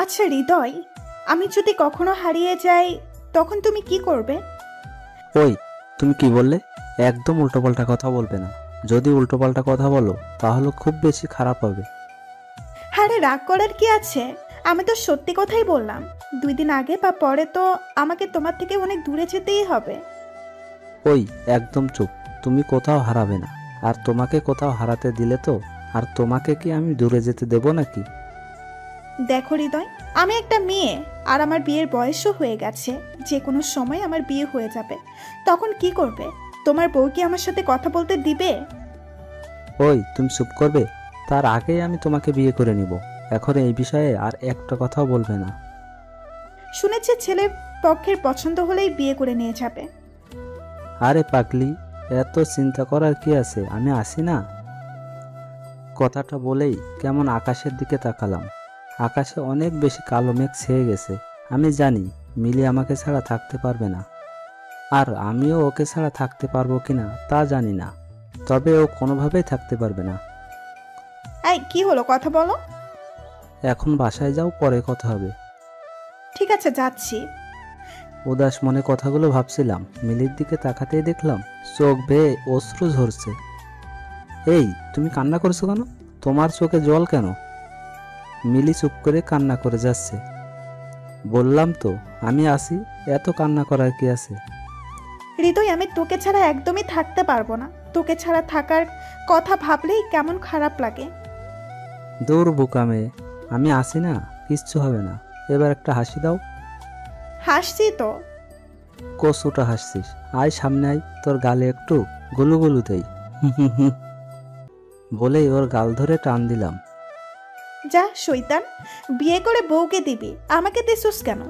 আচ্ছা হৃদয়, আমি যদি কখনো হারিয়ে যাই তখন তুমি কি করবে? ওই, তুমি কি বললে? একদম উল্টোপাল্টা কথা বলবে না। যদি উল্টোপাল্টা কথা বলো তাহলে খুব বেশি খারাপ হবে। আরে রাগ করার কি আছে? আমি তো সত্যি কথাই বললাম। 2 দিন আগে বা পরে তো আমাকে তোমার থেকে অনেক দূরে যেতেই হবে। ওই, একদম চুপ। তুমি কোথাও হারাবে না। আর তোমাকে কোথাও হারাতে দিলে তো আর তোমাকে কি আমি দূরে যেতে দেব নাকি? দেখো হৃদয়, আমি একটা মেয়ে, আর আমার বিয়ের বয়সও হয়ে গেছে। যে কোনো সময় আমার বিয়ে হয়ে যাবে। তখন কি করবে? তোমার বউ কি আমার সাথে কথা বলতে দিবে? ওই, তুমি চুপ করবে? তার আগেই আমি তোমাকে বিয়ে করে নিব। এখন এই বিষয়ে আর একটা কথাও বলবে না। শুনেছি ছেলের পক্ষের পছন্দ হলেই বিয়ে করে নিয়ে যাবে। আরে পাগলি, এত চিন্তা করার কি আছে? আমি আসি না। কথাটা বলেই কেমন আকাশের দিকে তাকালাম। আকাশে অনেক বেশি কালো মেঘ ছেয়ে গেছে। আমি জানি মিলি আমাকে ছাড়া থাকতে পারবে না। আর আমিও ওকে ছাড়া থাকতে পারবো কিনা তা জানি না। তবে ও কোনোভাবেই থাকতে পারবে না। এই কি হলো, কথা বলো। এখন বাসায় যাও, পরে কথা হবে। ঠিক আছে, যাচ্ছি। উদাস মনে কথাগুলো ভাবছিলাম, মিলির দিকে তাকাতেই দেখলাম চোখ বেয়ে অশ্রু ঝরছে। এই, তুমি কান্না করছো কেন? তোমার চোখে জল কেন? মিলি চুপ করে কান্না করে যাচ্ছে। বললাম তো আমি আসি, এত কান্না করার কি আছে? হৃদয়, আমি তোকে ছাড়া একদমই থাকতে পারবো না। তোকে ছাড়া থাকার কথা ভাবলেই কেমন খারাপ লাগে। দূর বোকা মেয়ে, আমি আসি না, কিচ্ছু হবে না। এবার একটা হাসি দাও। হাসছি তো। কচুটা হাসছিস? আয় সামনে আয়, তোর গালে একটু গুলুগুলু দেই। বলেই ওর গাল ধরে টান দিলাম। যা শয়তান, বিয়ে করে বউকে দিবি, আমাকে দিছুস কেন?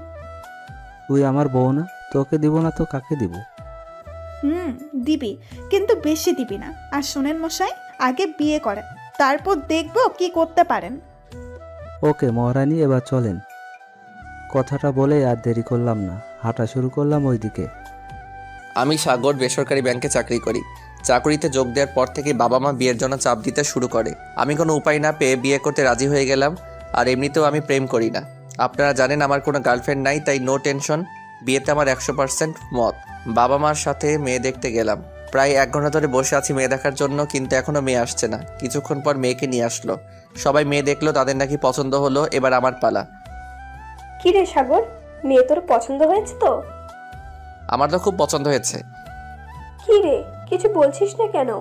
তুই আমার বউ না? তোকে দিব না তো কাকে দিব? দিবি, কিন্তু বেশি দিবি না। আর শোনেন মশাই, আগে বিয়ে করেন, তারপর দেখবো কি করতে পারেন। ওকে মহারানী, এবার চলেন। কথাটা বলে আর দেরি করলাম না, হাঁটা শুরু করলাম ওইদিকে। আমি সাগর বেসরকারি ব্যাংকে চাকরি করি। চাকরিতে যোগ দেওয়ার পর থেকে বাবা মা বিয়ের জন্য চাপ দিতে শুরু করে। আমি কোনো উপায় না পেয়ে বিয়ে করতে রাজি হয়ে গেলাম। আর এমনিতেও আমি প্রেম করি না। আপনারা জানেন আমার কোনো গার্লফ্রেন্ড নাই, তাই নো টেনশন। বিয়েতে আমার 100% মত। বাবা মার সাথে মেয়ে দেখতে গেলাম। প্রায় 1 ঘন্টা ধরে বসে আছি মেয়ে দেখার জন্য, কিন্তু এখনও মেয়ে আসছে না। কিছুক্ষণ পর মেয়েকে নিয়ে আসলো। সবাই মেয়ে দেখলো, তাদের নাকি পছন্দ হলো। এবার আমার পালা। কি রে সাগর, মেয়ে তোর পছন্দ হয়েছে তো? আমার তো খুব পছন্দ হয়েছে। কি রে, কিছু বলছিস না কেন?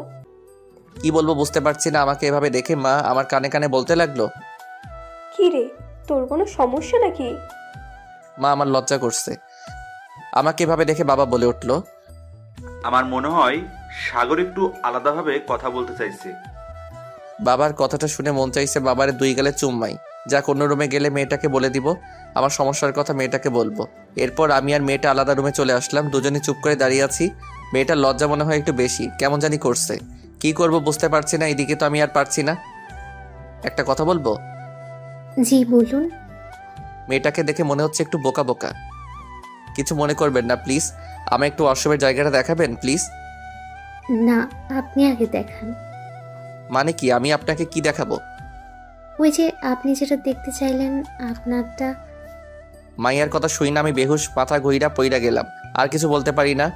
কি বলবো বুঝতে পারছি না। আমাকে এভাবে দেখে মা আমার কানে কানে বলতে লাগলো। কি রে, তোর কোনো সমস্যা নাকি? মা আমার লজ্জা করছে। আমাকে এভাবে দেখে বাবা বলে উঠলো, আমার মনে হয় সাগর একটু আলাদাভাবে কথা বলতে চাইছে। বাবার কথাটা শুনে মন চাইছে বাবারে 2 গালে চুম্মাই। যাক, অন্য রুমে গেলে মেয়েটাকে বলে দিব আমার সমস্যার কথা, মেয়েটাকে বলবো। এরপর আমি আর মেয়েটা আলাদা রুমে চলে আসলাম। দুজনে চুপ করে দাঁড়িয়ে আছি। মেয়েটার লজ্জা মনে হয় একটু বেশি, কেমন জানি করছে। কি করব বুঝতে পারছি না। এদিকে তো আমি আর পারছি না। একটা কথা বলবো? জি বলুন। মেয়েটাকে দেখে মনে হচ্ছে একটু বোকা বোকা। কিছু মনে করবেন না প্লিজ। আমায় একটু ওয়াশরুমের জায়গাটা দেখাবেন প্লিজ। না, আপনি আগে দেখান। মানে কি? আমি আপনাকে কি দেখাবো? ওই যে আপনি যেটা দেখতে চাইলেন আপনারটা। মাইয়ার কথা শুই না আমি বেহুশ, মাথা ঘুইরা পইরা গেলাম। আর কিছু বলতে পারি না।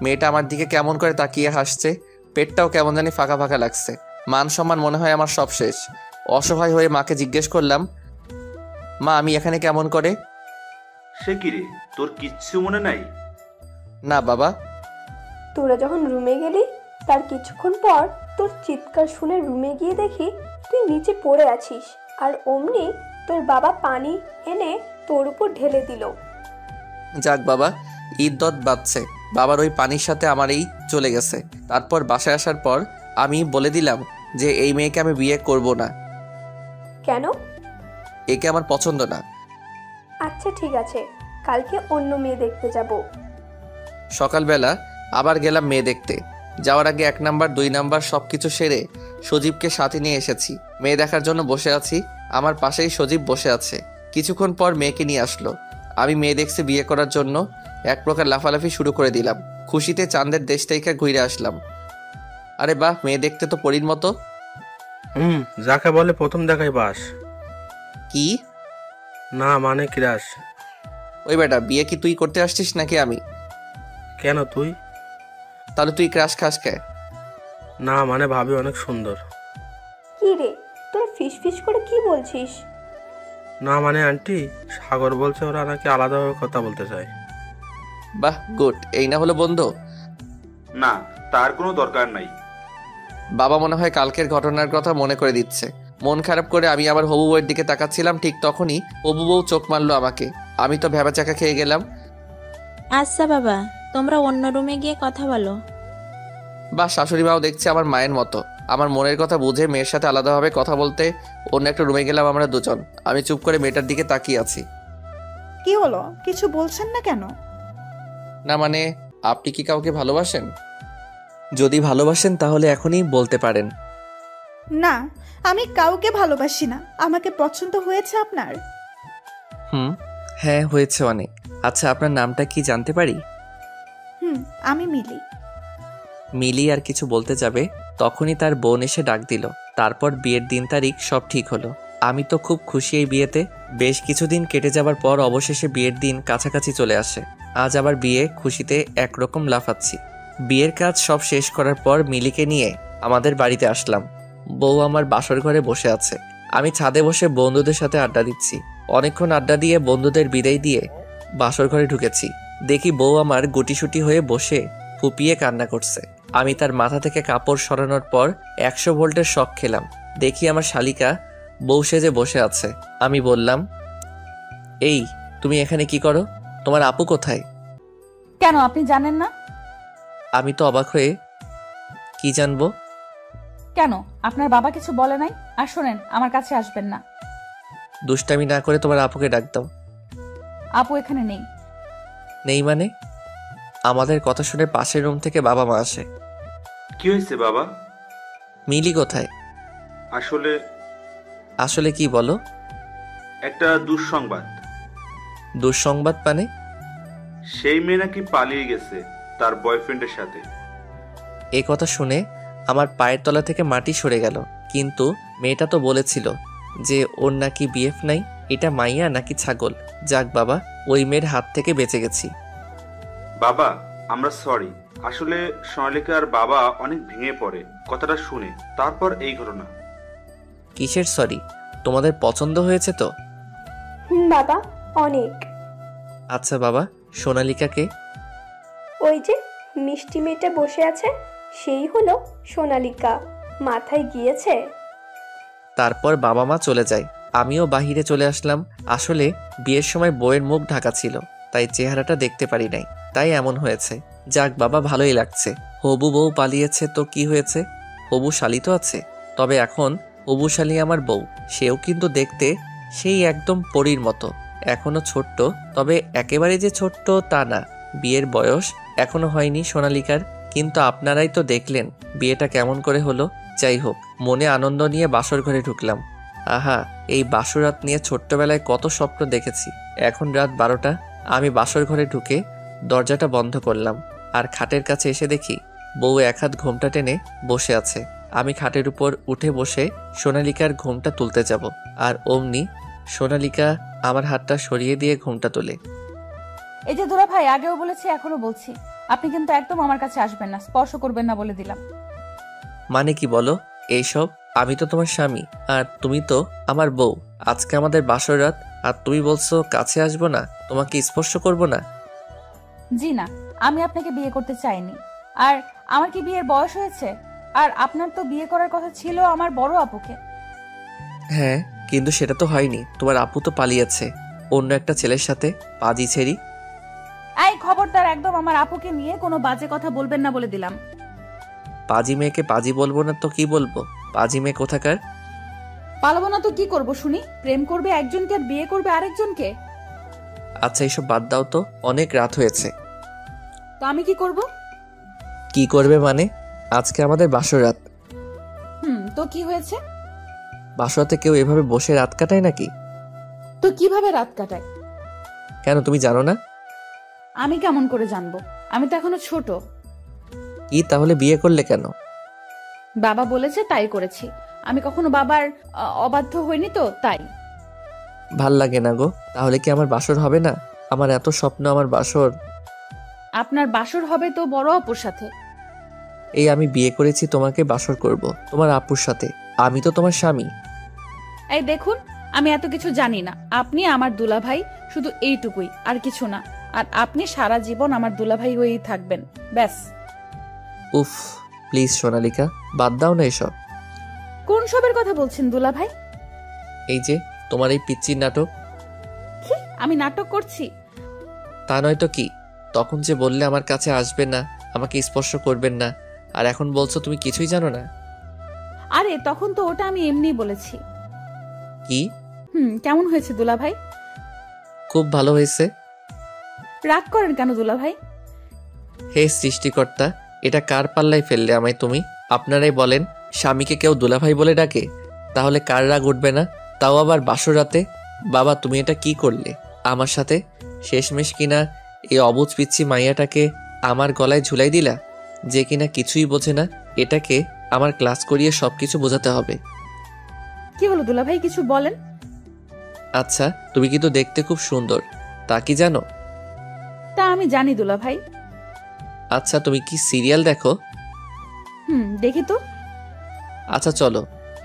মেয়েটা আমার দিকে কেমন করে তাকিয়ে হাসছে। পেটটাও কেমন জানি ফাঁকা ফাঁকা লাগছে। মান সম্মান মনে হয় আমার সব শেষ। অসহায় হয়ে মাকে জিজ্ঞেস করলাম, মা আমি এখানে কেমন করে? সে কি রে, তোর কিচ্ছু মনে নাই? না বাবা। তোরা যখন রুমে গেলি তার কিছুক্ষণ পর তোর চিৎকার শুনে রুমে গিয়ে দেখি তুই নিচে পড়ে আছিস। আর অমনি তোর বাবা পানি এনে তোর উপর ঢেলে দিল। যাক বাবা, ঈদ বাজছে। বাবার ওই পানির সাথে আমার এই চলে গেছে। তারপর বাসায় আসার পর আমি বলে দিলাম যে এই মেয়েকে আমি বিয়ে করব না। কেন? একে আমার পছন্দ না। আচ্ছা ঠিক আছে, কালকে অন্য মেয়ে দেখতে যাব। সকালবেলা আবার গেলাম মেয়ে দেখতে। যাওয়ার আগে 1 নাম্বার 2 নাম্বার সব কিছু সেরে সজীবকে সাথে নিয়ে এসেছি। মেয়ে দেখার জন্য বসে আছি। আমার পাশেই সজীব বসে আছে। কিছুক্ষণ পর মেয়েকে নিয়ে আসলো। আমি মেয়ে দেখছি বিয়ে করার জন্য এক প্রকার লাফালাফি শুরু করে দিলাম। খুশিতে চাঁদের দেশ থেকে ঘুরে আসলাম। আরে বাহ, মেয়ে দেখতে তো পরীর মতো। যাকে বলে প্রথম দেখাই বাস। কি? না মানে ক্রাশ। ওই বেটা, বিয়ে কি তুই করতে আসছিস নাকি আমি? কেন তুই? তাহলে তুই ক্রাশ খাস কে? না মানে ভাবি অনেক সুন্দর। কি রে, তোরা ফিস ফিস করে কি বলছিস? না মানে আন্টি, সাগর বলছে ওরা নাকি আলাদাভাবে কথা বলতে চায়। বাহ, গুড। এই না হলো বন্ধু? না, তার কোনো দরকার নাই। বাবা মনে হয় কালকের ঘটনার কথা মনে করে দিচ্ছে। মন খারাপ করে আমি আবার হবু বউয়ের দিকে তাকাচ্ছিলাম, ঠিক তখনই হবু বউ চোখ মারলো আমাকে। আমি তো ভেবা চাকা খেয়ে গেলাম। আচ্ছা বাবা, তোমরা অন্য রুমে গিয়ে কথা বলো। বা শাশুড়ি মাও দেখছে আমার মায়ের মতো। আমার মনের কথা বুঝে মেয়ের সাথে আলাদাভাবে কথা বলতে অন্য একটা রুমে গেলাম আমরা দুজন। আমি চুপ করে মেয়েটার দিকে তাকিয়ে আছি। কি হলো, কিছু বলছেন না কেন? না মানে, আপনি কি কাউকে ভালোবাসেন? যদি ভালোবাসেন তাহলে এখনই বলতে পারেন। না, আমি কাউকে ভালোবাসি না। আমাকে পছন্দ হয়েছে আপনার? হ্যাঁ, হয়েছে অনেক। আচ্ছা, আপনার নামটা কি জানতে পারি? আমি মিলি। মিলি আর কিছু বলতে যাবে তখনই তার বোন এসে ডাক দিল। তারপর বিয়ের দিন তারিখ সব ঠিক হলো। আমি তো খুব খুশি এই বিয়েতে। বেশ কিছুদিন কেটে যাবার পর অবশেষে বিয়ের দিন কাছাকাছি চলে আসে। আজ আবার বিয়ে, খুশিতে একরকম লাফাচ্ছি। বিয়ের কাজ সব শেষ করার পর মিলিকে নিয়ে আমাদের বাড়িতে আসলাম। বউ আমার বাসর ঘরে বসে আছে। আমি ছাদে বসে বন্ধুদের সাথে আড্ডা দিচ্ছি। অনেকক্ষণ আড্ডা দিয়ে বন্ধুদের বিদায় দিয়ে বাসর ঘরে ঢুকেছি। দেখি বউ আমার গুটিসুটি হয়ে বসে ফুপিয়ে কান্না করছে। আমি তার মাথা থেকে কাপড় সরানোর পর 100 ভোল্টের শক খেলাম। দেখি আমার শালিকা বউ সেজে বসে আছে। আমি বললাম, এই তুমি এখানে কি করো? তোমার আপু কোথায়? কেন, আপনি জানেন না? আমি তো অবাক হয়ে, কি জানবো? কেন, আপনার বাবা কিছু বলে নাই? আর শোনেন, আমার কাছে আসবেন না। দুষ্টামি না করে তোমার আপুকে ডাক দাও। আপু এখানে নেই। নেই মানে? আমাদের কথা শুনে পাশের রুম থেকে বাবা মা আসে। কি হয়েছে বাবা? মিলি কোথায়? আসলে কি বলো? একটা দুঃসংবাদ। দুঃসংবাদ মানে? সেই মেয়ে নাকি পালিয়ে গেছে তার বয়ফ্রেন্ডের সাথে। এ কথা শুনে আমার পায়ের তলা থেকে মাটি সরে গেল। কিন্তু মেয়েটা তো বলেছিল যে ওর নাকি বিএফ নাই। এটা মাইয়া নাকি ছাগল? যাক বাবা, ওই মেয়ের হাত থেকে বেঁচে গেছি। বাবা, আমরা সরি। আসলে সোনালিকার বাবা অনেক ভেঙে পড়ে কথাটা শুনে, তারপর এই ঘটনা। কিসের সরি? তোমাদের পছন্দ হয়েছে তো? বাবা, অনেক। আচ্ছা বাবা, সোনালিকাকে? ওই যে মিষ্টি মেয়েটা বসে আছে, সেই হলো সোনালিকা। মাথায় গিয়েছে। তারপর বাবা মা চলে যায়। আমিও বাহিরে চলে আসলাম। আসলে বিয়ের সময় বউয়ের মুখ ঢাকা ছিল, তাই চেহারাটা দেখতে পারি নাই, তাই এমন হয়েছে। যাক বাবা, ভালোই লাগছে। হবু বউ পালিয়েছে তো কি হয়েছে, হবু শালি তো আছে। তবে এখন হবু শালি আমার বউ, সেও কিন্তু দেখতে সেই একদম পরীর মতো। এখনো ছোট্ট, তবে একেবারে যে ছোট্ট তা না। বিয়ের বয়স এখনো হয়নি সোনালিকার। কিন্তু আপনারাই তো দেখলেন বিয়েটা কেমন করে হলো। যাই হোক, মনে আনন্দ নিয়ে বাসর ঘরে ঢুকলাম। আহা, এই বাসরাত নিয়ে ছোট্টবেলায় কত স্বপ্ন দেখেছি। এখন রাত 12টা। আমি বাসর ঘরে ঢুকে দরজাটা বন্ধ করলাম আর খাটের কাছে এসে দেখি বউ এক হাত ঘোমটা টেনে বসে আছে। আমি খাটের উপর উঠে বসে সোনালিকার ঘোমটা তুলতে যাব, আর অমনি সোনালিকা আমার হাতটা সরিয়ে দিয়ে ঘোমটা তোলে। এই যে দুলা ভাই, আগেও বলেছি এখনো বলছি, আপনি কিন্তু একদম আমার কাছে আসবেন না, স্পর্শ করবেন না বলে দিলাম। মানে কি বলো এইসব? আমি তো তোমার স্বামী আর তুমি তো আমার বউ। আজকে আমাদের বাসর রাত আর তুমি বলছো কাছে আসবো না, তোমাকে স্পর্শ করব না? জি না, আমি আপনাকে বিয়ে করতে চাইনি। আর আমার কি বিয়ের বয়স হয়েছে? আর আপনার তো বিয়ে করার কথা ছিল আমার বড় আপুকে। হ্যাঁ, কিন্তু সেটা তো হয়নি। তোমার আপু তো পালিয়েছে অন্য একটা ছেলের সাথে, পাজি ছেড়ি। এই খবরদার, একদম আমার আপুকে নিয়ে কোনো বাজে কথা বলবেন না বলে দিলাম। পাজি মেয়েকে পাজি বলবো না তো কি বলবো? পাজি মেয়ে কোথাকার। পালাবো না তো কি করব শুনি? প্রেম করবে একজনকে আর বিয়ে করবে আরেকজনকে? আচ্ছা, এসব বাদ দাও তো, অনেক রাত হয়েছে। তো আমি কি করব? কি করবে মানে? আজকে আমাদের বাসর রাত। তো কি হয়েছে? বাসরাতে কেউ এভাবে বসে রাত কাটায় নাকি? তো কিভাবে রাত কাটায়? কেন, তুমি জানো না? আমি কেমন করে জানবো? আমি তো এখনো ছোট। কি, তাহলে বিয়ে করলে কেন? বাবা বলেছে তাই করেছি। আমি কখনো বাবার অবাধ্য হইনি তো, তাই। ভাল লাগে না গো। তাহলে কি আমার বাসর হবে না? আমার এত স্বপ্ন আমার বাসর। আপনার বাসর হবে তো বড় আপুর সাথে। এই আমি বিয়ে করেছি তোমাকে বাসর করব তোমার আপুর সাথে। আমি তো তোমার স্বামী। এই দেখুন, আমি এত কিছু জানি না। আপনি আমার দুলাভাই, শুধু এইটুকুই, আর কিছু না। আর আপনি সারা জীবন আমার দুলাভাই হয়েই থাকবেন, ব্যাস। উফ, প্লিজ সোনালিকা, বাদ দাও না এসব। কোন সবের কথা বলছেন দুলাভাই? এই যে তোমার এই পিচ্চির নাটক। কি আমি নাটক করছি? তা নয় তো কি। তখন যে বললে আমার কাছে আসবেন না, আমাকে স্পর্শ করবেন না, আর এখন বলছো তুমি কিছুই জানো না। আরে তখন তো ওটা আমি এমনিই বলেছি। কি? কেমন হয়েছে দুলাভাই? খুব ভালো হয়েছে। রাগ করেন কেন দুলাভাই? হে সৃষ্টিকর্তা, এটা কার পাল্লায় ফেললে আমায় তুমি? আপনারাই বলেন, স্বামীকে কেউ দুলাভাই বলে ডাকে? তাহলে কার রাগ উঠবে না? তাও আবার বাসরাতে। বাবা, তুমি এটা কি করলে আমার সাথে? শেষমেশ কিনা এই অবুঝ পিচ্ছি মাইয়াটাকে আমার গলায় ঝুলাই দিলা, যে কিনা কিছুই বোঝে না। এটাকে আমার ক্লাস করিয়ে সবকিছু বোঝাতে হবে। কি হলো দুলাভাই, কিছু বলেন। আচ্ছা, তুমি কিন্তু দেখতে খুব সুন্দর, তা কি জানো? তা আমি জানি দুলাভাই। আচ্ছা, তুমি কি সিরিয়াল দেখো? দেখি তো। আচ্ছা চলো,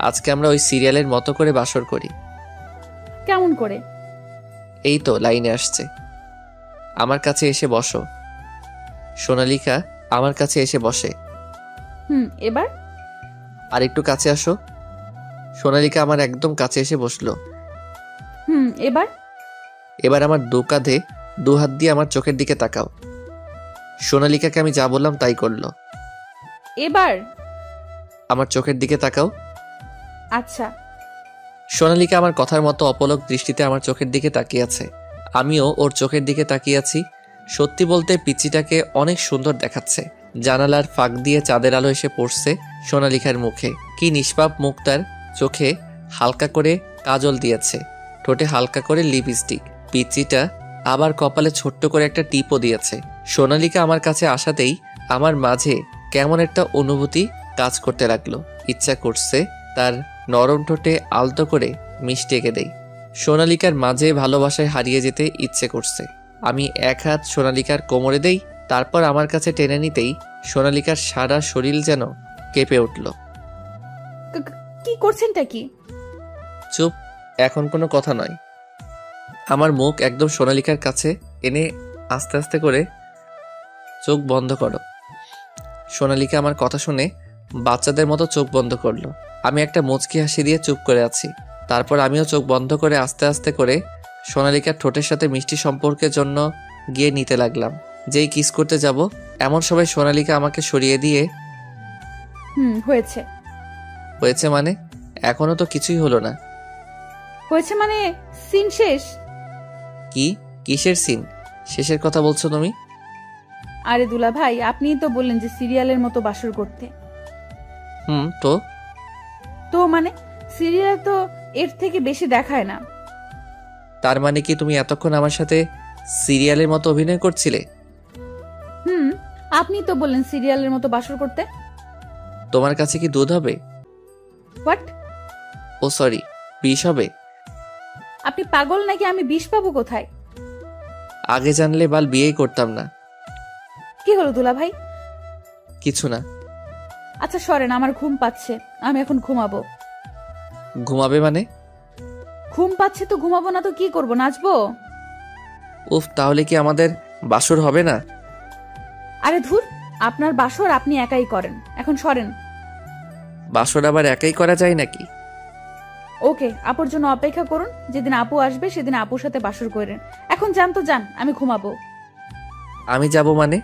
আজকে আমরা ওই সিরিয়ালের মতো করে বাসর করি। কেমন করে? এই তো লাইনে আসছে। আমার কাছে এসে বসো। সোনালিকা আমার কাছে এসে বসে। এবার? আর একটু কাছে আসো। সোনালিকা আমার একদম কাছে এসে বসলো। এবার? এবার আমার দু কাঁধে দু হাত দিয়ে আমার চোখের দিকে তাকাও। সোনালিকাকে আমি যা বললাম তাই করলো। এবার? আমার চোখের দিকে তাকাও। আচ্ছা। সোনালিকা আমার কথার মতো অপলক দৃষ্টিতে আমার চোখের দিকে তাকিয়ে আছে। আমিও ওর চোখের দিকে তাকিয়ে আছি। সত্যি বলতে পিচ্চিটাকে অনেক সুন্দর দেখাচ্ছে। জানালার ফাঁক দিয়ে চাঁদের আলো এসে পড়ছে সোনালিকার মুখে। কি নিষ্পাপ মুখ তার। চোখে হালকা করে কাজল দিয়েছে, ঠোঁটে হালকা করে লিপস্টিক। পিচ্চিটা আবার কপালে ছোট্ট করে একটা টিপও দিয়েছে। সোনালিকা আমার কাছে আসাতেই আমার মাঝে কেমন একটা অনুভূতি কাজ করতে লাগলো। ইচ্ছা করছে তার নরম ঠোঁটে আলতো করে মিষ্টি এঁকে দেই। সোনালিকার মাঝে ভালোবাসায় হারিয়ে যেতে ইচ্ছে করছে। আমি এক হাত সোনালিকার কোমরে দেই, তারপর আমার কাছে টেনে নিতেই সোনালিকার সারা শরীর যেন কেঁপে উঠল। কি করছেনটা কি? চুপ, এখন কোনো কথা নয়। আমার মুখ একদম সোনালিকার কাছে এনে আস্তে আস্তে করে চোখ বন্ধ করো। সোনালিকা আমার কথা শুনে বাচ্চাদের মতো চোখ বন্ধ করলো। আমি একটা মুচকি হাসি দিয়ে চুপ করে আছি। তারপর আমিও চোখ বন্ধ করে আস্তে আস্তে করে সোনালিকার ঠোঁটের সাথে মিষ্টি সম্পর্কের জন্য গিয়ে নিতে লাগলাম। যেই কিস করতে যাব এমন সময় সোনালিকা আমাকে সরিয়ে দিয়ে হয়েছে। হয়েছে মানে? এখনো তো কিছুই হলো না। হয়েছে মানে সিন শেষ। কি? কিসের সিন? শেষের কথা বলছো তুমি? আরে দুলাভাই, আপনিই তো বললেন যে সিরিয়ালের মতো বাসর করতে। তো মানে সিরিয়াল তো এর থেকে বেশি দেখায় না। তার মানে কি তুমি এতক্ষণ আমার সাথে সিরিয়ালের মতো অভিনয় করছিলে? আপনি তো বললেন সিরিয়ালের মতো বাসর করতে। তোমার কাছে কি দুধ হবে? হোয়াট? ও সরি, বিষ হবে? আপনি পাগল নাকি? আমি বিষ পাবো কোথায়? আগে জানলে বাল বিয়েই করতাম না। কি হলো দুলাভাই? কিছু না। আচ্ছা সরেন, আমার ঘুম পাচ্ছে, আমি এখন ঘুমাবো। ঘুমাবে মানে? ঘুম পাচ্ছে তো ঘুমাবো না তো কি করব, নাচবো? উফ, তাহলে কি আমাদের বাসর হবে না? আরে ধুর, আপনার বাসর আপনি একাই করেন, এখন সরেন। বাসর আবার একাই করা যায় নাকি? ওকে, আপুর জন্য অপেক্ষা করুন। যেদিন আপু আসবে সেদিন আপুর সাথে বাসর করেন। এখন যান তো যান, আমি ঘুমাবো। আমি যাব মানে?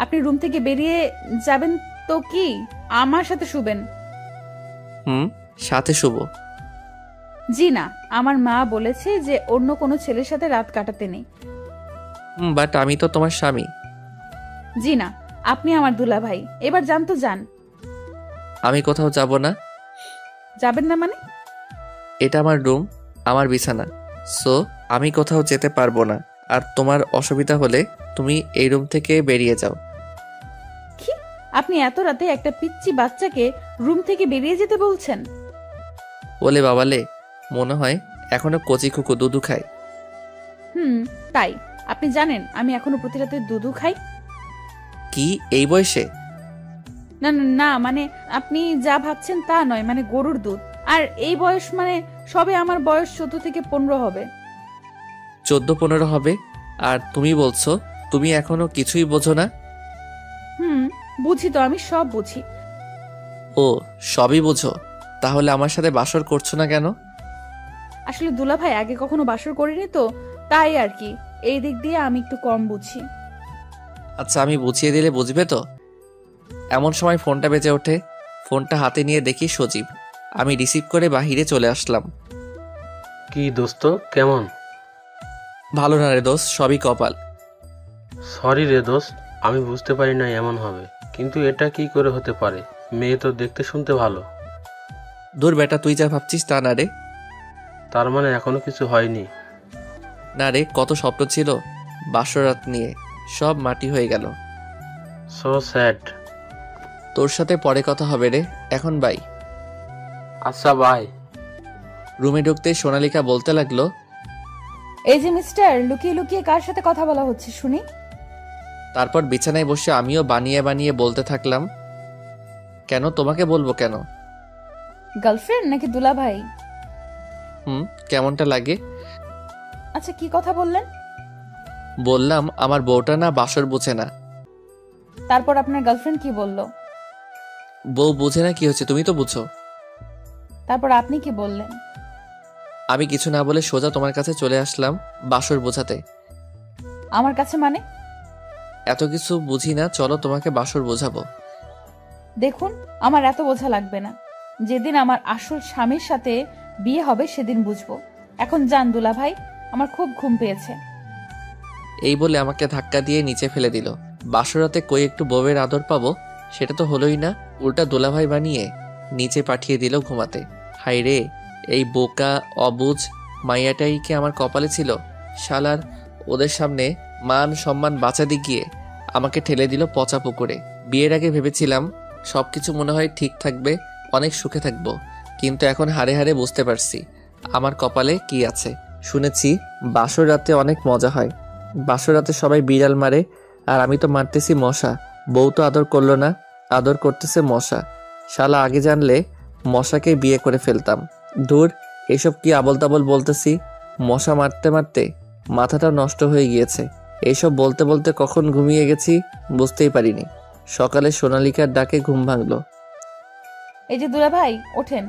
আপনি রুম থেকে বেরিয়ে যাবেন তো কি আমার সাথে শুবেন? সাথে শুব? জি না, আমার মা বলেছে যে অন্য কোনো ছেলের সাথে রাত কাটাতে নেই। বাট আমি তো তোমার স্বামী। জি না, আপনি আমার দুলাভাই। এবার যান তো যান। আমি কোথাও যাব না। যাবেন না মানে? এটা আমার রুম, আমার বিছানা, সো আমি কোথাও যেতে পারবো না। আর তোমার অসুবিধা হলে তুমি এই রুম থেকে বেরিয়ে যাও। কি? আপনি এত রাতে একটা পিচ্চি বাচ্চাকে রুম থেকে বেরিয়ে যেতে বলছেন? ওলে বাবালে, মনে হয় এখনো কচি খুকু দুধু খায়। তাই আপনি জানেন আমি এখনো প্রতি রাতে দুধু খাই? কি এই বয়সে? না না না, মানে আপনি যা ভাবছেন তা নয়, মানে গরুর দুধ। আর এই বয়স মানে সবে আমার বয়স 14 থেকে 15 হবে। 14-15 হবে? আর তুমি বলছো তুমি এখনো কিছুই বোঝো না? বুঝি তো, আমি সব বুঝি। ও, সবই বোঝো? তাহলে আমার সাথে বাসর করছো না কেন? আসলে দুলাভাই আগে কখনো বাসর করিনি তো, তাই আর কি। এই দিক দিয়ে আমি একটু কম বুঝি। আচ্ছা, আমি বুঝিয়ে দিলে বুঝবে তো? এমন সময় ফোনটা বেজে ওঠে। ফোনটা হাতে নিয়ে দেখি সজীব। আমি রিসিভ করে বাহিরে চলে আসলাম। কি দোস্ত, কেমন? ভালো না রে দোস্ত, সবই কপাল। সরি রে দোস্ত, আমি বুঝতে পারি না এমন হবে, কিন্তু এটা কি করে হতে পারে? মেয়ে তো দেখতে শুনতে ভালো। দূর বেটা, তুই যা ভাবছিস তা না রে। তার মানে এখনো কিছু হয়নি? না রে, কত স্বপ্ন ছিল বাসরাত নিয়ে, সব মাটি হয়ে গেল। So sad. তোর সাথে পরে কথা হবে রে, এখন বাই। আচ্ছা বাই। রুমে ঢুকতে সোনালিকা বলতে লাগলো, এই যে মিস্টার, লুকিয়ে লুকিয়ে কার সাথে কথা বলা হচ্ছে শুনি? তারপর বিছানায় বসে আমিও বানিয়ে বানিয়ে বলতে থাকলাম। কেন, তোমাকে বলবো কেন? গার্লফ্রেন্ড নাকি দুলাভাই? কেমনটা লাগে? আচ্ছা, কি কথা বললেন? বললাম আমার বউটা না বাসর বুঝে না। তারপর আপনার গার্লফ্রেন্ড কি বলল? বউ বুঝে না কি হচ্ছে, তুমি তো বুঝো। তারপর আপনি কি বললেন? আমি কিছু না বলে সোজা তোমার কাছে চলে আসলাম বাসর বোঝাতে। আমার কাছে মানে? এত কিছু বুঝি না, চলো তোমাকে বাসর বোঝাবো। দেখুন, আমার এত বোঝা লাগবে না। যেদিন আমার আসল স্বামীর সাথে বিয়ে হবে সেদিন বুঝবো। এখন যান দুলাভাই, আমার খুব ঘুম পেয়েছে। এই বলে আমাকে ধাক্কা দিয়ে নিচে ফেলে দিল। বাসরাতে কই একটু বউয়ের আদর পাবো, সেটা তো হলোই না, উল্টা দোলাভাই বানিয়ে নিচে পাঠিয়ে দিল ঘুমাতে। হাই রে, এই বোকা অবুঝ মাইয়াটাই কি আমার কপালে ছিল? শালার ওদের সামনে মান সম্মান বাঁচাতে গিয়ে আমাকে ঠেলে দিল পচা পুকুরে। বিয়ের আগে ভেবেছিলাম সবকিছু মনে হয় ঠিক থাকবে, অনেক সুখে থাকবো, কিন্তু এখন হাড়ে হাড়ে বুঝতে পারছি আমার কপালে কি আছে। শুনেছি বাসর রাতে অনেক মজা হয়, বাসর রাতে সবাই বিড়াল মারে, আর আমি তো মারতেছি মশা। বউ তো আদর করলো না, আদর করতেছে মশা। শালা আগে জানলে মশাকে বিয়ে করে ফেলতাম। দূর, এসব কি আবল তাবল বলতেছি। মশা মারতে মারতে মাথাটা নষ্ট হয়ে গিয়েছে। এইসব বলতে বলতে কখন ঘুমিয়ে গেছি বুঝতেই পারিনি। সকালে সোনালিকার ডাকে ঘুম ভাঙলো। এই যে দুলাভাই, ওঠেন।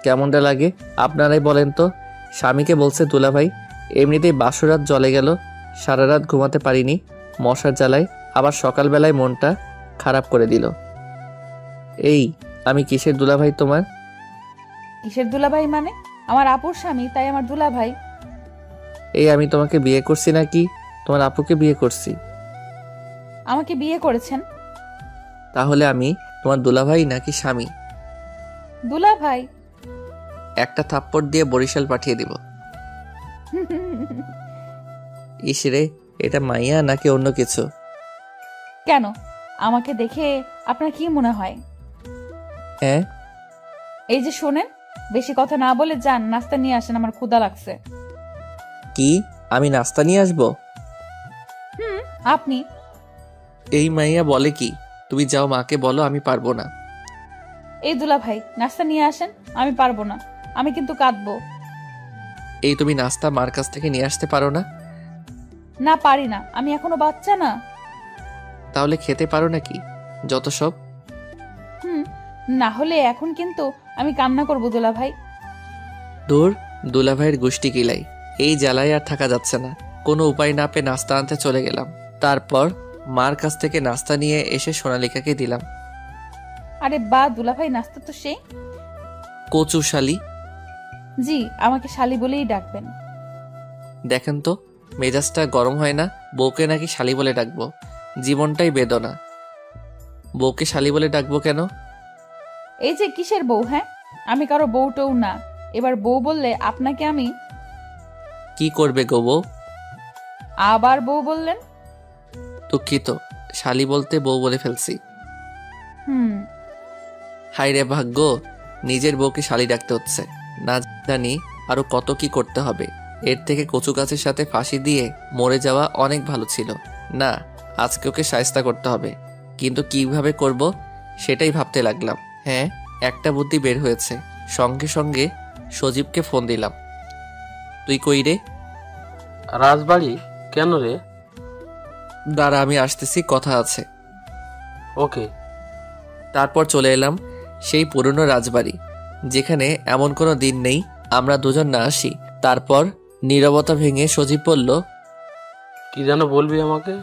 কেমনটা লাগে আপনারাই বলেন তো? স্বামীকে বলছে দুলাভাই। এমনিতেই বাসরাত জলে গেল, সারা রাত ঘুমাতে পারিনি মশার জ্বালায়, আবার সকালবেলায় মনটা খারাপ করে দিল। এই আমি কিসের দুলাভাই তোমার? কিসের দুলাভাই মানে? আমার আপুর স্বামী, তাই আমার দুলাভাই। এই আমি তোমাকে বিয়ে করছি নাকি তোমার আপুকে বিয়ে করছি? আমাকে বিয়ে করেছেন। তাহলে আমি তোমার দুলাভাই নাকি স্বামী? দুলাভাই। একটা থাপ্পড় দিয়ে বরিশাল পাঠিয়ে দিব। ইসরে, এটা মাইয়া নাকি অন্য কিছু? কেন, আমাকে দেখে আপনার কি মনে হয়? হ্যাঁ। এই যে শোনেন, বেশি কথা না বলে যান, নাস্তা নিয়ে আসেন, আমার ক্ষুধা লাগছে। কি, আমি নাস্তা নিয়ে আসবো? আপনি? এই মাইয়া বলে কি? তুমি যাও, মাকে বলো আমি পারবো না। এই দুলাভাই, নাস্তা নিয়ে আসেন, আমি পারবো না, আমি কিন্তু কাঁদবো। এই তুমি নাস্তা মার কাছ থেকে নিয়ে আসতে পারো না? না, পারি না, আমি এখনো বাচ্চা না। তাহলে খেতে পারো নাকি যত সব? না হলে এখন কিন্তু আমি কান্না করবো দুলাভাই। দূর, দুলাভাইয়ের গোষ্ঠী কিলাই। এই জ্বালায় আর থাকা যাচ্ছে না। কোনো উপায় না পেয়ে নাস্তা আনতে চলে গেলাম। তারপর মার কাছ থেকে নাস্তা নিয়ে এসে সোনালিকাকে দিলাম। আরে বা দুলাভাই, নাস্তা তো সেই। কচু শালি। জি, আমাকে শালি বলেই ডাকবেন। দেখেন তো মেজাজটা গরম হয় না? বউকে নাকি শালি বলে ডাকবো? জীবনটাই বেদনা। বউকে শালি বলে ডাকবো কেন? এই যে কিসের বউ? হ্যাঁ, আমি কারো বউটও না। এবার বউ বললে আপনাকে আমি। কি করবে গো বউ? আবার বউ বললেন? দুঃখিত, শালি বলতে বউ বলে ফেলছি। হায় রে ভাগ্য, নিজের বউকে শালি ডাকতে হচ্ছে। না জানি আরও কত কি করতে হবে। এর থেকে কচু গাছের সাথে ফাঁসি দিয়ে মরে যাওয়া অনেক ভালো ছিল। না, আজকে ওকে শায়েস্তা করতে হবে, কিন্তু কিভাবে করব সেটাই ভাবতে লাগলাম। হ্যাঁ, একটা বুদ্ধি বের হয়েছে। সঙ্গে সঙ্গে সজীবকে ফোন দিলাম। তুই কই রে? রাজবাড়ি? কেন রে? দাঁড়া, আমি আসতেছি, কথা আছে। ওকে। তারপর চলে এলাম সেই পুরনো রাজবাড়ি, যেখানে এমন কোনো দিন নেই আমরা দুজন না আসি। তারপর নীরবতা ভেঙে সজীব বলল, কি যেন বলবি আমাকে?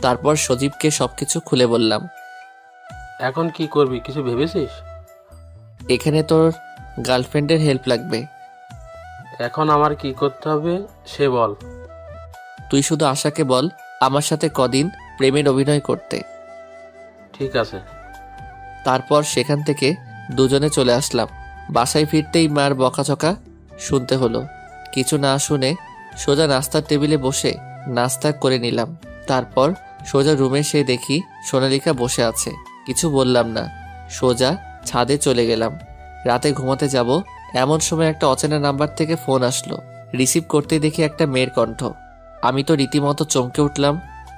তারপর সজীবকে সবকিছু খুলে বললাম। এখন কি করবি, কিছু ভেবেছিস? এখানে তোর গার্লফ্রেন্ডের হেল্প লাগবে। এখন আমার কি করতে হবে সে বল। তুই শুধু আশাকে বল আমার সাথে কদিন প্রেমের অভিনয় করতে। ঠিক আছে। তারপর সেখান থেকে দুজনে চলে আসলাম। বাসায় ফিরতেই মার বকাঝকা শুনতে হলো। কিছু না শুনে সোজা নাস্তার টেবিলে বসে নাস্তা করে নিলাম। তারপর সোজা রুমে সে দেখি সোনালিকা বসে আছে। কিছু বললাম না, সোজা ছাদে চলে গেলাম। রাতে ঘুমাতে যাব এমন সময় একটা অচেনা নাম্বার থেকে ফোন আসলো। রিসিভ করতেই দেখি একটা মেয়ের কণ্ঠ। আমি তো রীতিমতো চমকে উঠলাম,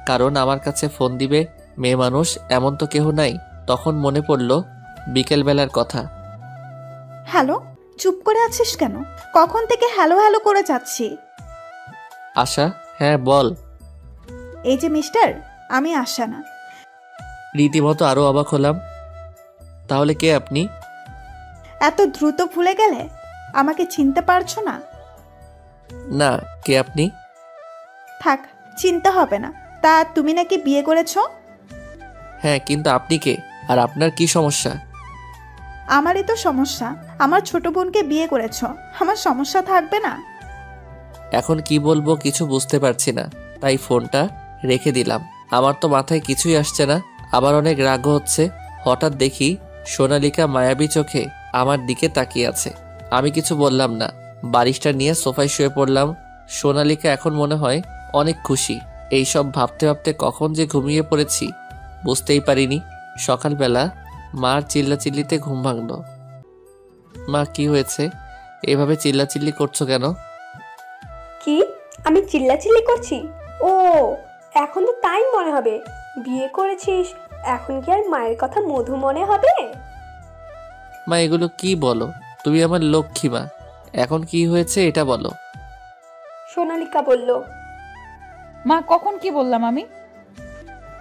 কারণ আমার কাছে ফোন দিবে মেয়ে মানুষ এমন তো কেহ নাই। তখন মনে পড়ল বিকেলবেলার কথা। হ্যালো, চুপ করে আছিস কেন? কখন থেকে হ্যালো হ্যালো করে যাচ্ছি। আশা? হ্যাঁ বল। এই যে মিস্টার, আমি আশা না। রীতিমতো আরো অবাক হলাম। তাহলে কে আপনি? এত দ্রুত ভুলে গেলে? আমাকে চিনতে পারছো না? না, কে আপনি? থাক, চিনতে হবে না। তা তুমি নাকি বিয়ে করেছো? হ্যাঁ, কিন্তু আপনি কে আর আপনার কি সমস্যা? আমারই তো সমস্যা। আমার ছোট বোনকে বিয়ে করেছো, আমার সমস্যা থাকবে না? এখন কি বলবো কিছু বুঝতে পারছি না, তাই ফোনটা রেখে দিলাম। আমার তো মাথায় কিছুই আসছে না, আবার অনেক রাগ হচ্ছে। হঠাৎ দেখি সোনালিকা মায়াবী চোখে আমার দিকে তাকিয়ে আছে। আমি কিছু বললাম না, বালিশটা নিয়ে সোফায় শুয়ে পড়লাম। সোনালিকা এখন মনে হয় অনেক খুশি। এইসব ভাবতে ভাবতে কখন যে ঘুমিয়ে পড়েছি বুঝতেই পারিনি। সকালবেলা মার চিল্লাচিল্লিতে ঘুম ভাঙল। মা, কি হয়েছে? এভাবে চিল্লাচিল্লি করছো কেন? কি? আমি চিল্লাচিল্লি করছি? ও, এখন তো তাই মনে হবে। বিয়ে করেছিস, এখন কি আর মায়ের কথা মধু মনে হবে? মা, এগুলো কি বলো? তুমি আমার লক্ষ্মী মা, এখন কি হয়েছে এটা বলো। সোনালিকা বলল। মা, কখন কি বললাম আমি?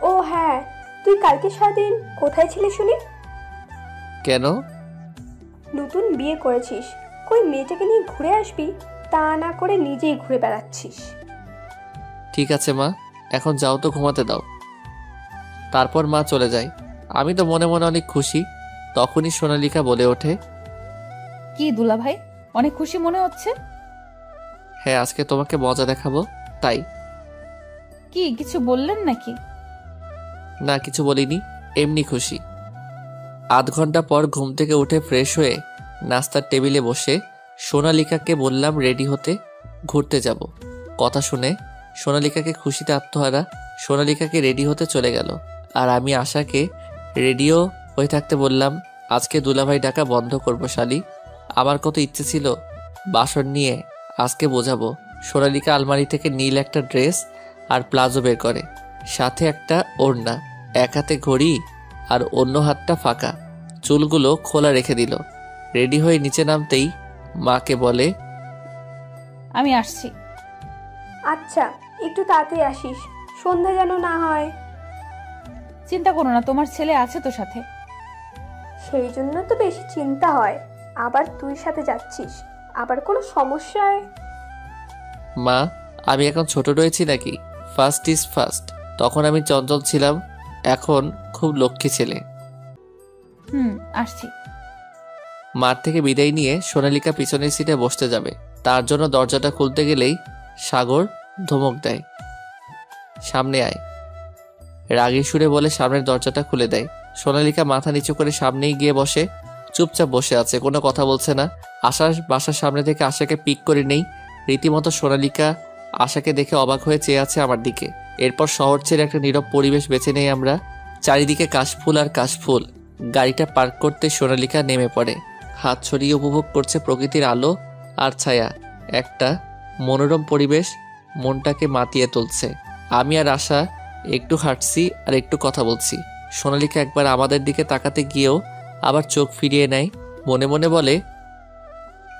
ও হ্যাঁ, তুই কালকে সারাদিন কোথায় ছিলি শুনি? কেন? নতুন বিয়ে করেছিস, কই মেয়েটাকে নিয়ে ঘুরে আসবি, তা না করে নিজেই ঘুরে বেড়াচ্ছিস। ঠিক আছে মা, এখন যাও তো, ঘুমাতে দাও। তারপর মা চলে যায়। আমি তো মনে মনে অনেক খুশি। তখনই সোনালিকা বলে ওঠে, কি দুলা ভাই, অনেক খুশি মনে হচ্ছে? হ্যাঁ, আজকে তোমাকে মজা দেখাবো তাই। কি কিছু বললেন নাকি? না, কিছু বলিনি, এমনি খুশি। আধ ঘন্টা পর ঘুম থেকে উঠে ফ্রেশ হয়ে নাস্তার টেবিলে বসে সোনালিকাকে বললাম রেডি হতে, ঘুরতে যাব। কথা শুনে সোনালিকাকে খুশিতে আত্মহারা। সোনালিকাকে রেডি হতে চলে গেল, আর আমি আশাকে রেডিও হয়ে থাকতে বললাম, আজকে দুলাভাই ডাকা বন্ধ করবো শালি। আমার কত ইচ্ছে ছিল বাসন নিয়ে আজকে বোঝাবো। সোনালিকা আলমারি থেকে নীল একটা ড্রেস আর প্লাজো বের করে, সাথে একটা ওড়না, এক হাতে ঘড়ি আর অন্য হাতটা ফাঁকা। চুলগুলো খোলা রেখে দিল। রেডি হয়ে নিচে নামতেই মাকে বলে, আমি আসছি। আচ্ছা, একটু তাড়াতাড়ি আসিস, সন্ধ্যা যেন না হয়। চিন্তা করো না, তোমার ছেলে আছে তো সাথে। সেই জন্য তো বেশি চিন্তা হয়। আবার তুই সাথে যাচ্ছিস, আবার কোনো সমস্যায়। মা, আমি এখন ছোট রয়েছি নাকি? First is first. তখন আমি চঞ্চল ছিলাম, এখন খুব লক্ষ্মী ছেলে। আসছি। মাঠ থেকে বিদায় নিয়ে সোনালিকা পিছনের সিটে বসতে যাবে, তার জন্য দরজাটা খুলতে গেলেই সাগর ধমক দেয়, সামনে আয়। রাগী সুরে বলে সামনের দরজাটা খুলে দেয়। সোনালিকা মাথা নিচু করে সামনেই গিয়ে বসে, চুপচাপ বসে আছে, কোনো কথা বলছে না। আশার বাসার সামনে থেকে আশাকে পিক করে নেই। রীতিমতো সোনালিকা আশাকে দেখে অবাক হয়ে চেয়ে আছে আমার দিকে। এরপর শহর ছেড়ে একটা নীরব পরিবেশ বেছে নেই আমরা। চারিদিকে কাশফুল আর কাশফুল। গাড়িটা পার্ক করতে সোনালিকা নেমে পড়ে। হাত ছড়িয়ে উপভোগ করছে প্রকৃতির আলো আর ছায়া। একটা মনোরম পরিবেশ মনটাকে মাতিয়ে তুলছে। আমি আর আশা একটু হাঁটছি আর একটু কথা বলছি। সোনালিকা একবার আমাদের দিকে তাকাতে গিয়েও আবার চোখ ফিরিয়ে নেয়, মনে মনে বলে,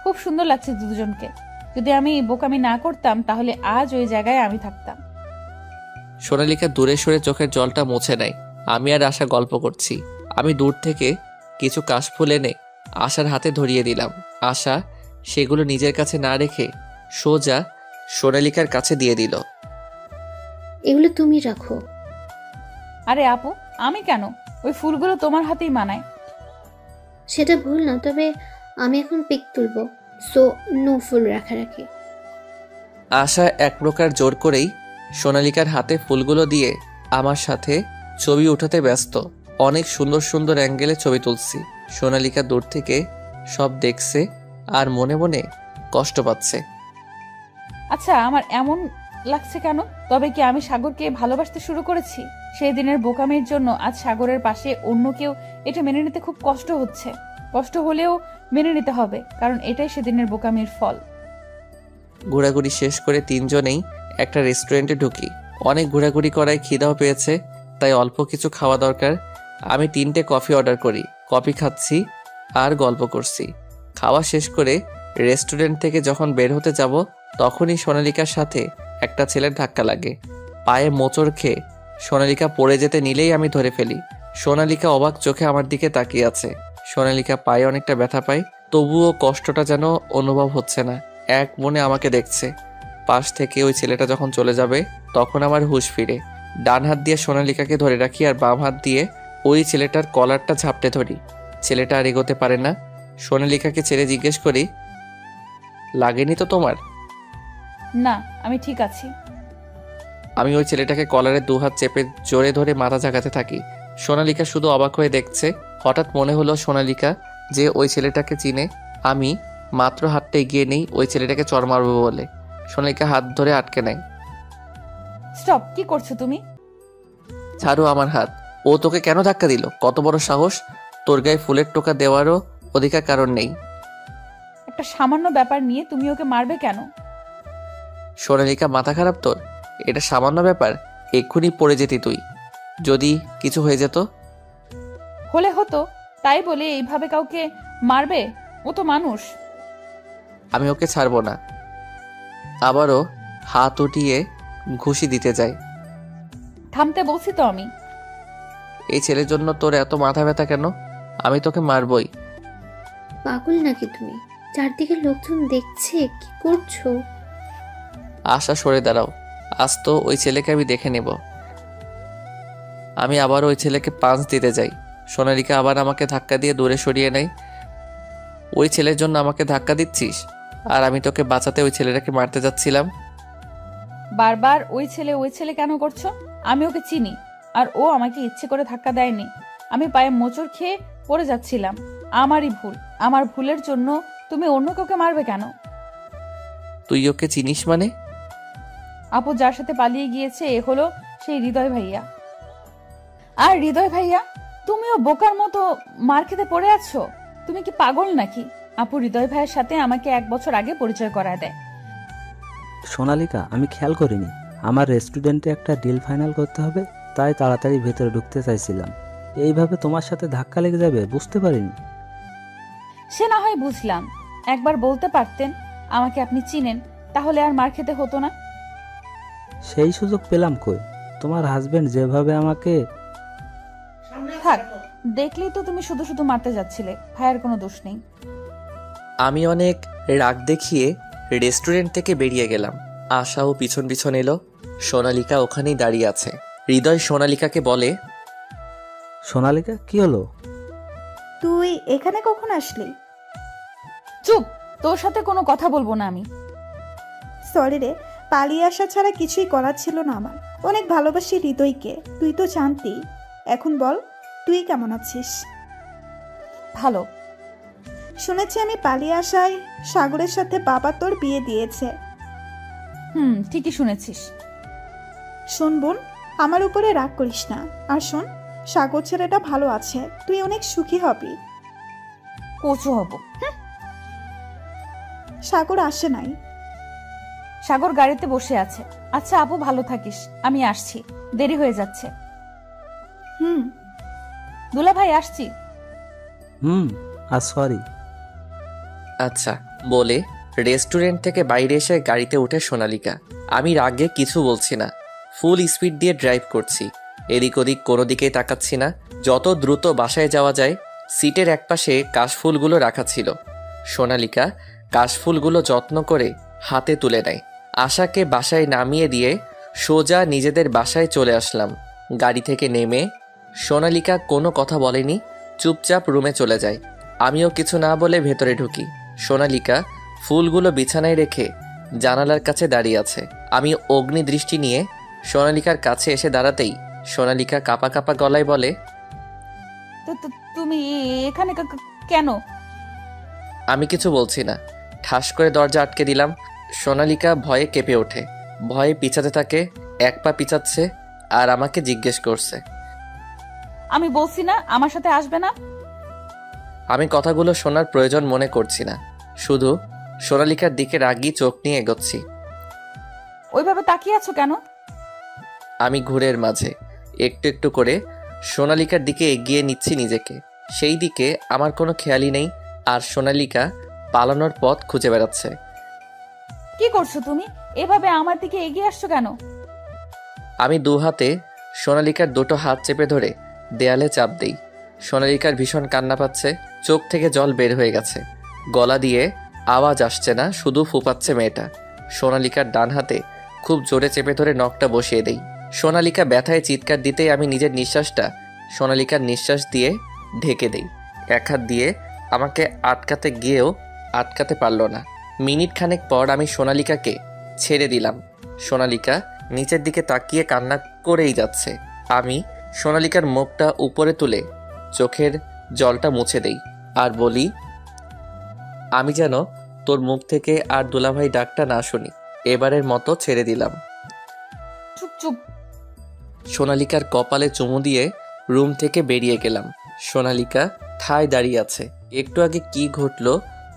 খুব সুন্দর লাগছে দুজনকে। যদি আমি বোকামি না করতাম তাহলে আজ ওই জায়গায় আমি থাকতাম। সোনালিকা দূরে সরে চোখের জলটা মুছে নেয়। আমি আর আশা গল্প করছি। আমি দূর থেকে কিছু কাশফুল এনে আশার হাতে ধরিয়ে দিলাম। আশা সেগুলো নিজের কাছে না রেখে সোজা সোনালিকার কাছে দিয়ে দিল। এগুলো তুমি রাখো। আরে আপু, আমি কেন? ওই ফুলগুলো তোমার হাতেই মানায়। সেটা ভুল না, তবে আমি এখন পিক তুলবো, সো নো ফুল রাখারাখি। আশা এক প্রকার জোর করেই সোনালিকার হাতে ফুলগুলো দিয়ে আমার সাথে ছবি উঠাতে ব্যস্ত। অনেক সুন্দর সুন্দর অ্যাঙ্গেলে ছবি তুলছি। সোনালিকা দূর থেকে সব দেখছে আর মনে মনে কষ্ট পাচ্ছে। আচ্ছা, আমার এমন লাগছে কেন? তবে কি আমি সাগরকে ভালোবাসতে শুরু করেছি? সেই দিনের বোকামির জন্য আজ সাগরের পাশে অন্য কেউ এটা মেনে নিতে খুব কষ্ট হচ্ছে। কষ্ট হলেও মেনে নিতে হবে, কারণ এটাই সেদিনের বোকামির ফল। ঘোরাঘুরি শেষ করে তিনজনেই একটা রেস্টুরেন্টে ঢুকি। অনেক ঘোরাঘুরি করায় খিদাও পেয়েছে, তাই অল্প কিছু খাওয়া দরকার। আমি 3টে কফি অর্ডার করি। কফি খাচ্ছি আর গল্প করছি। খাওয়া শেষ করে রেস্টুরেন্ট থেকে যখন বের হতে যাব, তখনই সোনালিকার সাথে একটা ছেলের ধাক্কা লাগে। পায়ে মোচড় খেয়ে সোনালিকা পড়ে যেতে নিলেই আমি ধরে ফেলি। সোনালিকা অবাক চোখে আমার দিকে তাকিয়ে আছে। সোনালিকা পায়ে অনেকটা ব্যথা পায়, তবুও কষ্টটা যেন অনুভব হচ্ছে না। এক মনে আমাকে দেখছে। পাশ থেকে ওই ছেলেটা যখন চলে যাবে, তখন আমার হুঁশ ফিরে। ডান হাত দিয়ে সোনালিকাকে ধরে রাখি আর বাম হাত দিয়ে ওই ছেলেটার কলারটা ঝাপটে ধরি। ছেলেটা আর এগোতে পারে না। সোনালিকাকে ছেড়ে জিজ্ঞেস করি, লাগেনি তো তোমার? না, আমি ঠিক আছি। আমি ওই ছেলেটাকে কলারে 2 হাত চেপে জোরে ধরে মাথা ঝাঁকাতে থাকি। সোনালিকা শুধু অবাক হয়ে দেখছে। হঠাৎ মনে হলো সোনালিকা যে ওই ছেলেটাকে চিনে। আমি মাত্র হাতটা এগিয়ে নেই ওই ছেলেটাকে চড় মারবো বলে। সোনালিকা হাত ধরে আটকে নেয়। স্টপ! কি করছো তুমি? ছাড়ো আমার হাত। ও তোকে কেন ধাক্কা দিল? কত বড় সাহস! তোর গায়ে ফুলের টোকা দেওয়ারও অধিকার কারণ নেই। একটা সামান্য ব্যাপার নিয়ে তুমি ওকে মারবে কেন? সোনালিকা, মাথা খারাপ তোর? এটা সামান্য ব্যাপার? এক্ষুনি পড়ে যেতি তুই যদি কিছু হয়ে যেত। হলে হতো, তাই বলে এইভাবে কাউকে মারবে? ও তো মানুষ। আমি ওকে ছাড়বো না। আবারও হাত উঠিয়ে ঘুষি দিতে যায়। থামতে বলছি তো আমি। এই ছেলের জন্য তোর এত মাথা ব্যথা কেন? আমি তোকে মারবই। পাগল নাকি তুমি? চারদিকে লোকজন দেখছে, কি করছো? আশা, সরে দাঁড়াও। আজ তো ওই ছেলেকে আমি দেখে নেব। আমি আবার ওই ছেলেকে পাঁচ দিতে যাই। সোনালিকা আবার আমাকে ধাক্কা দিয়ে দূরে সরিয়ে নেয়। ওই ছেলের জন্য আমাকে ধাক্কা দিচ্ছিস? আর আমি তোকে বাঁচাতে ওই ছেলেটাকে মারতে যাচ্ছিলাম। বারবার ওই ছেলে কেন করছো? আমি ওকে চিনি, আর ও আমাকে ইচ্ছে করে ধাক্কা দেয়নি। আমি পায়ে মোচড় খেয়ে পড়ে যাচ্ছিলাম। আমারই ভুল। আমার ভুলের জন্য তুমি অন্য কাউকে মারবে কেন? তুই ওকে চিনিস মানে? আপু যার সাথে পালিয়ে গিয়েছে, এ হলো সেই হৃদয় ভাইয়া। আর হৃদয় ভাইয়া, তুমিও বোকার মতো মার খেতে পড়ে আছো? তুমি কি পাগল নাকি? আপু হৃদয় ভাইয়ের সাথে আমাকে 1 বছর আগে পরিচয় করায় দেয়। সোনালিকা, আমি খেয়াল করিনি। আমার রেস্টুরেন্টে একটা ডিল ফাইনাল করতে হবে, তাই তাড়াতাড়ি ভেতরে ঢুকতে চাইছিলাম। এইভাবে তোমার সাথে ধাক্কা লেগে যাবে বুঝতে পারিনি। সে না হয় বুঝলাম, একবার বলতে পারতেন আমাকে আপনি চিনেন, তাহলে আর মার খেতে হতো না। সেই সুযোগ পেলাম কই? তোমার হাজবেন্ড যেভাবে আমাকে... থাক, দেখলেই তো তুমি শুধু শুধু মারতে যাচ্ছিলে। ভাইয়ের কোনো দোষ নেই। আমি অনেক রাগ দেখিয়ে রেস্টুরেন্ট থেকে বেরিয়ে গেলাম। আশাও পিছন পিছন এলো। সোনালিকা ওখানেই দাঁড়িয়ে আছে। হৃদয় সোনালিকাকে বলে, সোনালিকা, কি হলো? তুই এখানে কখন আসলি? চুপ! তোর সাথে কোনো কথা বলবো না আমি। সরি রে, পালিয়ে আসা ছাড়া কিছুই করার ছিল না আমার। অনেক ভালোবাসি হৃদয়কে, তুই তো জানতি। এখন বল, তুই কেমন আছিস? ভালো। শুনেছি আমি পালিয়ে আসায় সাগরের সাথে বাবা তোর বিয়ে দিয়েছে। ঠিকই শুনেছিস। শোন বোন, আমার উপরে রাগ করিস না। আর শোন, সাগর ছেলেটা ভালো আছে, তুই অনেক সুখী হবি। কচু হব। সাগর আসে নাই। সাগর গাড়িতে বসে আছে। আচ্ছা আপু, ভালো থাকিস, আমি আসছি, দেরি হয়ে যাচ্ছে। হুম। দুলা ভাই, আসছি। সরি। আচ্ছা বলে রেস্টুরেন্ট থেকে বাইরে এসে গাড়িতে উঠে সোনালিকা। আমি রাগে কিছু বলছি না, ফুল স্পিড দিয়ে ড্রাইভ করছি। এদিক ওদিক কোনো দিকেই তাকাচ্ছি না। যত দ্রুত বাসায় যাওয়া যায়। সিটের একপাশে কাশফুলগুলো রাখা ছিল। সোনালিকা কাশফুলগুলো যত্ন করে হাতে তুলে নেয়। আশাকে বাসায় নামিয়ে দিয়ে সোজা নিজেদের বাসায় চলে আসলাম। গাড়ি থেকে নেমে সোনালিকা কোনো কথা বলেনি, চুপচাপ রুমে চলে যায়। আমিও কিছু না বলে ভেতরে ঢুকি। সোনালিকা ফুলগুলো বিছানায় রেখে জানালার কাছে দাঁড়িয়ে আছে। আমি অগ্নি দৃষ্টি নিয়ে সোনালিকার কাছে এসে দাঁড়াতেই সোনালিকা কাঁপা কাঁপা গলায় বলে, তুমি এখানে কেন? আমি কিছু বলছি না। ঠাস করে দরজা আটকে দিলাম। সোনালিকা ভয়ে কেঁপে ওঠে, ভয়ে পিছাতে থাকে। এক পা পিছাচ্ছে আর আমাকে জিজ্ঞেস করছে, আমি বলছি না আমার সাথে আসবে না? আমি কথাগুলো শোনার প্রয়োজন মনে করছি না, শুধু সোনালিকার দিকে রাগি চোখ নিয়ে এগোচ্ছি। ওইভাবে তাকিয়ে আছো কেন? আমি ঘুরের মাঝে একটু একটু করে সোনালিকার দিকে এগিয়ে নিচ্ছি নিজেকে। সেই দিকে আমার কোনো খেয়ালই নেই, আর সোনালিকা পালানোর পথ খুঁজে বেড়াচ্ছে। কি করছো তুমি? এভাবে আমার দিকে এগিয়ে আসছো কেন? আমি দু হাতে সোনালিকার দুটো হাত চেপে ধরে দেয়ালে চাপ দেই। সোনালিকার ভীষণ কান্না পাচ্ছে, চোখ থেকে জল বের হয়ে গেছে। গলা দিয়ে আওয়াজ আসছে না, শুধু ফুপাচ্ছে মেয়েটা। সোনালিকার ডান হাতে খুব জোরে চেপে ধরে নখটা বসিয়ে দেই। সোনালিকা ব্যথায় চিৎকার দিতেই আমি নিজের নিঃশ্বাসটা সোনালিকার নিঃশ্বাস দিয়ে ঢেকে দেই। এক হাত দিয়ে আমাকে আটকাতে গিয়েও আটকাতে পারল না। মিনিট খানেক পর আমি সোনালিকাকে ছেড়ে দিলাম। সোনালিকা নিচের দিকে তাকিয়ে কান্না করেই যাচ্ছে। আমি সোনালিকার মুখটা উপরে তুলে চোখের জলটা মুছে দেই আর বলি, আমি যেন তোর মুখ থেকে আর দুলাভাই ডাকটা না শুনি। এবারের মতো ছেড়ে দিলাম। চুপ চুপ। সোনালিকার কপালে চুমু দিয়ে রুম থেকে বেরিয়ে গেলাম। সোনালিকা ঠায় দাঁড়িয়ে আছে। একটু আগে কি ঘটলো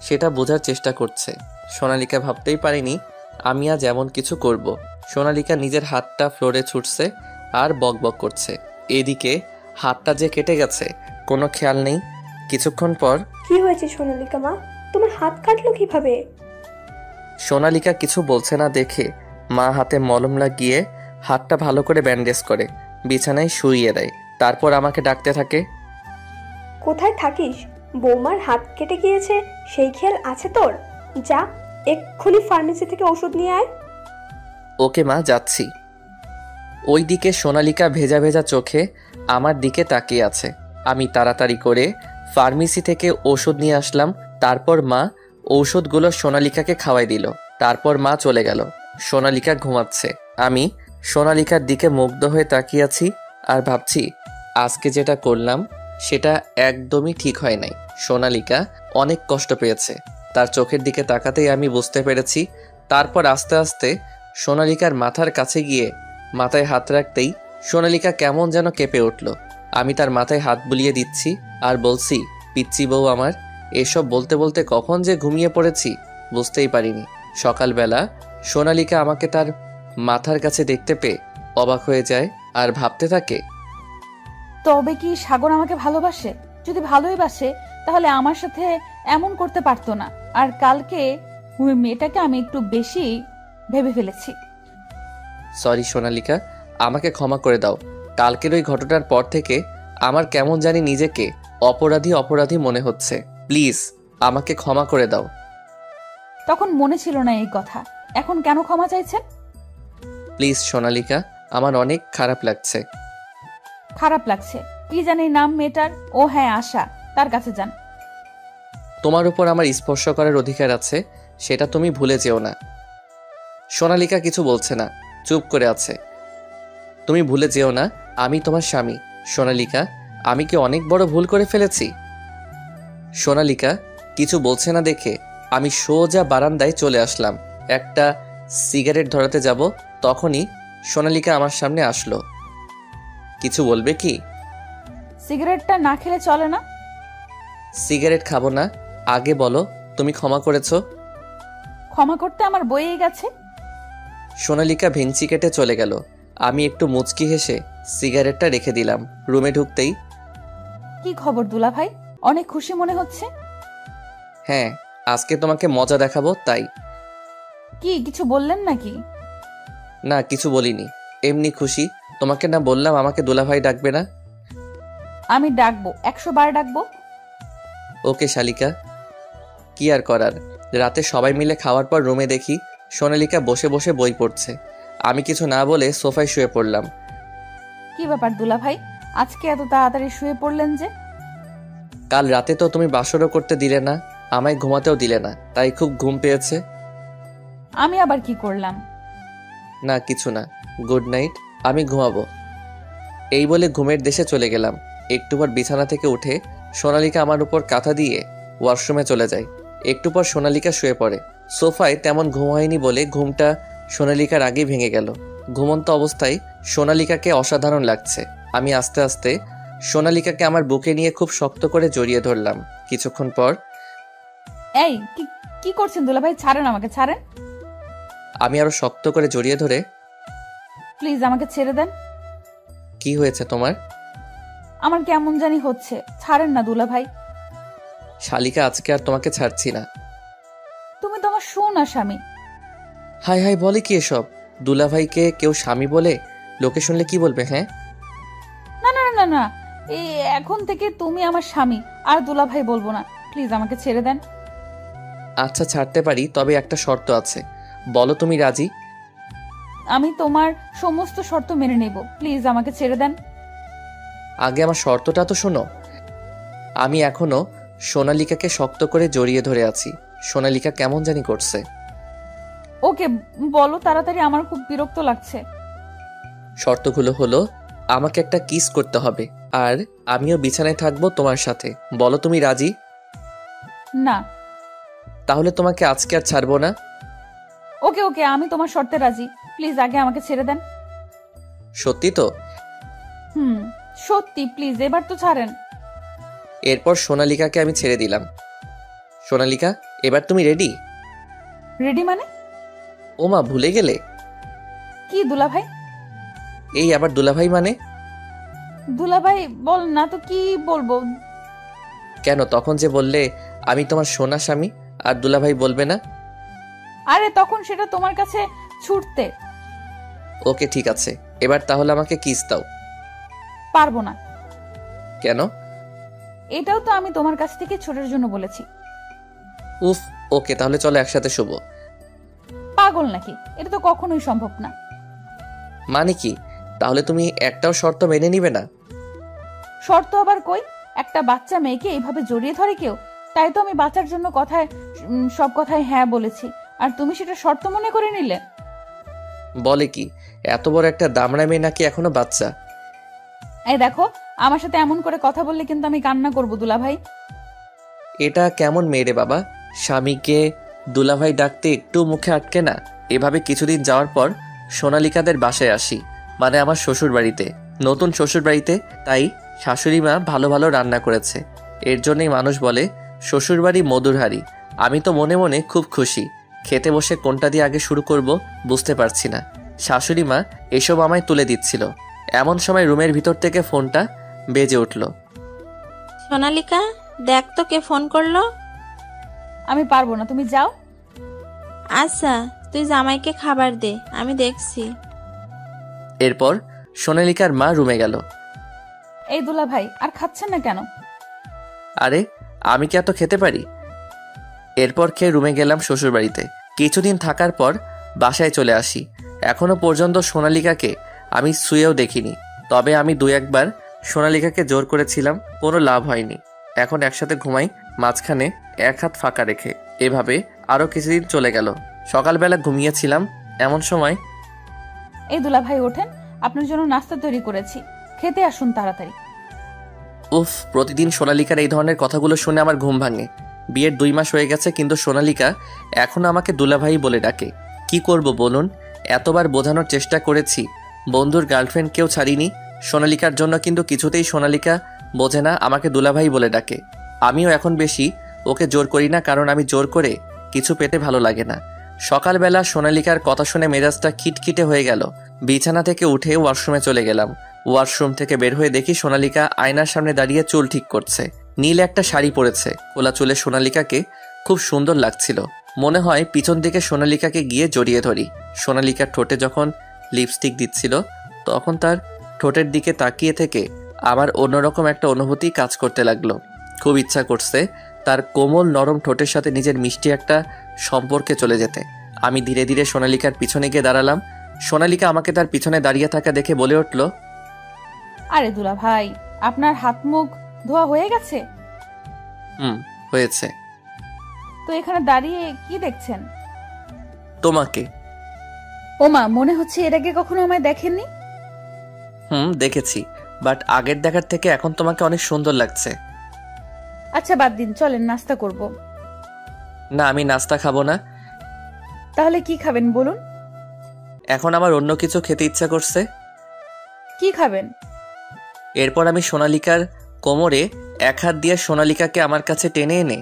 সেটা বোঝার চেষ্টা করছে। সোনালিকা ভাবতেই পারেনি আমি আজ এমন কিছু করব। সোনালিকা নিজের হাতটা ফ্লোরে ছুটছে আর বকবক করছে। এদিকে হাতটা যে কেটে গেছে কোনো খেয়াল নেই। কিছুক্ষণ পর, কি হয়েছে সোনালিকা মা? তোমার হাত কাটলো কিভাবে? সোনালিকা কিছু বলছে না দেখে মা হাতে মলম লাগিয়ে হাতটা ভালো করে ব্যান্ডেজ করে বিছানায় শুইয়ে দেয়। তারপর আমাকে ডাকতে থাকে, কোথায় থাকিস? বৌমার হাত কেটে গিয়েছে সেই খেয়াল আছে তোর? যা এক্ষুনি ফার্মেসি থেকে ওষুধ নিয়ে আয়। ওকে মা, যাচ্ছি। ওইদিকে সোনালিকা ভেজা ভেজা চোখে আমার দিকে তাকিয়ে আছে। আমি তাড়াতাড়ি করে ফার্মেসি থেকে ওষুধ নিয়ে আসলাম। তারপর মা ঔষধগুলো সোনালিকাকে খাওয়াই দিল। তারপর মা চলে গেল। সোনালিকা ঘুমাচ্ছে। আমি সোনালিকার দিকে মুগ্ধ হয়ে তাকিয়ে আছি আর ভাবছি আজকে যেটা করলাম সেটা একদমই ঠিক হয় নাই। সোনালিকা অনেক কষ্ট পেয়েছে। তার চোখের দিকে তাকাতেই আমি বুঝতে পেরেছি। তারপর আস্তে আস্তে সোনালিকার মাথার কাছে গিয়ে মাথায় হাত রাখতেই সোনালিকা কেমন যেন কেঁপে উঠল। আমি তার মাথায় হাত বুলিয়ে দিচ্ছি আর বলছি, পিচ্চি বউ আমার। এসব বলতে বলতে কখন যে ঘুমিয়ে পড়েছি বুঝতেই পারিনি। সকালবেলা সোনালিকা আমাকে তার মাথার কাছে দেখতে পেয়ে অবাক হয়ে যায় আর ভাবতে থাকে, তবে কি সাগর আমাকে ভালোবাসে? যদি ভালোই বাসে তাহলে আমার সাথে এমন করতে পারতো না। আর কালকে ওই মেয়েটাকে আমি একটু বেশি ভেবে ফেলেছি। সরি সোনালিকা, আমাকে ক্ষমা করে দাও। কালকের ওই ঘটনার পর থেকে আমার কেমন জানি নিজেকে অপরাধী অপরাধী মনে হচ্ছে। প্লিজ আমাকে ক্ষমা করে দাও। তখন মনে ছিল না এই কথা, এখন কেন ক্ষমা চাইছেন? প্লিজ সোনালিকা, আমার অনেক খারাপ লাগছে। খারাপ লাগছে? কি জানি নাম মেয়েটার? ও হ্যাঁ, আশা। তার কাছে যান। তোমার উপর আমার স্পর্শ করার অধিকার আছে, সেটা তুমি ভুলে যেও না। সোনালিকা কিছু বলছে না, চুপ করে আছে। তুমি ভুলে যেও না আমি তোমার স্বামী। সোনালিকা, আমি কি অনেক বড় ভুল করে ফেলেছি? সোনালিকা কিছু বলছে না দেখে আমি সোজা বারান্দায় চলে আসলাম। একটা সিগারেট ধরাতে যাব, তখনই সোনালিকা আমার সামনে আসলো। কিছু বলবে কি? সিগারেটটা না খেলে চলে না? সিগারেট খাবো না। আগে বলো, তুমি ক্ষমা করেছো? ক্ষমা করতে আমার বইয়ে গেছে। সোনালিকা ভেঙচি কেটে চলে গেল। আমি একটু মুচকি হেসে সিগারেটটা রেখে দিলাম। রুমে ঢুকতেই, কি খবর দুলা ভাই? অনেক খুশি মনে হচ্ছে। হ্যাঁ, আজকে তোমাকে মজা দেখাবো তাই। কি কিছু বললেন নাকি? না, কিছু বলিনি, এমনি খুশি। তোমাকে না বললাম আমাকে দুলাভাই ডাকবে না? আমি ডাকবো, 100 বার ডাকবো। ওকে শালিকা। কি আর করার, রাতে সবাই মিলে খাওয়ার পর রুমে দেখি সোনালিকা বসে বসে বই পড়ছে। আমি কিছু না বলে সোফায় শুয়ে পড়লাম। কি ব্যাপার দুলা ভাই, আজকে এত তাড়াতাড়ি শুয়ে পড়লেন যে? কাল রাতে তো তুমি বাসরও করতে দিলে না, আমায় ঘুমাতেও দিলে না, তাই খুব ঘুম পেয়েছে। আমি আবার কি করলাম? না কিছু না, গুড নাইট, আমি ঘুমাবো। এই বলে ঘুমের দেশে চলে গেলাম। একটু পর বিছানা থেকে উঠে সোনালিকা আমার উপর কাঁথা দিয়ে ওয়াশরুমে চলে যায়। একটু পর সোনালিকা শুয়ে পড়ে। সোফায় তেমন ঘুম হয়নি বলে ঘুমটা সোনালিকার আগেই ভেঙে গেল। ঘুমন্ত অবস্থায় সোনালিকাকে অসাধারণ লাগছে। আমি আস্তে আস্তে সোনালিকাকে আমার বুকে নিয়ে খুব শক্ত করে জড়িয়ে ধরলাম। কিছুক্ষণ পর, এই কি করছেন দুলা ভাই? ছাড়েন, আমাকে ছাড়েন। আমি আরো শক্ত করে জড়িয়ে ধরে, প্লিজ আমাকে ছেড়ে দেন। কি হয়েছে তোমার? আমার কেমন জানি হচ্ছে, ছাড়েন না দুলা ভাই। শালিকা, আজকে আর তোমাকে ছাড়ছি না। তুমি তো আমার সোনা স্বামী। হাই হাই, বলে কি এসব? দুলাভাইকে কেউ স্বামী বলে? লোকে শুনলে কি বলবে? হ্যাঁ, না না না না, এই এখন থেকে তুমি আমার স্বামী, আর দুলা ভাই বলবো না। প্লিজ আমাকে ছেড়ে দেন। আচ্ছা ছাড়তে পারি, তবে একটা শর্ত আছে। বলো তুমি রাজি? আমি তোমার সমস্ত শর্ত মেনে নেব, প্লিজ আমাকে ছেড়ে দেন। আগে আমার শর্তটা তো শোনো। আমি এখনো সোনালিকাকে শক্ত করে জড়িয়ে ধরে আছি। সোনালিকা কেমন জানি করছে। ওকে বলো তাড়াতাড়ি, আমার খুব বিরক্ত লাগছে। শর্তগুলো হলো, আমাকে একটা কিস করতে হবে, আর আমিও বিছানায় থাকবো তোমার সাথে। বলো তুমি রাজি? না। তাহলে তোমাকে আজকে আর ছাড়বো না। ওকে ওকে, আমি তোমার শর্তে রাজি, প্লিজ আগে আমাকে ছেড়ে দেন। সত্যি তো? সত্যি, প্লিজ এবার তো ছাড়েন। এরপর সোনালিকাকে আমি ছেড়ে দিলাম। সোনালিকা, এবার তুমি রেডি? রেডি মানে? ওমা, ভুলে গেলে? কি দুলা ভাই? এই আবার দুলাভাই মানে? দুলা ভাই বল না তো, কি বলবো? কেন, তখন যে বললে আমি তোমার সোনা স্বামী, আর দুলাভাই বলবে না? আরে তখন সেটা তোমার কাছে ছুটতে। ওকে ঠিক আছে, এবার তাহলে আমাকে কিস দাও। পারবো না। কেন? এটাও তো আমি তোমার কাছ থেকে ছোটের জন্য বলেছি। উফ, ওকে তাহলে চলো একসাথে শুবো। পাগল নাকি? এটা তো কখনোই সম্ভব না। মানে কি? তাহলে তুমি একটাও শর্ত মেনে নিবে না? শর্ত আবার কই? একটা বাচ্চা মেয়েকে এইভাবে জড়িয়ে ধরে কেউ? তাই তো আমি বাচ্চার জন্য সব কথায় হ্যাঁ বলেছি, আর তুমি সেটা শর্ত মনে করে নিলে। বলে কি, এত বড় একটা দামড়া মেয়ে নাকি এখনো বাচ্চা? এই দেখো, আমার সাথে এমন করে কথা বললে কিন্তু আমি কান্না করবো দুলা ভাই। এটা কেমন মেয়ে রে বাবা? স্বামীকে দুলাভাই ডাকতে একটু মুখে আটকে না। এভাবে কিছুদিন যাওয়ার পর সোনালিকাদের বাসায় আসি, মানে আমার শ্বশুর বাড়িতে, নতুন শ্বশুর বাড়িতে। তাই শাশুড়ি মা ভালো ভালো রান্না করেছে। এর জন্যই মানুষ বলে শ্বশুর বাড়ি মধুর হাঁড়ি। আমি তো মনে মনে খুব খুশি। খেতে বসে কোনটা দিয়ে আগে শুরু করব বুঝতে পারছি না। শাশুড়ি মা এসব আমায় তুলে দিচ্ছিল। এমন সময় রুমের ভিতর থেকে ফোনটা বেজে উঠল। সোনালিকা, দেখ তো কে ফোন করলো। আমি পারবো না, তুমি যাও। আচ্ছা, তুই জামাইকে খাবার দে, আমি দেখছি। এরপর সোনালিকার মা রুমে গেল। এই দুলা ভাই, আর খাচ্ছেন না কেন? আরে, আমি কি এত খেতে পারি? এরপর খেয়ে রুমে গেলাম শ্বশুর বাড়িতে। কিছুদিন থাকার পর বাসায় চলে আসি। এখনো পর্যন্ত সোনালিকাকে আমি শুয়েও দেখিনি। তবে আমি 2-1 বার সোনালিকাকে জোর করেছিলাম, কোনো লাভ হয়নি। এখন একসাথে ঘুমাই, মাঝখানে এক হাত ফাঁকা রেখে। এভাবে আরও কিছুদিন চলে গেল। সকালবেলা ঘুমিয়েছিলাম, এমন সময়, এই দুলা ভাই ওঠেন, আপনার জন্য নাস্তা তৈরি করেছি, খেতে আসুন তাড়াতাড়ি। উফ, প্রতিদিন সোনালিকার এই ধরনের কথাগুলো শুনে আমার ঘুম ভাঙে। বিয়ের 2 মাস হয়ে গেছে, কিন্তু সোনালিকা এখনো আমাকে দুলাভাই বলে ডাকে। কি করব বলুন? এতবার বোঝানোর চেষ্টা করেছি, বন্ধুর গার্লফ্রেন্ড কেউ ছাড়িনি সোনালিকার জন্য, কিন্তু কিছুতেই সোনালিকা বোঝে না, আমাকে দুলাভাই বলে ডাকে। আমিও এখন বেশি ওকে জোর করি না, কারণ আমি জোর করে কিছু পেতে ভালো লাগে না। সকালবেলা সোনালিকার কথা শুনে মেজাজটা খিটখিটে হয়ে গেল। বিছানা থেকে উঠে ওয়াশরুমে চলে গেলাম। ওয়াশরুম থেকে বের হয়ে দেখি সোনালিকা আয়নার সামনে দাঁড়িয়ে চুল ঠিক করছে। নীল একটা শাড়ি পরেছে। খোলা চুলে সোনালিকাকে খুব সুন্দর লাগছিল। মনে হয় পিছন দিকে সোনালিকাকে গিয়ে জড়িয়ে ধরি। সোনালিকার ঠোঁটে যখন লিপস্টিক দিচ্ছিল তখন তার ঠোঁটের দিকে তাকিয়ে থেকে আমার অন্যরকম একটা অনুভূতি কাজ করতে লাগলো। খুব ইচ্ছা করছে তার কোমল নরম ঠোঁটের সাথে নিজের মিষ্টি একটা সম্পর্কে চলে যেতে। আমি ধীরে ধীরে সোনালিকার পিছনে গিয়ে দাঁড়ালাম। সোনালিকা আমাকে তার পিছনে দাঁড়িয়ে থাকা দেখে বলে উঠল, আরে দুলা ভাই, আপনার হাত মুখ ধোয়া হয়ে গেছে? হয়েছে। তো এখানে দাঁড়িয়ে কি দেখছেন? তোমাকে। ওমা, মনে হচ্ছে এর আগে কখনো আমায় দেখেননি। দেখেছি, বাট আগের দেখার থেকে এখন তোমাকে অনেক সুন্দর লাগছে। আচ্ছা বাদ দিন, চলেন নাস্তা করব। না, আমি নাস্তা খাবো না। তাহলে কি খাবেন বলুন? এখন আমার অন্য কিছু খেতে ইচ্ছা করছে। কি খাবেন? এরপর আমি সোনালিকার কোমরে এক হাত দিয়ে সোনালিকাকে আমার কাছে টেনে এনে,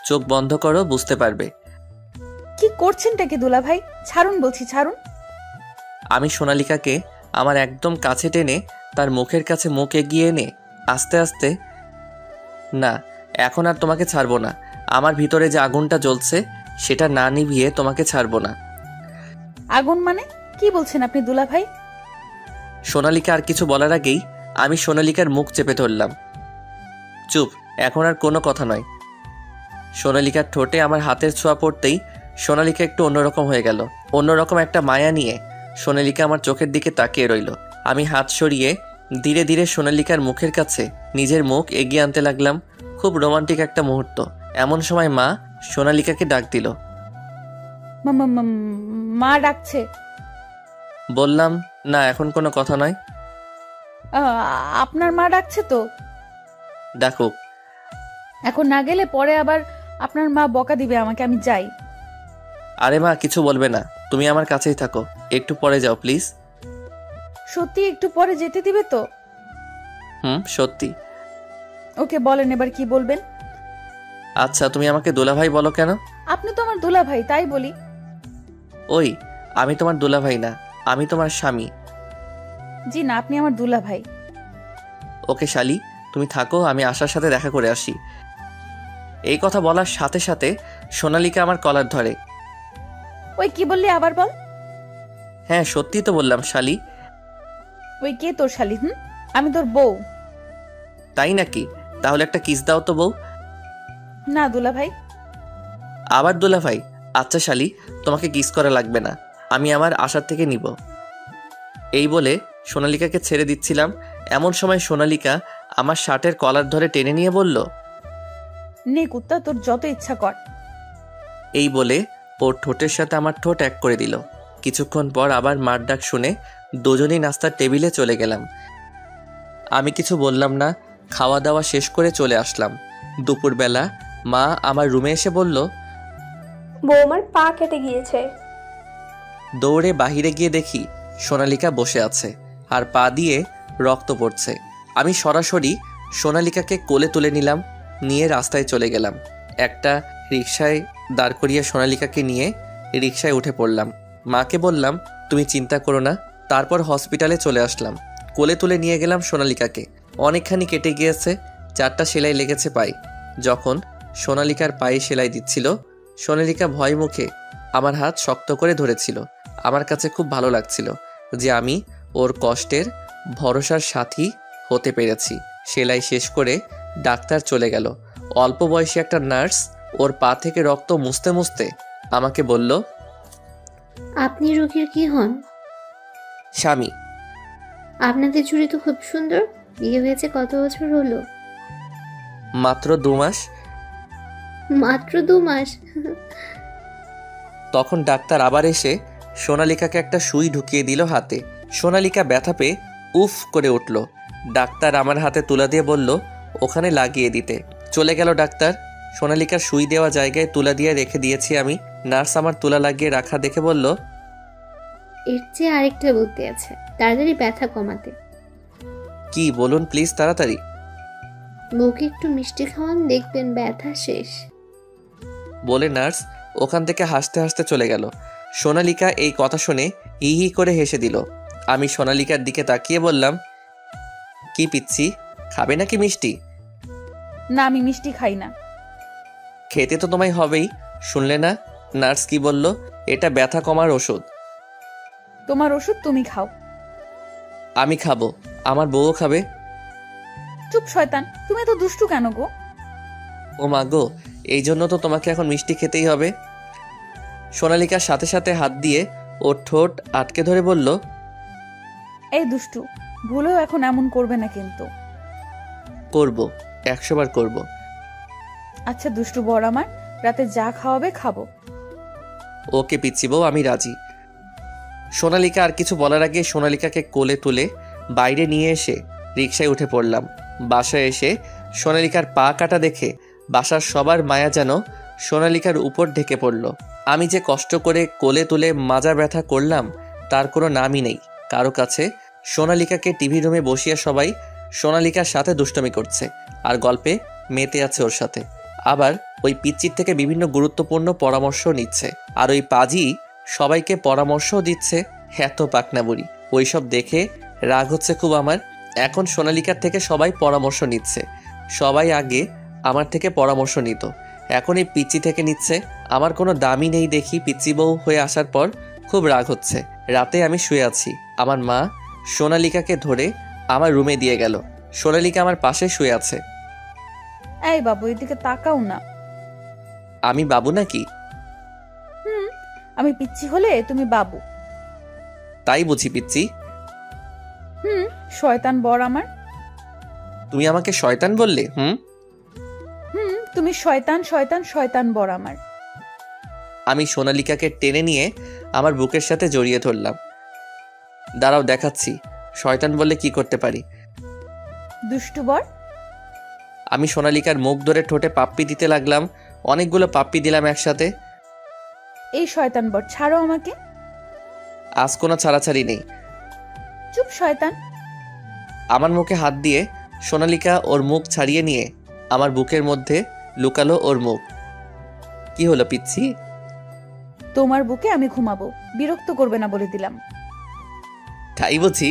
চোখ বন্ধ করো, বুঝতে পারবে। কি করছেনটা কি দুলা ভাই? ছাড়ুন বলছি, ছাড়ুন। আমি সোনালিকাকে আমার একদম কাছে টেনে তার মুখের কাছে মুখ এগিয়ে এনে আস্তে আস্তে, না এখন আর তোমাকে ছাড়বো না। আমার ভিতরে যে আগুনটা জ্বলছে সেটা না নিভিয়ে তোমাকে ছাড়বো না। আগুন মানে কি বলছেন আপনি দুলা ভাই? সোনালিকা আর কিছু বলার আগেই আমি সোনালিকার মুখ চেপে ধরলাম। চুপ, এখন আর কোনো কথা নয়। সোনালিকার ঠোঁটে আমার হাতের ছোঁয়া পড়তেই সোনালিকা একটু অন্যরকম হয়ে গেল। অন্যরকম একটা মায়া নিয়ে সোনালিকা আমার চোখের দিকে তাকিয়ে রইল। আমি হাত সরিয়ে ধীরে ধীরে সোনালিকার মুখের কাছে নিজের মুখ এগিয়ে আনতে লাগলাম। খুব রোমান্টিক একটা মুহূর্ত। এমন সময় মা সোনালিকাকে ডাক দিল। মা ডাকছে? বললাম, না এখন কোনো কথা নয়। আপনার মা ডাকছে তো? ডাকুক। এখন না গেলে পরে আবার আপনার মা বকা দিবে আমাকে। আমি যাই। আরে মা কিছু বলবে না, তুমি আমার কাছেই থাকো। একটু পরে যাও প্লিজ। সত্যি একটু পরে যেতে দিবে তো? সত্যি। ওকে বলেন এবার কি বলবেন। আচ্ছা, তুমি আমাকে দুলাভাই বলো কেন? আপনি তো আমার দুলা ভাই, তাই বলি। ওই, আমি তোমার দুলাভাই না, আমি তোমার স্বামী। জি না, আপনি আমার দুলা ভাই। ওকে শালি, তুমি থাকো, আমি আশার সাথে দেখা করে আসি। এই কথা বলার সাথে সাথে সোনালিকা আমার কলার ধরে। ওই কি বললি, আবার বল। হ্যাঁ সত্যি তো বললাম শালি। ওই কে তোর শালি? আমি তোর বউ। তাই নাকি? তাহলে একটা কিস দাও তো বউ। না দুলা ভাই। আবার দুলাভাই? আচ্ছা শালি, তোমাকে কিস করা লাগবে না, আমি আমার আশার থেকে নিব। এই বলে সোনালিকাকে ছেড়ে দিচ্ছিলাম। এমন সময় সোনালিকা আমার শার্টের কলার ধরে টেনে নিয়ে বলল, নে কুত্তা, তোর যত ইচ্ছা কর। এই বলে ওর ঠোঁটের সাথে আমার ঠোঁট এক করে দিল। কিছুক্ষণ পর আবার মার ডাক শুনে দুজনেই নাস্তার টেবিলে চলে গেলাম। আমি কিছু বললাম না, খাওয়া দাওয়া শেষ করে চলে আসলাম। দুপুরবেলা মা আমার রুমে এসে বলল, বৌমার পা কেটে গিয়েছে। দৌড়ে বাহিরে গিয়ে দেখি সোনালিকা বসে আছে আর পা দিয়ে রক্ত পড়ছে। আমি সরাসরি সোনালিকাকে কোলে তুলে নিলাম, নিয়ে রাস্তায় চলে গেলাম। একটা রিকশায় দাঁড় করিয়ে সোনালিকাকে নিয়ে রিকশায় উঠে পড়লাম। মাকে বললাম, তুমি চিন্তা করো না। তারপর হসপিটালে চলে আসলাম। কোলে তুলে নিয়ে গেলাম সোনালিকাকে। অনেকখানি কেটে গিয়েছে, 4টা সেলাই লেগেছে পায়ে। যখন সোনালিকার পায়ে সেলাই দিচ্ছিল, সোনালিকা ভয় মুখে আমার হাত শক্ত করে ধরেছিল। আমার কাছে খুব ভালো লাগছিল যে আমি ওর কষ্টের ভরসার সাথী হতে পেরেছি। সেলাই শেষ করে ডাক্তার চলে গেল। অল্প বয়সী একটা নার্স ওর পা থেকে রক্ত মুছতে মুছতে আমাকে বলল, আপনি রোগীর কি হন? স্বামী। আপনাদের জুড়ি তো খুব সুন্দর। বিয়ে হয়েছে কত বছর হলো? মাত্র 2 মাস। মাত্র 2 মাস? তখন ডাক্তার আবার এসে সোনালিকাকে একটা সুই ঢুকিয়ে দিল হাতে। সোনালিকা ব্যথা পেয়ে উফ করে উঠল। ডাক্তার আমার হাতে তুলা দিয়ে বলল ওখানে লাগিয়ে দিতে। চলে গেল ডাক্তার। সোনালিকার সুই দেওয়া জায়গায় তুলা দিয়ে রেখে দিয়েছি আমি। নার্স আমার তুলা লাগিয়ে রাখা দেখে বলল, এর চেয়ে আরেকটা বুদ্ধি আছে তাড়াতাড়ি ব্যথা কমাতে। কি বলুন প্লিজ তাড়াতাড়ি। বউকে একটু মিষ্টি খাওয়ান, দেখবেন ব্যথা শেষ। বলে নার্স ওখান থেকে হাসতে হাসতে চলে গেল। সোনালিকা এই কথা শুনে হি হি করে হেসে দিল। আমি সোনালিকার দিকে তাকিয়ে বললাম, কি পিচ্ছি, খাবে নাকি মিষ্টি? না, আমি মিষ্টি খাই না। খেতে তো তোমায় হবেই। শুনলে না নার্স কি বলল? এটা ব্যথা কমার ওষুধ। তোমার ওষুধ তুমি খাও। আমি খাবো, আমার বউও খাবে। চুপ শয়তান, তুমি এত দুষ্টু কেন গো? ও মা গো, এই জন্য তো তোমাকে এখন মিষ্টি খেতেই হবে। সোনালিকার সাথে সাথে হাত দিয়ে ওর ঠোঁট আটকে ধরে বলল, এই দুষ্টু, ভুলেও এখন এমন করবে না কিন্তু। করব, 100 বার করব। আচ্ছা দুষ্টু বড় আমার, রাতে যা খাওয়াবে খাবো। ওকে পিচ্ছি বউ, আমি রাজি। সোনালিকা আর কিছু বলার আগে সোনালিকাকে কোলে তুলে বাইরে নিয়ে এসে রিকশায় উঠে পড়লাম। বাসায় এসে সোনালিকার পা কাটা দেখে বাসার সবার মায়া যেন সোনালিকার উপর ঢেকে পড়ল। আমি যে কষ্ট করে কোলে তুলে মাজা ব্যথা করলাম তার কোনো নামই নেই কারো কাছে। সোনালিকাকে টিভি রুমে বসিয়ে সবাই সোনালিকার সাথে দুষ্টমি করছে আর গল্পে মেতে আছে ওর সাথে। আবার ওই পিচ্চির থেকে বিভিন্ন গুরুত্বপূর্ণ পরামর্শ নিচ্ছে, আর ওই পাজি সবাইকে পরামর্শও দিচ্ছে। এত পাকনা বুড়ি, ওইসব দেখে রাগ হচ্ছে খুব আমার। এখন সোনালিকার থেকে সবাই পরামর্শ নিচ্ছে। সবাই আগে আমার থেকে পরামর্শ নিত, এখন এই পিচ্চি থেকে নিচ্ছে। আমার কোনো দামই নেই দেখি পিচ্চি বউ হয়ে আসার পর খুব রাগ হচ্ছে। রাতে আমি শুয়ে আছি, আমার মা সোনালিকাকে ধরে আমার রুমে দিয়ে গেল। সোনালিকা আমার পাশে শুয়ে আছে। এই বাবু, এদিকে তাকাও না। আমি বাবু নাকি? আমি পিচ্ছি হলে তুমি বাবু। তাই বুঝি পিচ্চি? শয়তান বর আমার। তুমি আমাকে শয়তান বললে? তুমি শয়তান শয়তান শয়তান বর আমার। আমি সোনালিকাকে টেনে নিয়ে আমার বুকের সাথে জড়িয়ে ধরলাম। দাঁড়াও দেখাচ্ছি শয়তান বললে কি করতে পারি। দুষ্টু বর। আমি সোনালিকার মুখ ধরে ঠোঁটে পাপ্পি দিতে লাগলাম। অনেকগুলো পাপ্পি দিলাম একসাথে। এই শয়তান বর, ছাড়ো আমাকে। আজ কোনো ছাড়াছাড়ি নেই। চুপ শয়তান। আমার মুখে হাত দিয়ে সোনালিকা ওর মুখ ছাড়িয়ে নিয়ে আমার বুকের মধ্যে লুকালো ওর মুখ। কি হলো পিচ্ছি? তোমার বুকে আমি ঘুমাবো, বিরক্ত করবে না বলে দিলাম। তাই বুঝি?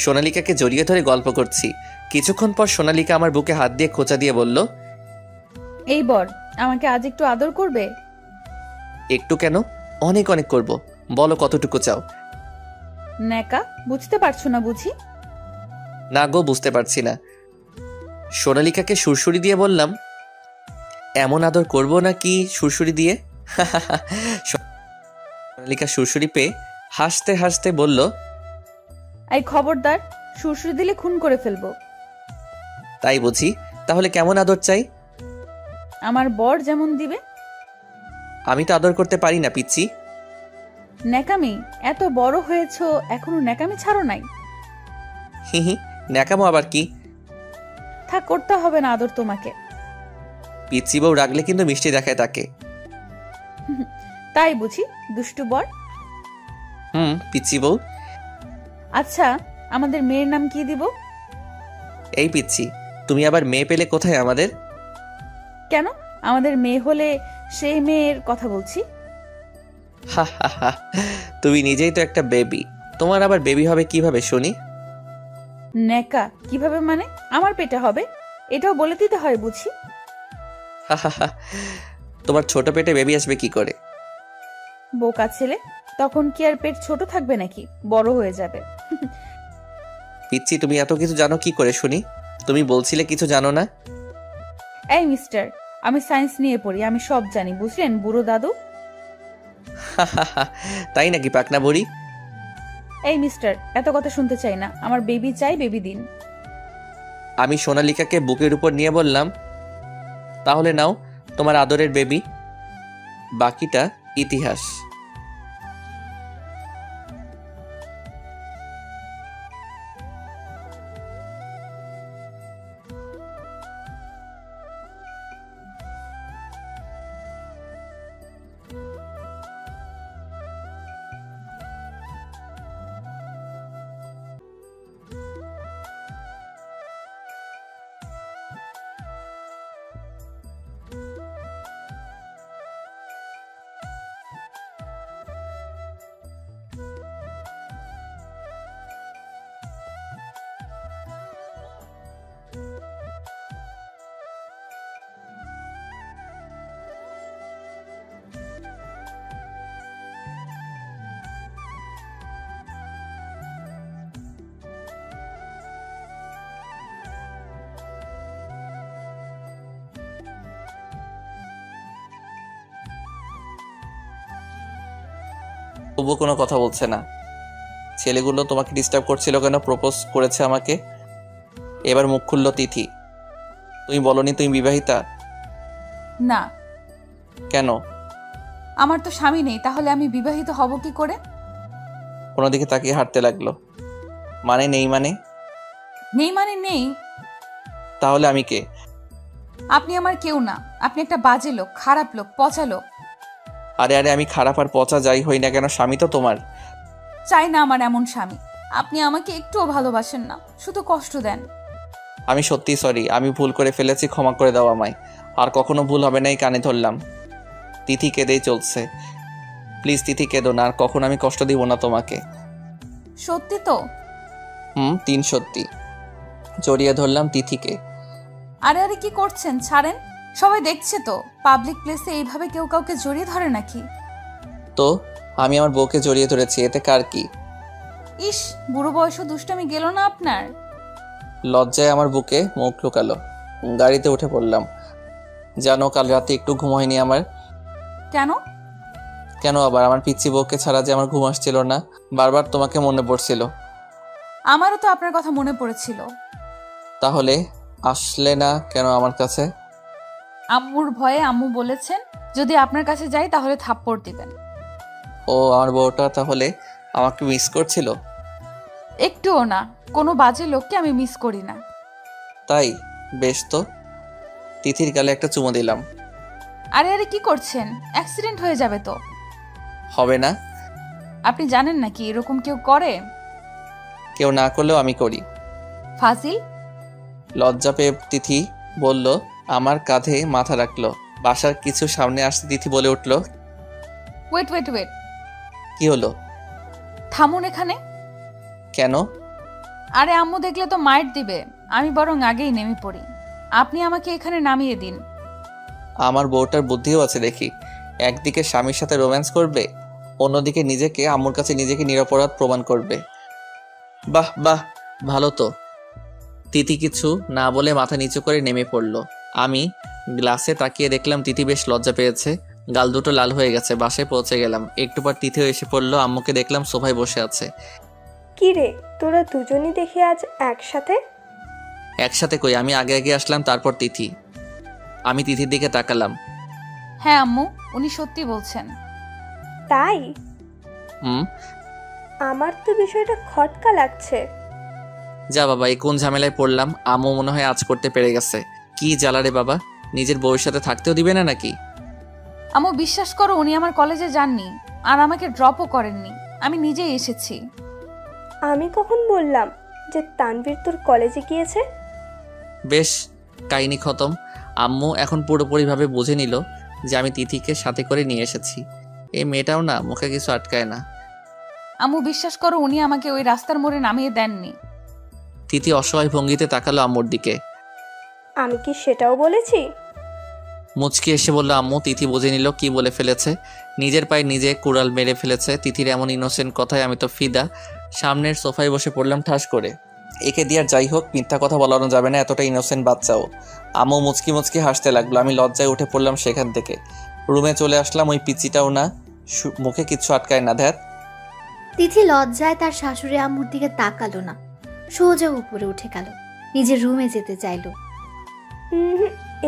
সোনালিকাকে জড়িয়ে ধরে গল্প করছি। কিছুক্ষণ পর সোনালিকা আমার বুকে হাত দিয়ে খোঁচা দিয়ে বলল, এই বর, আমাকে আজ একটু আদর করবে? একটু কেন, অনেক অনেক করব। বলো কতটুকু চাও? নেকা, বুঝতে পারছো না বুঝি? না গো, বুঝতে পারছি না। সোনালিকাকে সুরসুরি দিয়ে বললাম, এমন আদর করব নাকি সুরসুরি দিয়ে? সোনালিকা সুরসুরি পেয়ে হাসতে হাসতে বলল, এই খবরদার, সুরসুরি দিলে খুন করে ফেলবো। তাই বুঝি? তাহলে কেমন আদর চাই? আমার বর যেমন দিবে। আমি তো আদর করতে পারি না পিচ্ছি। ন্যাকামি, এত বড় হয়েছো এখনো ন্যাকামি ছাড়ো নাই? হি হি, ন্যাকামো আবার কি? থাক, করতে হবে না আদর তোমাকে। পিচ্ছি বউ রাগলে কিন্তু মিষ্টি দেখায় তাকে। তাই বুঝি দুষ্টু বর? পিচ্ছি বউ। আচ্ছা, আমাদের মেয়ের নাম কি দিব? এই পিচ্ছি, তুমি আবার মেয়ে পেলে কোথায় আমাদের? কেন, আমাদের মেয়ে হলে সেই মেয়ের কথা বলছি। হা হা হা, তুমি নিজেই তো একটা বেবি, তোমার আবার বেবি হবে কিভাবে শুনি? নেকা, কিভাবে মানে? আমার পেটে হবে, এটাও বলে দিতে হয় বুঝি? হা হা হা, তোমার ছোট পেটে বেবি আসবে কি করে? বোকা ছেলে, তখন কি আর পেট ছোট থাকবে নাকি, বড় হয়ে যাবে। পিচ্ছি, তুমি এত কিছু জানো কি করে শুনি? তুমি বলছিলে কিছু জানো না। এই মিস্টার, আমি সায়েন্স নিয়ে পড়ি, আমি সব জানি, বুঝলেন বুড়ো দাদু? হা হা হা, তাই নাকি পাকনা বুড়ি? এই মিস্টার, এত কথা শুনতে চাই না, আমার বেবি চাই, বেবি দিন। আমি সোনালিকাকে বুকের উপর নিয়ে বললাম, তাহলে নাও তোমার আদরের বেবি, বাকিটা ইতিহাস। তবুও কোনো কথা বলছে না। ছেলেগুলো তোমাকে ডিস্টার্ব করছিল কেন? প্রপোজ করেছে আমাকে। এবার মুখ খুলল তিথি। তুমি বলনি তুমি বিবাহিতা? না, কেন? আমার তো স্বামী নেই, তাহলে আমি বিবাহিত হব কি করে? কোনো দিকে তাকিয়ে হাঁটতে লাগলো। মানে নেই মানে? নেই মানে নেই। তাহলে আমি কে? আপনি আমার কেউ না, আপনি একটা বাজে লোক, খারাপ লোক, পচা লোক। আরে আরে, আমি খারাপ আর পচা যাই হই না কেন, স্বামী তো তোমার। চাই না আমার এমন স্বামী। আপনি আমাকে একটুও ভালোবাসেন না, শুধু কষ্ট দেন। আমি সত্যি সরি, আমি ভুল করে ফেলেছি, ক্ষমা করে দাও আমায়। আর কখনো ভুল হবে না, এই কানে ধরলাম। তিথি কেঁদেই চলছে। প্লিজ তিথি কেঁদো না, আর কখনো আমি কষ্ট দিব না তোমাকে। সত্যি তো? 3 সত্যি। জড়িয়ে ধরলাম তিথিকে। আরে আরে, কি করছেন? ছাড়েন, সবাই দেখছে তো। পাবলিক প্লেসে এইভাবে কেউ কাউকে জড়িয়ে ধরে নাকি? তো আমি আমার বউকে জড়িয়ে ধরেছি, এতে কার কি? ইস, বুড়ো বয়সও দুষ্টামি গেল না আপনার? লজ্জায় আমার বুকে মুখ লুকালো। গাড়িতে উঠে পড়লাম। জানো, কাল রাতে একটু ঘুম হয়নি আমার। কেন? কেন আবার? আমার পিচ্চি বউকে ছাড়া যে আমার ঘুম আসছিল না, বারবার তোমাকে মনে পড়ছিল। আমারও তো আপনার কথা মনে পড়েছিল। তাহলে আসলে না কেন আমার কাছে? আম্মুর ভয়ে। আম্মু বলেছেন যদি আপনার কাছে যাই তাহলে থাপ্পড় দিবেন। ও, আমার বউটা তাহলে আমাকে মিস করছিল? একটুও না, কোনো বাজে লোককে আমি মিস করি না। তাই? বেশ তো। তিথির গালে একটা চুমো দিলাম। আরে আরে, কি করছেন? অ্যাক্সিডেন্ট হয়ে যাবে তো। হবে না? আপনি জানেন নাকি এরকম কেউ করে? কেউ না করলেও আমি করি। ফাজিল। লজ্জা পেয়ে তিথি বলল, আমার কাঁধে মাথা রাখলো। বাসার কিছু সামনে আসতে তিথি বলে উঠল, ওয়েট ওয়েট ওয়েট। কি হলো? থামুন এখানে। কেন? আরে আম্মু দেখলে তো মাইট দিবে, আমি বরং আগেই নেমে পড়ি। আপনি আমাকে এখানে নামিয়ে দিন। আমার বউটার বুদ্ধিও আছে দেখি। একদিকে স্বামীর সাথে রোম্যান্স করবে, অন্যদিকে নিজেকে আম্মুর কাছে নিজেকে নিরপরাধ প্রমাণ করবে। বাহ বাহ, ভালো তো। তিথি কিছু না বলে মাথা নিচু করে নেমে পড়ল। আমি গ্লাসে তাকিয়ে দেখলাম তিথি বেশ লজ্জা পেয়েছে, গাল দুটো লাল হয়ে গেছে। বাসায় পৌঁছে গেলাম। একটু পর তিথিও এসে পড়লো। আম্মুকে দেখলাম সোফায় বসে আছে। কি রে, তোরা দুজনই দেখি আজ একসাথে? একসাথে কই, আমি আগে আগে আসলাম, তারপর তিথি। আমি তিথির দিকে তাকালাম। হ্যাঁ আম্মু, উনি সত্যি বলছেন। তাই? হুম। আমার তো বিষয়টা খটকা লাগছে। যা বাবা, এই কোন ঝামেলায় পড়লাম। আম্মু মনে হয় আজ করতে পেরে গেছে। কি জ্বালা রে বাবা, নিজের বউয়ের সাথে থাকতেও দিবে না নাকি? আম্মু বিশ্বাস করো, উনি আমার কলেজে যাননি আর আমাকে ড্রপও করেননি, আমি নিজেই এসেছি। আমি কখন বললাম যে তানভীর তোর কলেজে গিয়েছে? বেশ, কাহিনী খতম। আম্মু এখন পুরোপুরিভাবে বুঝে নিল যে আমি তিথিকে সাথে করে নিয়ে এসেছি। এই মেয়েটাও না, মুখে কিছু আটকায় না। আম্মু বিশ্বাস করো, উনি আমাকে ওই রাস্তার মোড়ে নামিয়ে দেননি। তিথি অসহায় ভঙ্গিতে তাকালো আম্মুর দিকে। আমি কি সেটাও বলেছি? মুচকি এসে বলল আম্মু। তিথি বুঝে নিল কি বলে ফেলেছে। নিজের পায়ে নিজে কুড়াল মেরে ফেলেছে। তিথির এমন ইনোসেন্ট কথায় আমি তো ফিদা। সামনের সোফায় বসে পড়লাম ঠাস করে। একে দিয়ে আর যাই হোক, মিথ্যা কথা বলানো যাবে না, এতটা ইনোসেন্ট বাচ্চাও। আম্মু মুচকি মুচকি হাসতে লাগলো। আমি লজ্জায় উঠে পড়লাম সেখান থেকে। রুমে চলে আসলাম। ওই পিচিটাও না, মুখে কিচ্ছু আটকায় না। ধ্যাত। তিথি লজ্জায় তার শাশুড়ি আম্মুর দিকে তাকালো না, সোজা উপরে উঠে গেল, নিজের রুমে যেতে চাইল।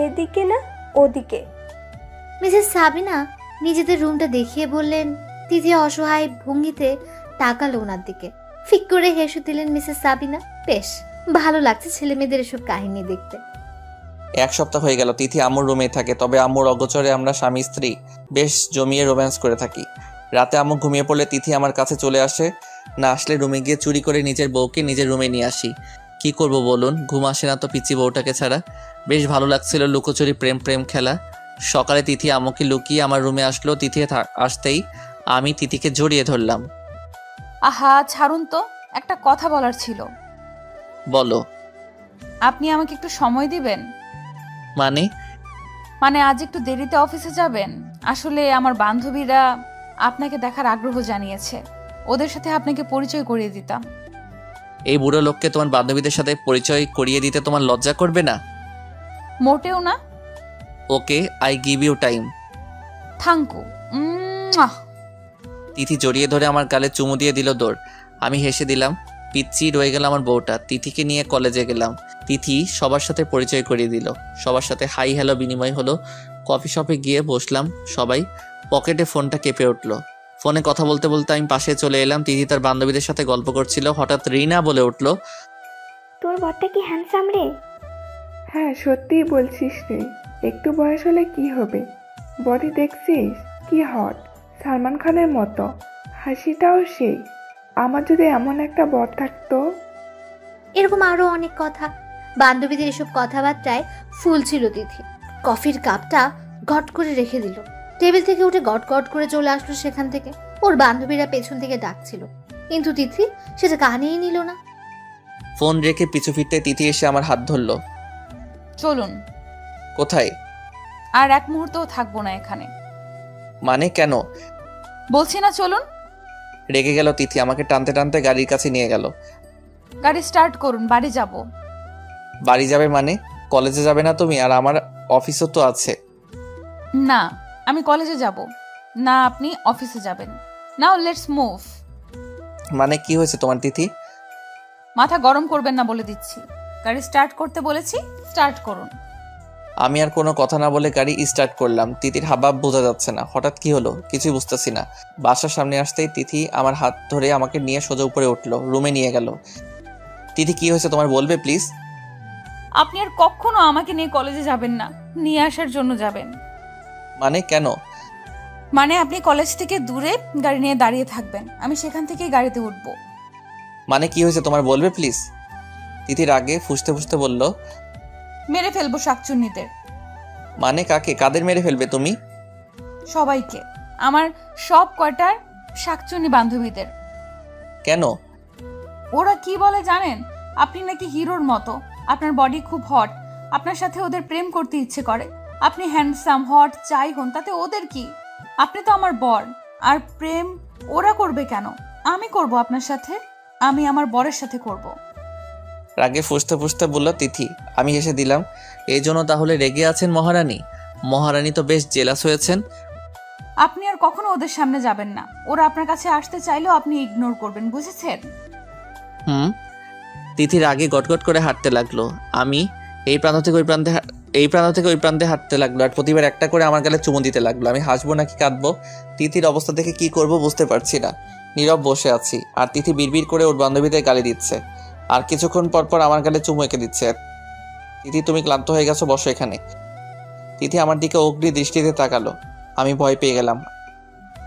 এদিকে না, ওদিকে। মিসেস সাবিনা নিজেদের রুমটা দেখিয়ে বললেন। তিথি অসহায় ভঙ্গিতে তাকালো ওনার দিকে। ফিক করে হেসে দিলেন মিসেস সাবিনা। বেশ ভালো লাগছে ছেলে মেয়েদের এসব কাহিনী দেখতে। 1 সপ্তাহ হয়ে গেল তিথি আম্মুর রুমেই থাকে, তবে আম্মুর অগোচরে আমরা স্বামী স্ত্রী বেশ জমিয়ে রোম্যান্স করে থাকি। রাতে আম্মু ঘুমিয়ে পড়লে তিথি আমার কাছে চলে আসে, না আসলে রুমে গিয়ে চুরি করে নিজের বউকে নিজের রুমে নিয়ে আসি। কি করব বলুন, ঘুম আসে না তো পিচ্চি বউটাকে ছাড়া। বেশ ভালো লাগছিল লুকোচুরি প্রেম প্রেম খেলা। সকালে তিথি আম্মুকে লুকিয়ে আমার রুমে আসলো। তিথি আসতেই আমি তিথিকে জড়িয়ে ধরলাম। আহা ছাড়ুন তো, একটা কথা বলার ছিল। বলো। আপনি আমাকে একটু সময় দিবেন? মানে আজ একটু দেরিতে অফিসে যাবেন। আসলে আমার বান্ধবীরা আপনাকে দেখার আগ্রহ জানিয়েছে, ওদের সাথে আপনাকে পরিচয় করিয়ে দিতাম। এই বুড়ো লোককে তোমার বান্ধবীদের সাথে পরিচয় করিয়ে দিতে তোমার লজ্জা করবে না? মোটেও না। Okay, I give you time. Thank you. Tithi জড়িয়ে ধরে আমার গালে চুমু দিয়ে দিল দৌড়। আমি হেসে দিলাম। পিচ্ছি রয়ে গেল আমার বউটা। তিথিকে নিয়ে কলেজে গেলাম। তিথি সবার সাথে পরিচয় করিয়ে দিল। সবার সাথে হাই হ্যালো বিনিময় হলো। কফি শপে গিয়ে বসলাম সবাই। পকেটে ফোনটা কেঁপে উঠলো। ফোনে কথা বলতে বলতে আমি পাশে চলে এলাম। তিথি তার বান্ধবীদের সাথে গল্প করছিল। হঠাৎ রিনা বলে উঠলো, তোর বরটা কি হ্যান্ডসাম রে? হ্যাঁ, সত্যিই বলছিস রে। একটু বয়স হলে কি হবে, বডি দেখছিস কি হট, সালমান খানের মতো। হাসিটাও সেই। আমার যদি এমন একটা বর থাকতো। এরকম আরো অনেক কথা। বান্ধবীদের এসব কথাবার্তায় ফুল ছিল তিথি। কফির কাপটা ঘট করে রেখে দিল। টেবিল থেকে উঠে গট গট করে চলে আসলো সেখান থেকে। ওর বান্ধবীরা পেছন থেকে ডাকছিল, কিন্তু তিথি সেটা কানেই নিল না। ফোন রেখে পিছু ফিরতে তিথি এসে আমার হাত ধরলো। চলুন। কোথায়? আর এক মুহূর্তও থাকবো না এখানে। মানে কেন? বলছি না চলুন। রেগে গেল তিথি, আমাকে টানতে টানতে গাড়ির কাছে নিয়ে গেল। গাড়ি স্টার্ট করুন, বাড়ি যাব। বাড়ি যাবে মানে? কলেজে যাবে না তুমি? আর আমার অফিসও তো আছে। না, আমি কলেজে যাব না, আপনি অফিসে যাবেন। Now let's move. মানে কি হয়েছে তোমার তিথি? মাথা গরম করবেন না বলে দিচ্ছি। গাড়ি স্টার্ট করতে বলেছি, স্টার্ট করুন। আমি আর কোনো কথা না বলে গাড়ি স্টার্ট করলাম। তিথির হাবভাব বোঝা যাচ্ছে না। হঠাৎ কি হলো কিছুই বুঝতেছি না। বাসার সামনে আসতেই তিথি আমার হাত ধরে আমাকে নিয়ে সোজা উপরে উঠলো, রুমে নিয়ে গেল। তিথি কি হয়েছে তোমার বলবে প্লিজ? আপনি আর কখনো আমাকে নিয়ে কলেজে যাবেন না, নিয়ে আসার জন্য যাবেন। মানে কেন? মানে আপনি কলেজ থেকে দূরে গাড়ি নিয়ে দাঁড়িয়ে থাকবেন, আমি সেখান থেকে গাড়িতে উঠবো। মানে কি হয়েছে তোমার বলবে প্লিজ? তিথির আগে ফুসতে ফুসতে বলল, মেরে ফেলবো শাকচুন্নিদের। মানে কাকে? কাদের মেরে ফেলবে তুমি? সবাইকে, আমার সব কয়টার শাকচুন্নি বান্ধবীদের। কেন? ওরা কি বলে জানেন? আপনি নাকি হিরোর মতো, আপনার বডি খুব হট, আপনার সাথে ওদের প্রেম করতে ইচ্ছে করে। আপনি হ্যান্ডসাম, হট যাই হন, তাতে ওদের কি? আপনি তো আমার বর। আর প্রেম ওরা করবে কেন? আমি করব আপনার সাথে, আমি আমার বরের সাথে করব। রাগে ফুসতে ফুসতে বলল তিথি। আমি হেসে দিলাম। এই জন্য তাহলে রেগে আছেন মহারানী? মহারানী তো বেশ জেলাস হয়েছেন। আপনি আর কখনো ওদের সামনে যাবেন না। ওরা আপনার কাছে আসতে চাইলেও আপনি ইগনোর করবেন, বুঝেছেন? তিথির আগে গটগট করে হাঁটতে লাগলো। আমি এই প্রান্ত থেকে ওই প্রান্তে হাঁটতে লাগলো, আর প্রতিবার একটা করে আমার গালে চুমু দিতে লাগলো। আমি হাসবো নাকি কাঁদবো? তিথির অবস্থা দেখে কি করব বুঝতে পারছি না। নীরব বসে আছি, আর তিথি বিড়বিড় করে ওর বান্ধবীদের গালি দিচ্ছে, আর কিছুক্ষণ পর পর আমার গালে চুমু এঁকে দিচ্ছে। তিথি তুমি ক্লান্ত হয়ে গেছো, বসো এখানে। তিথি আমার দিকে অগ্নি দৃষ্টিতে তাকালো। আমি ভয় পেয়ে গেলাম।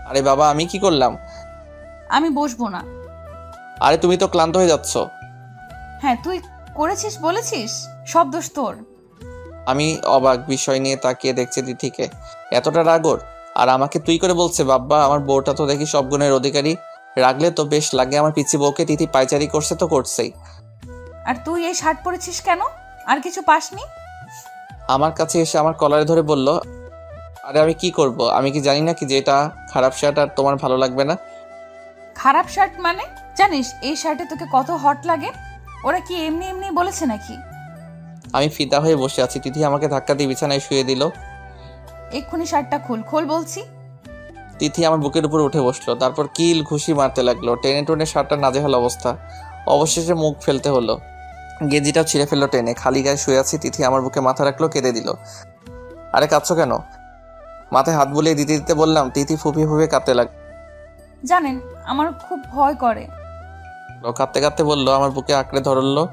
আরে বাবা, আমি কি করলাম? আমি বসবো না। আরে তুমি তো ক্লান্ত হয়ে যাচ্ছ। হ্যাঁ, তুই করেছিস বলেছিস, সব দোষ তোর। আমি অবাক বিষয় নিয়ে তাকিয়ে দেখছি তিথিকে। এতটা রাগর, আর আমাকে তুই করে বলছে। বাবা, আমার বউটা তো দেখি সব গুণের অধিকারী। রাগলে তো বেশ লাগে আমার পিচ্ছি বউকে। তিথি পাইচারি করছে তো করছেই। আর তুই এই শার্ট পরেছিস কেন? আর কিছু পাসনি? আমার কাছে এসে আমার কলারে ধরে বলল, আরে আমি কি করব? আমি কি জানি না কি যে এটা খারাপ শার্ট আর তোমার ভালো লাগবে না? খারাপ শার্ট মানে? জানিস এই শার্টে তোকে কত হট লাগে? ওরা কি এমনি এমনি বলেছে নাকি? আমি ফিদা হয়ে বসে আছি। তিথি আমাকে ধাক্কা দিয়ে বিছানায় শুয়ে দিল। এক্ষুনি শার্টটা খোল বলছি। তিথি আমার বুকের উপর উঠে বসলো, তারপর কিল ঘুষি মারতে লাগলো। টেনে টেনে শার্টটা নাজেহাল অবস্থা। অবশেষে মুখ ফেলতে হলো। গেঞ্জিটাও ছিঁড়ে ফেললো টেনে। খালি গায়ে শুয়ে আছি। তিথি আমার বুকে মাথা রাখলো, কেঁদে দিল। আরে কাঁদছো কেন? মাথায় হাত বুলিয়ে দিতে দিতে বললাম। তিথি ফুপিয়ে ফুপিয়ে কাঁদতে লাগলো। জানেন আমার খুব ভয় করে। কাঁদতে কাঁদতে বললো, আমার বুকে আঁকড়ে ধরলো,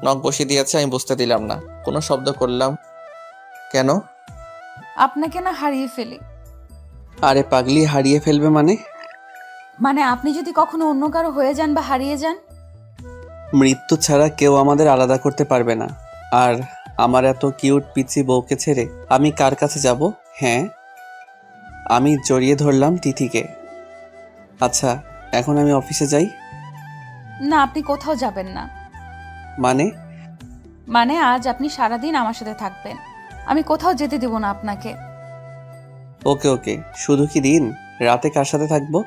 নখ বসিয়ে দিয়েছে। আমি বুঝতে দিলাম না, কোনো শব্দ করলাম। কেন? আপনাকে না হারিয়ে ফেলি। আরে পাগলি, হারিয়ে ফেলবে মানে? মানে আপনি যদি কখনো অন্য কারো হয়ে যান বা হারিয়ে যান। মৃত্যু ছাড়া কেউ আমাদের আলাদা করতে পারবে না। আর আমার এত কিউট পিচি বউকে ছেড়ে আমি কার কাছে যাব? হ্যাঁ, আমি জড়িয়ে ধরলাম তিথিকে। আচ্ছা, এখন আমি অফিসে যাই? না, আপনি কোথাও যাবেন না। মানে আজ আপনি সারাদিন আমার সাথে থাকবেন। আমি কোথাও যেতে দেব না আপনাকে। ওকে ওকে, শুধু কি দিন? রাতে কার সাথে থাকবো?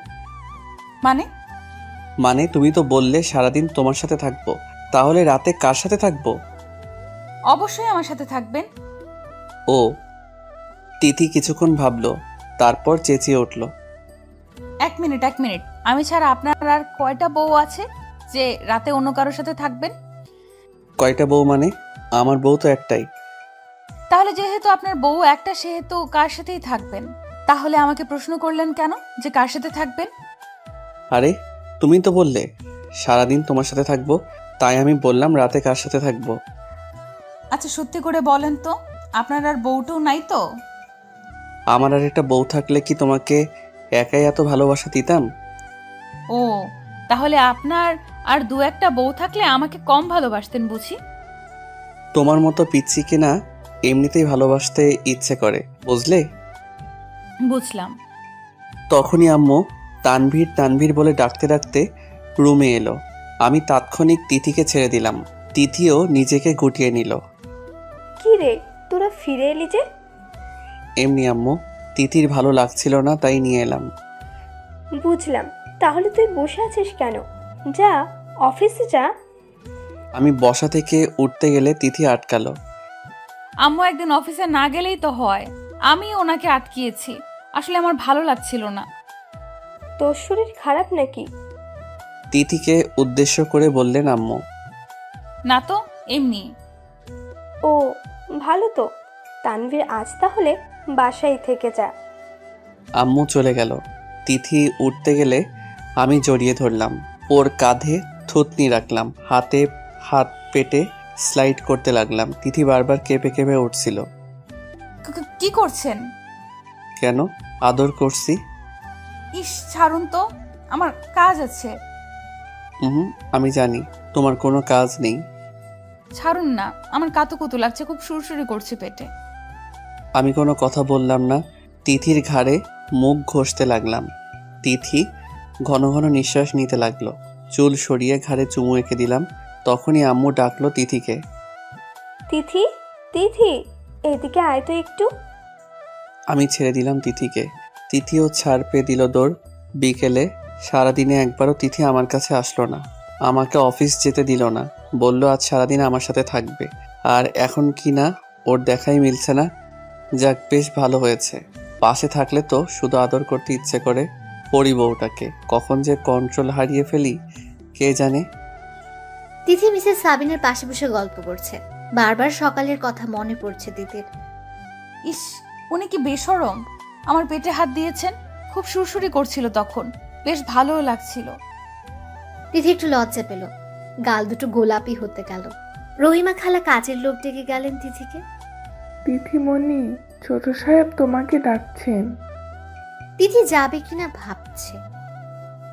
মানে তুমি তো বললে সারাদিন তোমার সাথে থাকবো, তাহলে রাতে কার সাথে থাকবো? অবশ্যই আমার সাথে থাকবেন। ও। তিথি কিছুক্ষণ ভাবলো, তারপর চেঁচিয়ে উঠল, এক মিনিট আমি ছাড়া আপনার আর কয়টা বউ আছে যে রাতে অন্য কারোর সাথে থাকবেন? কয়টা বউ মানে? আমার বউ তো একটাই। তাহলে যেহেতু আপনার বউ একটা, সেহেতু কার সাথেই থাকবেন? তাহলে আমাকে প্রশ্ন করলেন কেন যে কার সাথে থাকবেন? আরে তুমি তো বললে সারাদিন তোমার সাথে থাকবো, তাই আমি বললাম রাতে কার সাথে থাকবো। আচ্ছা সত্যি করে বলেন তো, আপনার আর বউটাও নাই তো? আমার আর একটা বউ থাকলে কি তোমাকে একাই এত ভালোবাসা দিতাম? ও, তাহলে আপনার আর দু একটা বউ থাকলে আমাকে কম ভালোবাসতেন বুঝি? তোমার মতো পিচ্ছিকে না এমনিতেই ভালোবাসতে ইচ্ছে করে, বুঝলে? বুঝলাম। তখনই আম্মু তানভীর বলে ডাকতে ডাকতে রুমে এলো। আমি তাৎক্ষণিক তিথিকে ছেড়ে দিলাম। তিথিও নিজেকে গুটিয়ে নিল। কি রে, তোরা ফিরে এলি যে? এমনি আম্মু, তিথির ভালো লাগছিল না তাই নিয়ে এলাম। বুঝলাম, তাহলে তুই বসে আছিস কেন? যা, অফিসে যা। আমি বসা থেকে উঠতে গেলে তিথি আটকালো। আম্মু একদিন অফিসে না গেলেই তো হয়, আমি ওনাকে আটকিয়েছি। আসলে আমার ভালো লাগছিল না। তোর শরীর খারাপ নাকি? তিথিকে উদ্দেশ্য করে বললেন আম্মু। না তো, এমনি। ও ভালো তো, তানভীর আজ তাহলে বাসায় থেকে যা। আম্মু চলে গেল। তিথি উঠতে গেলে আমি জড়িয়ে ধরলাম। ওর কাঁধে থুতনি রাখলাম, হাতে হাত পেটে স্লাইড করতে লাগলাম। তিথি বারবার কেঁপে কেঁপে উঠছিল। কি করছেন? কেন? আদর করছি। ইস, ছাড়ুন তো, আমার কাজ আছে। আমি জানি তোমার কোনো কাজ নেই। ছাড়ুন না, আমার কাতুকুতু লাগছে, খুব সুরসুরি করছে পেটে। আমি কোনো কথা বললাম না। তিথির ঘাড়ে মুখ ঘষতে লাগলাম। তিথি ঘন ঘন নিঃশ্বাস নিতে লাগলো। চুল সরিয়ে ঘাড়ে চুমু এঁকে দিলাম। তখনই আম্মু ডাকলো তিথিকে। তিথি, তিথি, এদিকে আয় তো একটু। আমি ছেড়ে দিলাম তিথিকে। তিথিও ছাড় পেয়ে দিল দৌড়। বিকেলে সারাদিনে একবারও তিথি আমার কাছে আসলো না। আমাকে অফিস যেতে দিল না, বলল আজ সারাদিন আমার সাথে থাকবে। আর এখন কি না ওর দেখাই মিলছে না। যাক, বেশ ভালো হয়েছে। পাশে থাকলে তো শুধু আদর করতে ইচ্ছে করে। পরি বউটাকে কখন যে কন্ট্রোল হারিয়ে ফেলি কে জানে। তিথি মিসেস সাবিনার পাশে বসে গল্প করছে। বারবার সকালের কথা মনে পড়ছে তিথির। ইস, উনি কি বেশরম! আমার পেটে হাত দিয়েছেন, খুব সুরসুরি করছিল তখন, বেশ ভালোও লাগছিল। তিথি একটু লজ্জা পেল, গাল দুটো গোলাপি হতে গেল। রহিমা খালা কাজের লোক ডেকে গেলেন তিথিকে। তিথিমণি, ছোট সাহেব তোমাকে ডাকছেন। তিথি যাবে কিনা ভাবছে।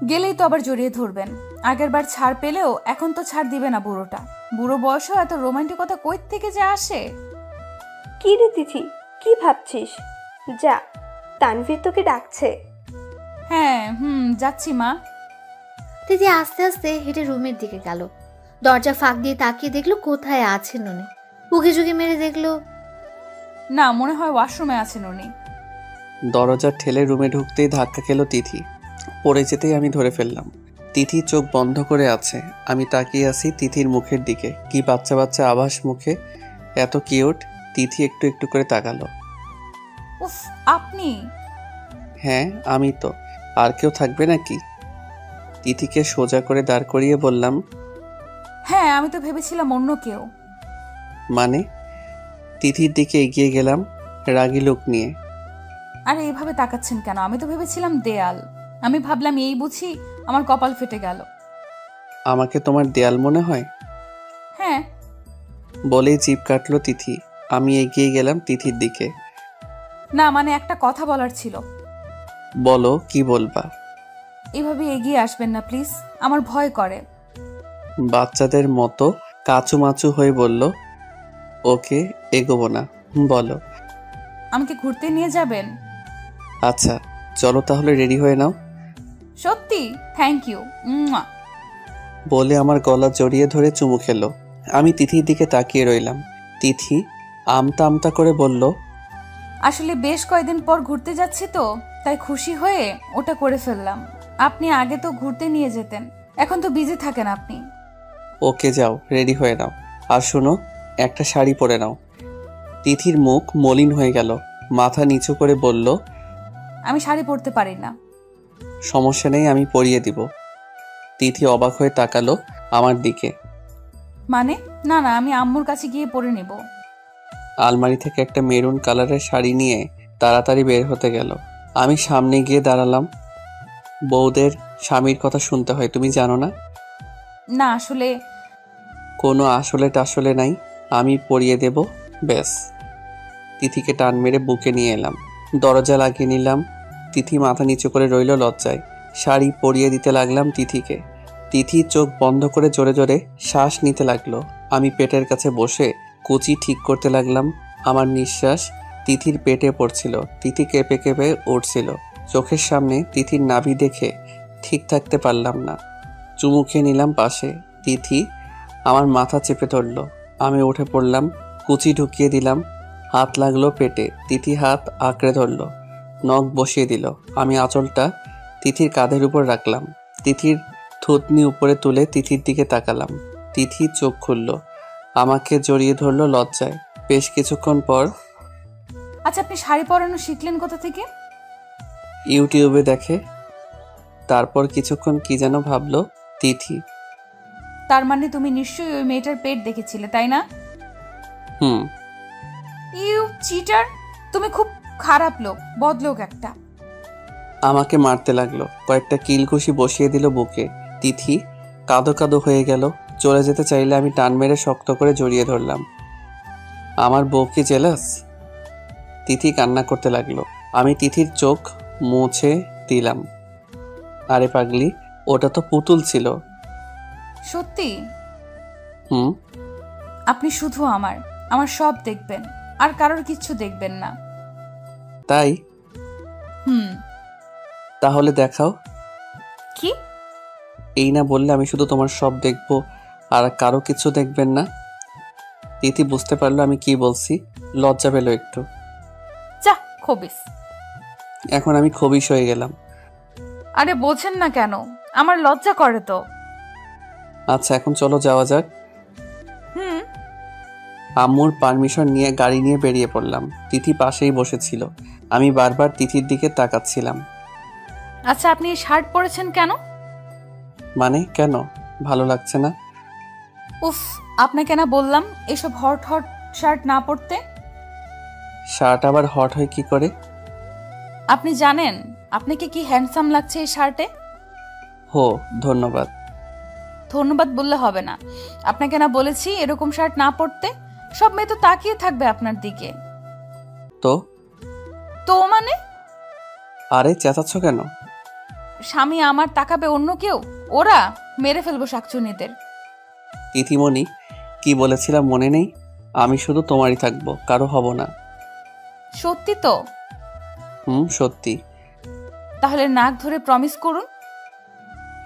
গেলেই তো আবার জড়িয়ে ধরবেন। আগের বার ছাড় পেলেও এখন তো ছাড় দিবে না বুড়োটা। বুড়ো বয়সেও এত রোমান্টিকতা কই থেকে যে আসে। কি রে তিথি, কি ভাবছিস? যা, তানভীর তোকে ডাকছে। হ্যাঁ, যাচ্ছি মা। তিথি আস্তে আস্তে হেঁটে রুমের দিকে গেল। দরজা ফাঁক দিয়ে তাকিয়ে দেখলো কোথায় আছেন উনি। উকি ঝুঁকি মেরে দেখলো না, মনে হয় ওয়াশরুমে আছেন উনি। দরজা ঠেলে রুমে ঢুকতেই ধাক্কা খেলো তিথি। পড়ে যেতেই আমি ধরে ফেললাম। তিথি চোখ বন্ধ করে আছে। আমি তাকিয়ে আছি তিথির মুখের দিকে। কি বাচ্চা বাচ্চা আভাস মুখে, এত কিউট। তিথি একটু একটু করে তাকালো। উফ, আপনি? হ্যাঁ আমি তো, আর কেউ থাকবে নাকি? তিথিকে সোজা করে দাঁড় করিয়ে বললাম। হ্যাঁ, আমি তো ভেবেছিলাম অন্য কেউ। মানে? তিথির দিকে এগিয়ে গেলাম রাগী লোক নিয়ে। আরে এভাবে তাকাচ্ছেন কেন? আমি তো ভেবেছিলাম দেয়াল। আমি ভাবলাম এই বুঝি আমার কপাল ফেটে গেল। আমাকে তোমার দেয়াল মনে হয়? হ্যাঁ। বলেই জিভ কাটলো তিথি। আমি এগিয়ে গেলাম তিথির দিকে। না, মানে একটা কথা বলার ছিল। বলো, কি বলবা? এভাবে এগিয়ে আসবেন না প্লিজ, আমার ভয় করে। বাচ্চাদের মতো কাচুমাচু হয়ে বলল। ওকে, এগোবো না, বলো। আমাকে ঘুরতে নিয়ে যাবেন? আচ্ছা চলো তাহলে, রেডি হয়ে নাও। সত্যি? Thank you. বলে আমার গলা জড়িয়ে ধরে চুমু খেলো। আমি তিথির দিকে তাকিয়ে রইলাম। তিথি আমতা আমতা করে বলল, আসলে বেশ কয়েকদিন পর ঘুরতে যাচ্ছি তো, তাই খুশি হয়ে ওটা করে ফেললাম। আপনি আগে তো ঘুরতে নিয়ে যেতেন, এখন তো বিজি থাকেন আপনি। ওকে যাও, রেডি হয়ে নাও। আর শোনো, একটা শাড়ি পরে নাও। তিথির মুখ মলিন হয়ে গেল। মাথা নিচু করে বলল, আমি শাড়ি পরতে পারি না। সমস্যা নেই, আমি পরিয়ে দিব। তিথি অবাক হয়ে তাকালো আমার দিকে। মানে? না না, আমি আম্মুর কাছে গিয়ে পরে নেব। আলমারি থেকে একটা মেরুন কালারের শাড়ি নিয়ে তাড়াতাড়ি বের হতে গেল। আমি সামনে গিয়ে দাঁড়ালাম। বউদের স্বামীর কথা শুনতে হয়, তুমি জানো না? না আসলে কোনো আসলে টাসলে নাই, আমি পরিয়ে দেব, ব্যাস। তিথিকে টান মেরে বুকে নিয়ে এলাম, দরজা লাগিয়ে নিলাম। তিথি মাথা নিচু করে রইল লজ্জায়। শাড়ি পরিয়ে দিতে লাগলাম তিথিকে। তিথি চোখ বন্ধ করে জোরে জোরে শ্বাস নিতে লাগলো। আমি পেটের কাছে বসে কুচি ঠিক করতে লাগলাম। আমার নিঃশ্বাস তিথির পেটে পড়ছিল। তিথি কেঁপে কেঁপে উঠছিল। চোখের সামনে তিথির নাভি দেখে ঠিক থাকতে পারলাম না। চুমু খেয়ে নিলাম পাশে। তিথি আমার মাথা চেপে ধরল। আমি উঠে পড়লাম, কুচি ঢুকিয়ে দিলাম। হাত লাগলো পেটে। তিথি হাত আঁকড়ে ধরল, নখ বসিয়ে দিল। আমি আঁচলটা তিথির কাঁধের উপর রাখলাম। তিথির থুতনি উপরে তুলে তিথির দিকে তাকালাম। তিথি চোখ খুলল, আমাকে জড়িয়ে ধরল লজ্জায়। বেশ কিছুক্ষণ পর, আচ্ছা আপনি শাড়ি পরানো শিখলেন কোথা থেকে? ইউটিউবে দেখে। তারপর কিছুক্ষণ কি যেন ভাবলো তিথি। তার মানে তুমি নিশ্চয়ই ওই মেয়েটার পেট দেখেছিলে, তাই না? হুম। ইউ চিটার, তুমি খুব খারাপ লোক, বদলোক একটা। আমাকে মারতে লাগলো, কয়েকটা কিলঘুষি বসিয়ে দিল বুকে। তিথি কাঁদো কাঁদো হয়ে গেল। চলে যেতে চাইলে আমি টান মেরে শক্ত করে জড়িয়ে ধরলাম। আমার বউ কি জেলাস? তিথি কান্না করতে লাগলো। আমি তিথির চোখ মুছে দিলাম। আরে পাগলি, ওটা তো পুতুল ছিল। সত্যি? হুম। আপনি শুধু আমার আমার সব দেখবেন, আর কারোর কিচ্ছু দেখবেন না। তাই? হুম। তাহলে দেখাও। কি? এই না বললে আমি শুধু তোমার সব দেখবো আর কারো কিছু দেখবেন না? তিথি বুঝতে পারলো আমি কি বলছি, লজ্জা পেল একটু। যা খবিস। এখন আমি খবিশ হয়ে গেলাম। আরে বোঝেন না কেন, আমার লজ্জা করে তো। আচ্ছা এখন চলো যাওয়া যাক। হুম। আম্মুর পারমিশন নিয়ে গাড়ি নিয়ে বেরিয়ে পড়লাম। তিথি পাশেই বসেছিল। আমি বারবার তিথির দিকে তাকাচ্ছিলাম। আচ্ছা আপনি এই শার্ট পরেছেন কেন? মানে কেন, ভালো লাগছে না? উফ, আপনাকে না বললাম এসব হট হট শার্ট না পরতে। শার্ট আবার হট হয় কি করে? আপনি জানেন আপনাকে কি হ্যান্ডসাম লাগছে এই শার্টে? হো, ধন্যবাদ। ধন্যবাদ বললে হবে না, আপনাকে না বলেছি এরকম শার্ট না পরতে। সব মেয়ে তো তাকিয়ে থাকবে আপনার দিকে। তো তো মানে? আরে চেঁচাচ্ছ কেন? স্বামী আমার তাকাবে অন্য কেউ, ওরা মেরে ফেলবো শাকচুনিদের। তিথিমণি, কি বলেছিলাম মনে নেই? আমি শুধু তোমারই থাকবো, কারো হব না। সত্যি তো? হুম, সত্যি। তাহলে নাক ধরে প্রমিস করুন।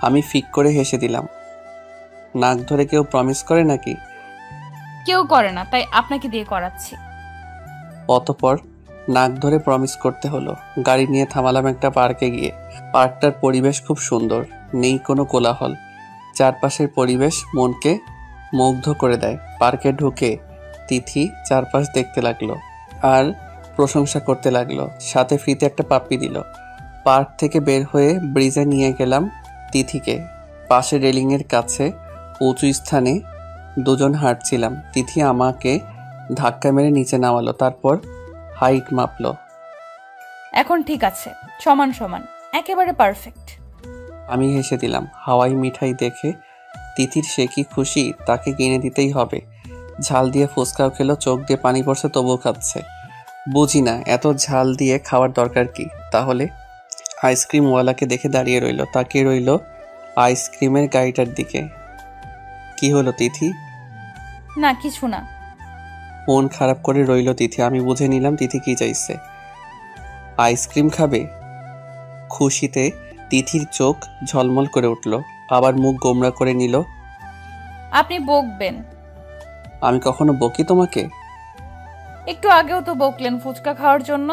আমি ফিক করে হেসে দিলাম। নাক ধরে কেউ প্রমিস করে নাকি? কেউ করে না, তাই আপনাকে দিয়ে করাচ্ছি। অতঃপর নাক ধরে প্রমিস করতে হলো। গাড়ি নিয়ে থামালাম একটা পার্কে গিয়ে। পার্কটার পরিবেশ খুব সুন্দর, নেই কোনো কোলাহল। চারপাশের পরিবেশ মনকে মুগ্ধ করে দেয়। পার্কে ঢুকে তিথি চারপাশ দেখতে লাগলো আর প্রশংসা করতে লাগলো। সাথে ফ্রিতে একটা পাপ্পি দিল। পার্ক থেকে বের হয়ে ব্রিজে নিয়ে গেলাম তিথিকে। পাশে রেলিংয়ের কাছে উঁচু স্থানে দুজন হাঁটছিলাম। তিথি আমাকে ধাক্কা মেরে নিচে নামালো, তারপর হাইট মাপলো। এখন ঠিক আছে, সমান সমান, একেবারে পারফেক্ট। আমি হেসে দিলাম। হাওয়াই মিঠাই দেখে তিথির সে কি খুশি, তাকে কিনে দিতেই হবে। ঝাল দিয়ে ফুচকাও খেলো, চোখ দিয়ে পানি পড়ছে তবুও খাচ্ছে। বুঝি না এত ঝাল দিয়ে খাওয়ার দরকার কি। তাহলে আইসক্রিমওয়ালাকে দেখে দাঁড়িয়ে রইল, তাকিয়ে রইল আইসক্রিমের গাড়িটার দিকে। কি হলো তিথি? না কিছু না। মন খারাপ করে রইল তিথি। আমি বুঝে নিলাম তিথি কি চাইছে। আইসক্রিম খাবে? খুশিতে তিথির চোখ ঝলমল করে উঠল, আবার মুখ গোমরা করে নিল। আপনি বকবেন? আমি কখনো বকি তোমাকে? একটু আগেও তো বকলেন ফুচকা খাওয়ার জন্য।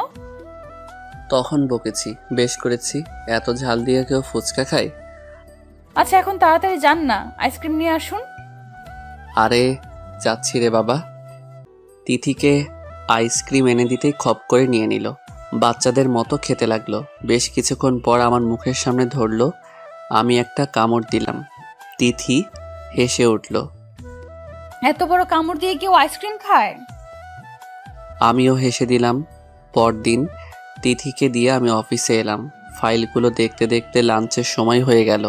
তখন বকেছি, বেশ করেছি। এত ঝাল দিয়ে কেউ ফুচকা খায়? আচ্ছা এখন তাড়াতাড়ি যান না, আইসক্রিম নিয়ে আসুন। আরে যাচ্ছি রে বাবা। তিথিকে আইসক্রিম এনে দিতেই খপ করে নিয়ে নিল। বাচ্চাদের মতো খেতে লাগলো। বেশ কিছুক্ষণ পর আমার মুখের সামনে ধরলো। আমি একটা কামড় দিলাম। তিথি হেসে উঠল। এত বড় কামড় দিয়ে কেউ আইসক্রিম খায়? আমিও হেসে দিলাম। পরদিন তিথিকে দিয়ে আমি অফিসে এলাম। ফাইলগুলো দেখতে দেখতে লাঞ্চের সময় হয়ে গেল।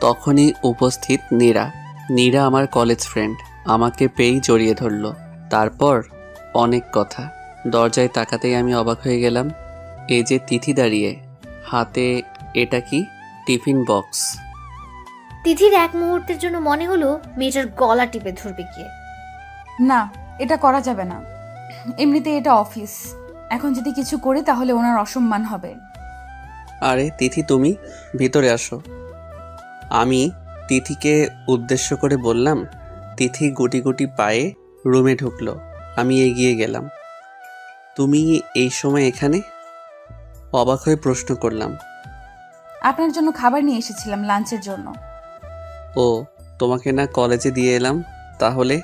তখনই উপস্থিত নীরা। নীরা আমার কলেজ ফ্রেন্ড। আমাকে পেয়েই জড়িয়ে ধরল। তারপর অনেক কথা। দরজায় তাকাতেই আমি অবাক হয়ে গেলাম। এই যে তিথি দাঁড়িয়ে, হাতে এটা কি? Tiffin box. তিথির এক মুহূর্তের জন্য মনে হলো মেয়েটার গলা টিপে ধরবে গিয়ে। না, এটা করা যাবে না। এমনিতে এটা অফিস। এখন যদি কিছু করি তাহলে ওনার অসম্মান হবে। আরে তিথি, তুমি ভিতরে আসো। আমি তিথিকে উদ্দেশ্য করে বললাম। তিথি গুটি গুটি পায়ে রুমে ঢুকলো। আমি এগিয়ে গেলাম। তুমি এই সময় এখানে? অবাক হয়ে প্রশ্ন করলাম। আপনার জন্য খাবার নিয়ে এসেছিলাম, লাঞ্চের জন্য। ও, তোমাকে না কলেজে দিয়ে এলাম? তাহলে?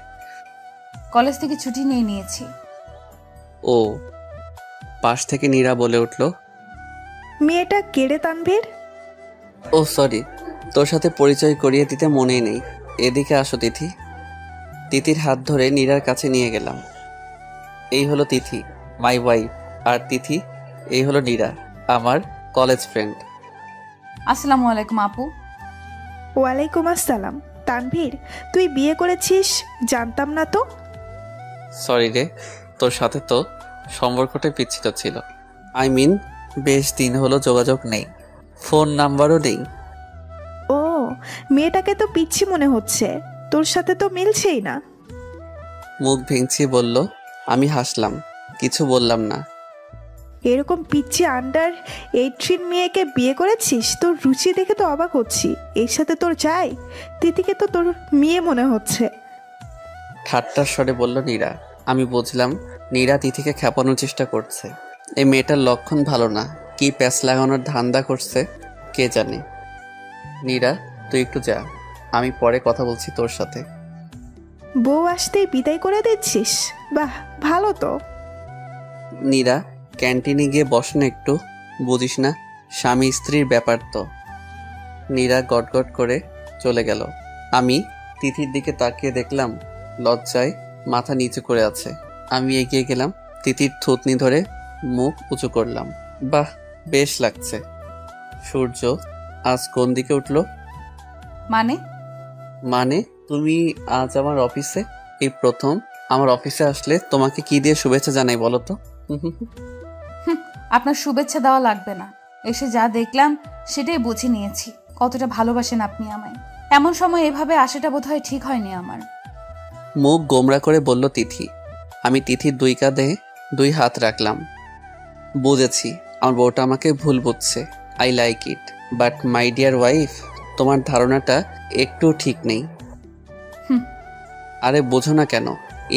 কলেজ থেকে ছুটি নিয়ে নিয়েছি। ও। পাশ থেকে নীরা বলে উঠল, মেয়েটা কেড়ে তানভীর। ও সরি, তোর সাথে পরিচয় করিয়ে দিতে মনেই নেই। এদিকে আসো তিথি। তিথির হাত ধরে নীরার কাছে নিয়ে গেলাম। এই হলো তিথি, মাই ওয়াইফ। আর তিথি, এই হলো নীরা, আমার কলেজ ফ্রেন্ড। আসসালামু আলাইকুম আপু। ওয়ালাইকুম আসসালাম। তানভীর, তুই বিয়ে করেছিস? জানতাম না তো। সরি রে, তোর সাথে তো সম্পর্কটা বিচ্ছিন্ন ছিল। আই মিন, বেশ দিন হলো যোগাযোগ নেই, ফোন নাম্বারও নেই। ও, মেয়েটাকে তো পিচ্ছি মনে হচ্ছে, তোর সাথে তো মিলছেই না। মুখ ভেঙচি বলল। আমি হাসলাম, কিছু বললাম না। এরকম পিচ্ছি আন্ডার 18 মেয়েকে বিয়ে করেছিস? তোর রুচি দেখে তো অবাক হচ্ছি। এর সাথে তোর চাই? তিথিকে তো তোর মেয়ে মনে হচ্ছে। ঠাট্টার স্বরে বলল নীরা। আমি বুঝলাম নীরা তিথিকে খেপানোর চেষ্টা করছে। এই মেয়েটার লক্ষণ ভালো না। কি প্যাচ লাগানোর ধান্দা করছে কে জানে। নীরা, তুই একটু যা, আমি পরে কথা বলছি তোর সাথে। বউ আসতেই বিদায় করে দিচ্ছিস? বাহ, ভালো তো। নীরা, ক্যান্টিনে গিয়ে বস না একটু। বুঝিস না, স্বামী স্ত্রীর ব্যাপার তো। নীরা গটগট করে চলে গেল। আমি তিথির দিকে তাকিয়ে দেখলাম লজ্জায় মাথা নিচু করে আছে। আমি এগিয়ে গেলাম, তিথির থুতনি ধরে মুখ উঁচু করলাম। বাহ, বেশ লাগছে। সূর্য আজ কোন দিকে উঠলো? মানে তুমি আজ আমার অফিসে? এই প্রথম আমার অফিসে আসলে তোমাকে কি দিয়ে শুভেচ্ছা জানাই বলো তো? আপনার শুভেচ্ছা দেওয়া লাগবে না। এসে যা দেখলাম সেটাই বুঝে নিয়েছি কতটা ভালোবাসেন আপনি আমায়। এমন সময় এভাবে আসাটা বোধহয় ঠিক হয়নি আমার। মুখ গোমরা করে বলল তিথি। আমি তিথির দুই কাঁধে দুই হাত রাখলাম। বুঝেছি, আমার বউটা আমাকে ভুল বুঝছে। I like it, but my dear wife, তোমার ধারণাটা একটু ঠিক নেই। আরে বোঝো না কেন?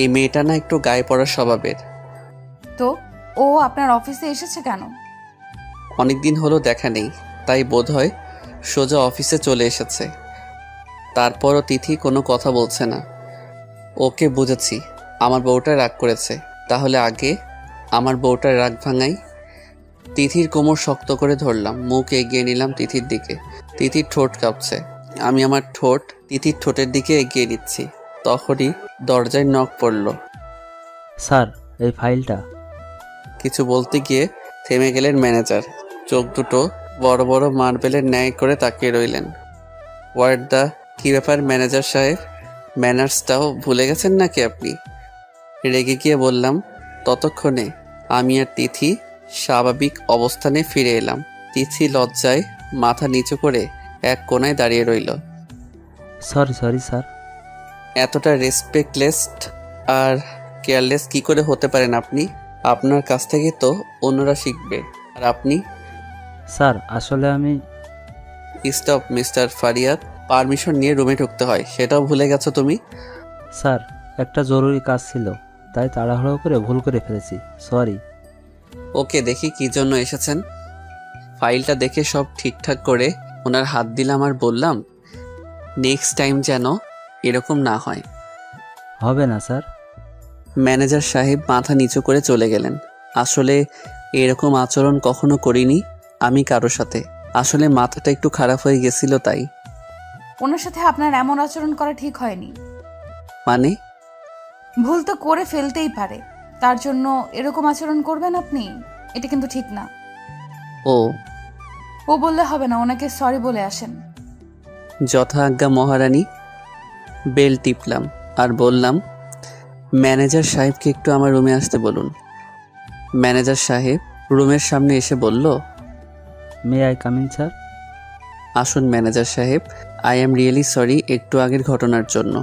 এই মেয়েটা না একটু গায়ে পড়ার স্বভাবের। তো ও আপনার অফিসে এসেছে কেন? অনেকদিন হলো দেখা নেই, তাই বোধহয় সোজা অফিসে চলে এসেছে। তারপরও তিথি কোনো কথা বলছে না। ওকে বুঝেছি, আমার বউটা রাগ করেছে। তাহলে আগে আমার বউটার রাগ ভাঙাই। তিথির কোমর শক্ত করে ধরলাম, মুখ এগিয়ে নিলাম তিথির দিকে। তিথির ঠোঁট কাঁপছে। আমি আমার ঠোঁট তিথির ঠোঁটের দিকে এগিয়ে নিচ্ছি। তখনই দরজায় নক পড়ল। স্যার, এই ফাইলটা। কিছু বলতে গিয়ে থেমে গেলেন ম্যানেজার। চোখ দুটো বড় বড় মার্বেলের ন্যায় করে তাকিয়ে রইলেন। হোয়াট দ্য, কি ব্যাপার ম্যানেজার সাহেব? ম্যানার্সটাও ভুলে গেছেন নাকি আপনি? রেগে গিয়ে বললাম। ততক্ষণে আমি আর তিথি স্বাভাবিক অবস্থানে ফিরে এলাম। তিথি লজ্জায় মাথা নিচু করে এক কোণায় দাঁড়িয়ে রইল। Sorry sir. এতটা রেসপেক্টলেস আর কেয়ারলেস কি করে হতে পারেন আপনি? আপনার কাছ থেকে তো অন্যরা শিখবে, আর আপনি? স্যার, আসলে আমি... স্টপ মিস্টার ফারিয়াদ, পারমিশন নিয়ে রুমে ঢুকতে হয়, সেটাও ভুলে গেছো তুমি? স্যার, একটা জরুরি কাজ ছিল, তাই তাড়াহুড়ো করে ভুল করে ফেলেছি, সরি। ওকে, দেখি কি জন্য এসেছেন। ফাইলটা দেখে সব ঠিকঠাক করে ওনার হাত দিলাম আর বললাম, নেক্সট টাইম যেন এরকম না হয়। হবে না স্যার। ম্যানেজার সাহেব মাথা নিচু করে চলে গেলেন। আসলে এরকম আচরণ কখনো করিনি আমি কারো সাথে। আসলে মাথাটা একটু খারাপ হয়ে গেছিল তাই। ওনার সাথে আপনার এমন আচরণ করা ঠিক হয়নি। মানে? ভুল তো করে ফেলতেই পারে, তার জন্য এরকম আচরণ করবেন আপনি? এটা কিন্তু ঠিক না। ও ও বললে হবে না, ওনাকে সরি বলে আসেন। যথা আজ্ঞা মহারানী। বেল টিপলাম আর বললাম, ম্যানেজার সাহেবকে একটু আমার রুমে আসতে বলুন। ম্যানেজার সাহেব রুমের সামনে এসে বলল, মে আই কামিন স্যার? আসুন ম্যানেজার সাহেব, আই অ্যাম রিয়েলি সরি একটু আগের ঘটনার জন্য।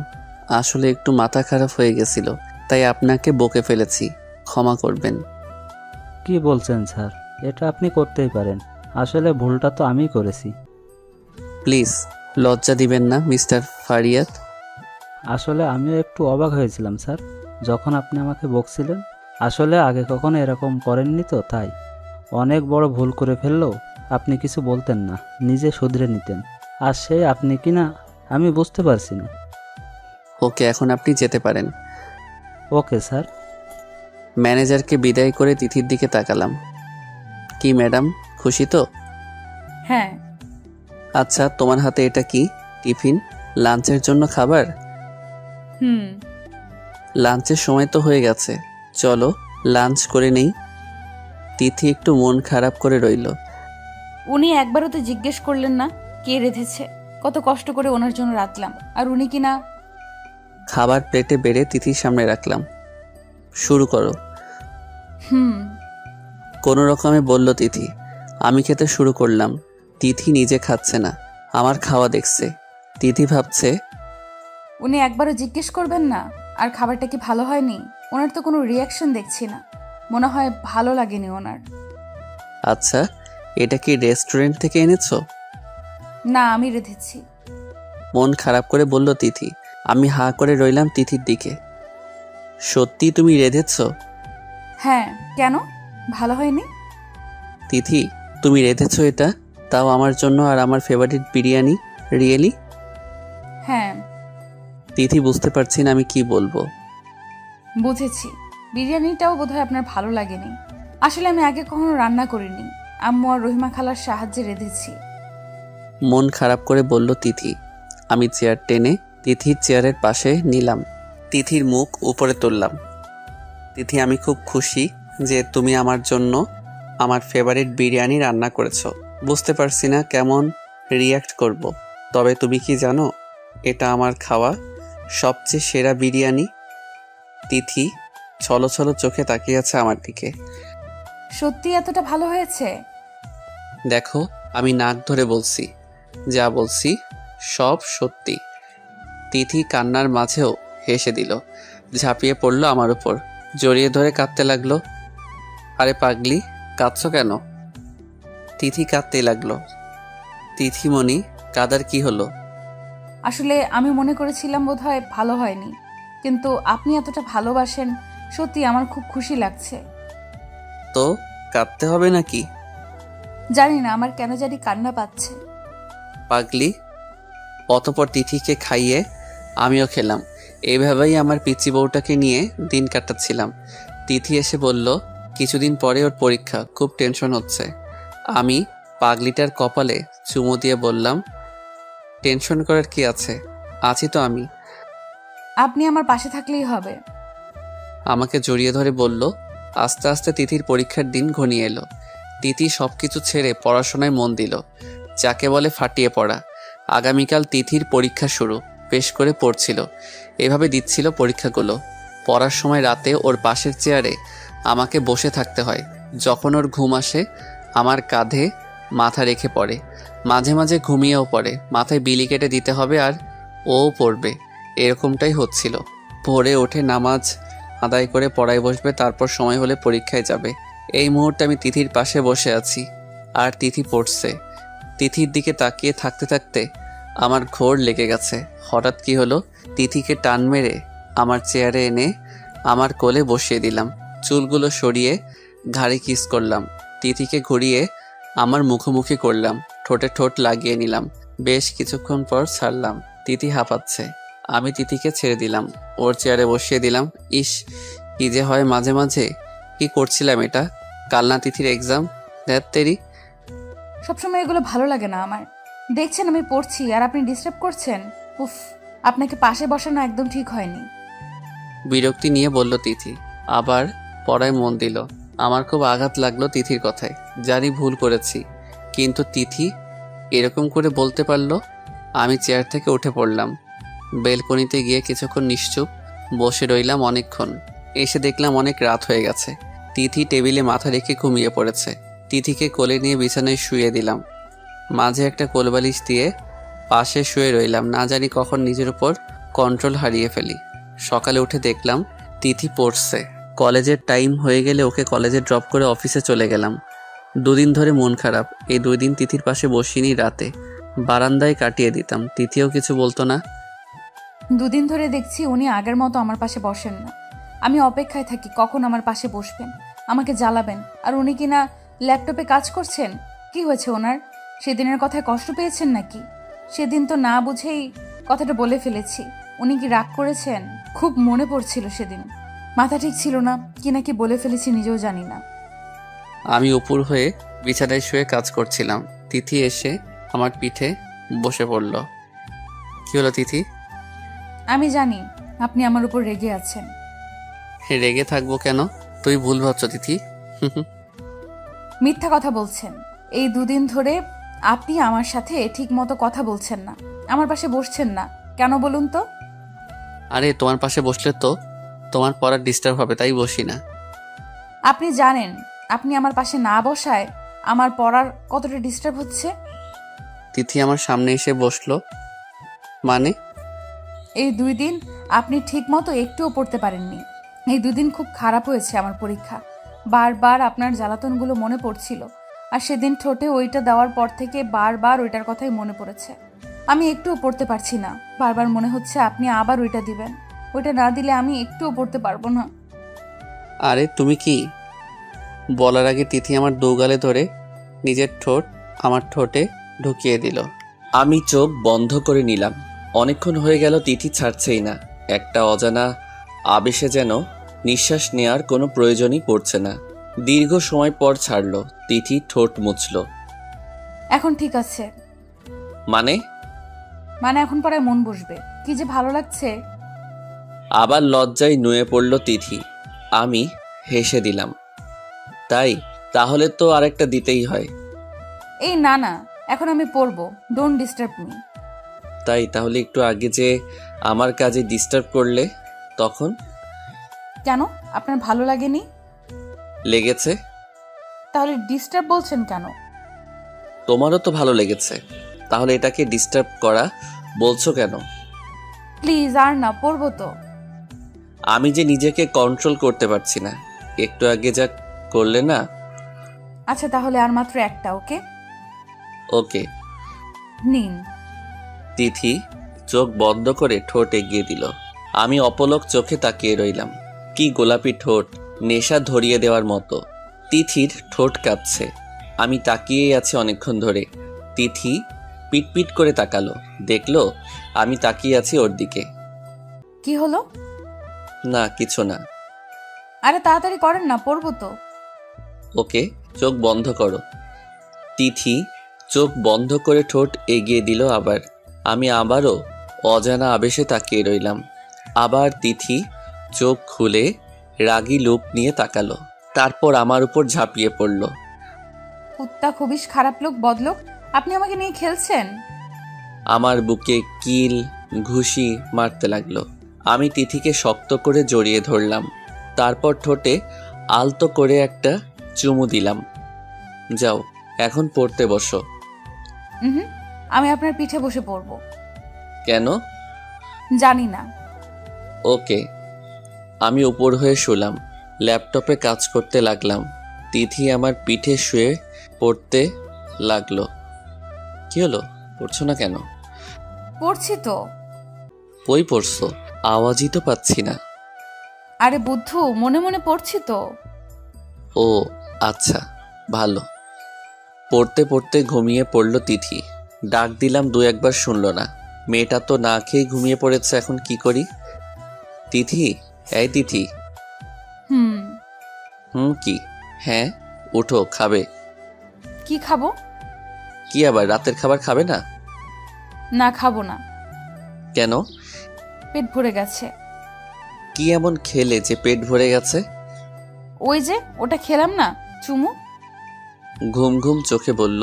আসলে একটু মাথা খারাপ হয়ে গেছিল, তাই আপনাকে বকে ফেলেছি, ক্ষমা করবেন। কি বলছেন স্যার? এটা আপনি করতেই পারেন, আসলে ভুলটা তো আমিই করেছি। প্লিজ লজ্জা দিবেন না মিস্টার ফারিয়াত। আসলে আমিও একটু অবাক হয়েছিলাম স্যার, যখন আপনি আমাকে বকছিলেন। আসলে আগে কখনো এরকম করেননি তো, তাই। অনেক বড় ভুল করে ফেললেও আপনি কিছু বলতেন না, নিজে শুধরে নিতেন। আর সেই আপনি কি না আমি বুঝতে পারছি না। ওকে, এখন আপনি যেতে পারেন। Okay sir. ম্যানেজারকে বিদায় করে তিথির দিকে তাকালাম। কি ম্যাডাম, খুশি তো? হ্যাঁ। আচ্ছা, তোমার হাতে এটা কি? টিফিন? লাঞ্চের জন্য খাবার? হুম। লাঞ্চের সময় তো হয়ে গেছে, চলো লাঞ্চ করে নেই। তিথি একটু মন খারাপ করে রইল। উনি একবারও তো জিজ্ঞেস করলেন না কে রেঁধেছে, কত কষ্ট করে ওনার জন্য রাখলাম, আর উনি কিনা। খাবার প্লেটে বেড়ে তিথির সামনে রাখলাম। শুরু করো। কোনো রকমে বলল তিথি। আমি খেতে শুরু করলাম। তিথি নিজে খাচ্ছে না, আমার খাওয়া দেখছে। তিথি ভাবছে, উনি একবারও জিজ্ঞেস করবেন না আর খাবারটা কি ভালো হয়নি? ওনার তো কোনো রিয়াকশন দেখছি না, মনে হয় ভালো লাগেনি ওনার। আচ্ছা, এটা কি রেস্টুরেন্ট থেকে এনেছো? না, আমি রেঁধেছি। মন খারাপ করে বলল তিথি। আমি হাঁ করে রইলাম তিথির দিকে। সত্যি তুমি রেঁধেছো? হ্যাঁ, কেন ভালো হয়নি? তিথি, তুমি রেঁধেছো এটা, তাও আমার জন্য আর আমার ফেভারিট বিরিয়ানি? রিয়েলি? হ্যাঁ। তিথি, বুঝতে পারছি না আমি কি বলবো। বুঝেছি, বিরিয়ানিটাও বোধহয় আপনার ভালো লাগেনি। আসলে আমি আগে কখনো রান্না করিনি, আম্মু আর রহিমা খালার সাহায্যে রেঁধেছি। মন খারাপ করে বলল তিথি। আমি চেয়ার টেনে তিথির চেয়ারের পাশে নিলাম। তিথির মুখ উপরে তুললাম। তিথি, আমি খুব খুশি যে তুমি আমার জন্য আমার ফেভারিট বিরিয়ানি রান্না করেছো। বুঝতে পারছি না কেমন রিয়্যাক্ট করব, তবে তুমি কি জানো, এটা আমার খাওয়া সবচেয়ে সেরা বিরিয়ানি। তিথি ছলো ছলো চোখে তাকিয়ে আছে আমার দিকে। সত্যি এতটা ভালো হয়েছে? দেখো, আমি নাক ধরে বলছি, যা বলছি সব সত্যি। তিথি কান্নার মাঝেও হেসে দিল, ঝাঁপিয়ে পড়লো আমার উপর, জড়িয়ে ধরে কাঁদতে লাগলো। আরে পাগলি, কাঁদছো কেন? তিথি কাঁদতেই লাগলো। তিথিমণি, কাদার কি হলো? আসলে আমি মনে করেছিলাম বোধহয় ভালো হয়নি, কিন্তু আপনি এতটা ভালোবাসেন, সত্যি আমার খুব খুশি লাগছে। তো কাঁদতে হবে নাকি? জানি না, আমার কেন জানি কান্না পাচ্ছে। পাগলি। অতপর তিথিকে খাইয়ে আমিও খেলাম। এইভাবেই আমার পিচ্চি বউটাকে নিয়ে দিন কাটাচ্ছিলাম। তিথি এসে বলল, কিছুদিন পরে ওর পরীক্ষা, খুব টেনশন হচ্ছে। আমি পাগলিটার কপালে চুমু দিয়ে বললাম, টেনশন করার কি আছে, আছি তো আমি। আপনি আমার পাশে থাকলেই হবে। আমাকে জড়িয়ে ধরে বলল। আস্তে আস্তে তিথির পরীক্ষার দিন ঘনিয়ে এলো। তিথি সবকিছু ছেড়ে পড়াশোনায় মন দিল, যাকে বলে ফাটিয়ে পড়া। আগামীকাল তিথির পরীক্ষা শুরু, বেশ করে পড়ছিল, এভাবে দিচ্ছিল পরীক্ষাগুলো। পড়ার সময় রাতে ওর পাশের চেয়ারে আমাকে বসে থাকতে হয়। যখন ওর ঘুম আসে আমার কাঁধে মাথা রেখে পড়ে, মাঝে মাঝে ঘুমিয়েও পড়ে। মাথায় বিলি কেটে দিতে হবে আর ও পড়বে, এরকমটাই হচ্ছিল। ভোরে ওঠে নামাজ আদায় করে পড়ায় বসবে, তারপর সময় হলে পরীক্ষায় যাবে। এই মুহূর্তে আমি তিথির পাশে বসে আছি আর তিথি পড়ছে। তিথির দিকে তাকিয়ে থাকতে থাকতে আমার ঘোর লেগে গেছে। হঠাৎ কি হলো, তিথিকে টান মেরে আমার চেয়ারে এনে আমার কোলে বসিয়ে দিলাম। চুলগুলো সরিয়ে ঘাড়ে কিস করলাম। তিথিকে ঘুরিয়ে আমার মুখোমুখি করলাম, ঠোঁটে ঠোঁট লাগিয়ে নিলাম। বেশ কিছুক্ষণ পর ছাড়লাম। তিথি হাঁপাচ্ছে। আমি তিথিকে ছেড়ে দিলাম, ওর চেয়ারে বসিয়ে দিলাম। ইস, কি যে হয় মাঝে মাঝে। কি করছিলাম এটা? কাল না তিথির এক্সাম? দেখ তেরি। সবসময় এগুলো ভালো লাগে না আমার। দেখছেন আমি পড়ছি আর আপনি ডিস্টার্ব করছেন। উফ, আপনাকে পাশে বসানো একদম ঠিক হয়নি। বিরক্তি নিয়ে বলল তিথি, আবার পড়ায় মন দিল। আমার খুব আঘাত লাগলো তিথির কথায়। জানি ভুল করেছি, কিন্তু তিথি এরকম করে বলতে পারলো। আমি চেয়ার থেকে উঠে পড়লাম। বেলকনিতে গিয়ে কিছুক্ষণ নিশ্চুপ বসে রইলাম অনেকক্ষণ। এসে দেখলাম অনেক রাত হয়ে গেছে। তিথি টেবিলে মাথা রেখে ঘুমিয়ে পড়েছে। তিথিকে কোলে নিয়ে বিছানায় শুয়ে দিলাম। মাঝে একটা কোলবালিশ দিয়ে পাশে শুয়ে রইলাম। না জানি কখন নিজের উপর কন্ট্রোল হারিয়ে ফেলি। সকালে উঠে দেখলাম তিথি পড়ছে। কলেজের টাইম হয়ে গেলে ওকে কলেজে ড্রপ করে অফিসে চলে গেলাম। দুদিন ধরে মন খারাপ। এই 2 দিন তিথির পাশে বসিনি, রাতে বারান্দায় কাটিয়ে দিতাম। তিথিও কিছু বলতো না। 2 দিন ধরে দেখছি উনি আগের মতো আমার পাশে বসেন না। আমি অপেক্ষায় থাকি কখন আমার পাশে বসবেন, আমাকে জ্বালাবেন। আর উনি কিনা ল্যাপটপে কাজ করছেন। কি হয়েছে ওনার? সেদিনের কথায় কষ্ট পেয়েছেন নাকি? সেদিন তো না বুঝেই কথাটা বলে ফেলেছি। উনি কি রাগ করেছেন? খুব মনে পড়ছিল সেদিন। মাথা ঠিক ছিল না, কি নাকি বলে ফেলেছি নিজেও জানি না। আমি উপর হয়ে বিছানায় শুয়ে কাজ করছিলাম। তিথি এসে আমার পিঠে বসে পড়ল। কি হলো তিথি? আমি জানি আপনি আমার উপর রেগে আছেন। রেগে থাকবো কেন? তুই ভুল ভাবছ তিথি। মিথ্যা কথা বলছেন। এই 2 দিন ধরে আপনি আমার সাথে ঠিক মতো কথা বলছেন না, আমার পাশে বসছেন না। কেন বলুন তো? আরে তোমার পাশে বসলে তো তোমার পড়ার ডিস্টার্ব হবে, তাই বসি না। আপনি জানেন আপনি আমার পাশে না বসায় আমার পড়ার কতটা ডিস্টার্ব হচ্ছে। তিথি আমার সামনে এসে বসলো। মানে? এই 2 দিন আপনি ঠিক মতো একটুও পড়তে পারেননি। এই 2 দিন খুব খারাপ হয়েছে আমার পরীক্ষা। বারবার আপনার জ্বালাতনগুলো মনে পড়ছিল। আর সেদিন ঠোঁটে ওইটা দেওয়ার পর থেকে বারবার ওইটার কথাই মনে পড়েছে। আমি একটুও পড়তে পারছি না। বারবার মনে হচ্ছে আপনি আবার ওইটা দিবেন। ওইটা না দিলে আমি একটুও পড়তে পারবো না। আরে তুমি কি? বলার আগে তিথি আমার 2 গালে ধরে নিজের ঠোঁট আমার ঠোঁটে ঢুকিয়ে দিল। আমি চোখ বন্ধ করে নিলাম। অনেকক্ষণ হয়ে গেল তিথি ছাড়ছেই না। একটা অজানা আবেশে যেন নিঃশ্বাস নেওয়ার কোনো প্রয়োজনই পড়ছে না। দীর্ঘ সময় পর ছাড়ল। তিথি ঠোঁট মুছল। এখন ঠিক আছে। মানে? মানে এখন পড়ায় মন বসবে। কি যে ভালো লাগছে। আবার লজ্জায় নুয়ে পড়ল তিথি। আমি হেসে দিলাম। তাই? তাহলে তো আরেকটা দিতেই হয়। এই না না, এখন আমি পড়বো। Don't disturb me. তাই? তাহলে একটু আগে যে আমার কাজে ডিস্টার্ব করলে তখন? কেন? আপনার ভালো লাগেনি? লেগেছে। তাহলে ডিস্টার্ব বলছেন কেন? তোমারও তো ভালো লেগেছে, তাহলে এটাকে ডিস্টার্ব করা বলছো কেন? প্লিজ আর না, পড়বো তো। আমি যে নিজেকে কন্ট্রোল করতে পারছি না। একটু আগে যা করলে না। আচ্ছা তাহলে আর মাত্র একটা। ওকে ওকে নিন। তিথি চোখ বন্ধ করে ঠোঁট এগিয়ে দিল। আমি অপলক চোখে তাকিয়ে রইলাম। কি গোলাপি ঠোঁট, নেশা ধরিয়ে দেওয়ার মতো। তিথির ঠোঁট কাঁপছে। আমি তাকিয়েই আছি অনেকক্ষণ ধরে। তিথি পিটপিট করে তাকালো, দেখলো আমি তাকিয়ে আছি ওর দিকে। কি হলো? না কিছু না। আরে তাড়াতাড়ি করেন না, পড়বো তো। ওকে চোখ বন্ধ করো। তিথি চোখ বন্ধ করে ঠোঁট এগিয়ে দিল আবার। আমি আবারও অজানা আবেশে তাকিয়ে রইলাম। আবার তিথি চোখ খুলে রাগী লুক নিয়ে তাকালো, তারপর আমার উপর ঝাঁপিয়ে পড়ল। কুত্তা খুবই খারাপ লোক, বদলোক। আপনি আমাকে নিয়ে খেলছেন। আমার বুকে কিল ঘুষি মারতে লাগলো। আমি তিথিকে শক্ত করে জড়িয়ে ধরলাম। তারপর ঠোঁটে আলতো করে একটা চুমু দিলাম। যাও এখন পড়তে বসো। আমি আপনার পিঠে বসে পড়বো। কেন? জানি না। ওকে। আমি উপর হয়ে শুলাম, ল্যাপটপে কাজ করতে লাগলাম। তিথি আমার পিঠে শুয়ে পড়তে লাগলো। কি হলো, পড়ছো না কেন? পড়ছি তো। বই পড়ছো? আওয়াজই তো পাচ্ছি না। আরে বুদ্ধু, মনে মনে পড়ছি তো। ও আচ্ছা, ভালো। পড়তে পড়তে ঘুমিয়ে পড়ল তিথি। ডাক দিলাম 2-1 শুনলো না। মেয়েটা তো না খেয়ে ঘুমিয়ে পড়েছে, এখন কি করি? তিথি, এই তিথি। হুম কি? হ্যাঁ উঠো, খাবে। কি খাবো? কি আবার রাতের খাবার খাবে না? না, খাবো না। কেন? পেট ভরে গেছে। কি এমন খেলে যে পেট ভরে গেছে? ওই যে ওটা খেলাম না, চুমু। ঘুম ঘুম চোখে বলল।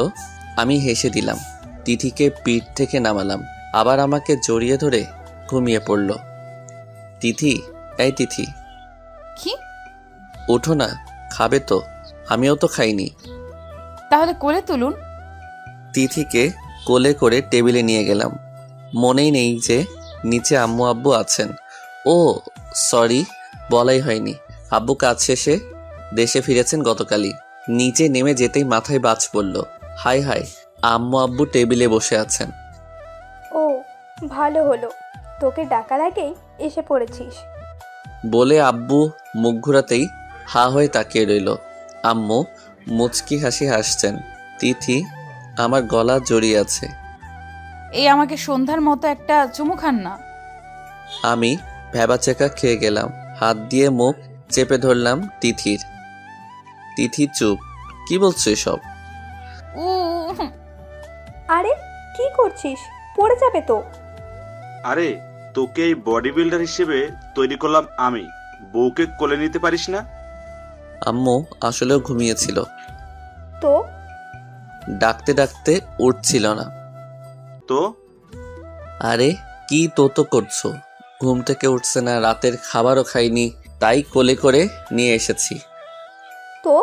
আমি হেসে দিলাম। তিথিকে পিঠ থেকে নামালাম, আবার আমাকে জড়িয়ে ধরে ঘুমিয়ে পড়ল। তিথি, এই তিথি, কি? ওঠো না, খাবে তো। আমিও তো খাইনি। তাহলে কোলে তুলুন। তিথিকে কোলে করে টেবিলে নিয়ে গেলাম। মনেই নেই যে নিচে আম্মু আব্বু আছেন। ও সরি, বলাই হয়নি। আব্বু কাজ শেষে দেশে ফিরেছেন গতকালই। নিচে নেমে যেতেই মাথায় বাজ পড়ল। হাই হাই, আম্মু আব্বু টেবিলে বসে আছেন। ও ভালো হলো, তোকে ডাকার আগেই এসে পড়েছিস। বলে আব্বু মুখ ঘোরাতেই হা হয়ে তাকিয়ে রইল। আম্মু মুচকি হাসি হাসছেন। তিথি আমার গলা জড়িয়ে আছে। এই আমাকে সন্ধ্যার মতো একটা চুমু খান না। আমি ভ্যাবাচেকা খেয়ে গেলাম। হাত দিয়ে মুখ চেপে ধরলাম তিথির। তিথি চুপ। কি বলছো এসব? আরে কি করছিস? পড়ে যাবে তো। আরে তোকে এই বডি বিল্ডার হিসেবে তৈরি করলাম আমি, বউকে কোলে নিতে পারিস না? আম্মু আসলেও ঘুমিয়েছিল। তো ডাকতে ডাকতে উঠছিল না। তো আরে কি তো করছো? ঘুম থেকে উঠছে না, রাতের খাবারও খাইনি, তাই কোলে করে নিয়ে এসেছি। তো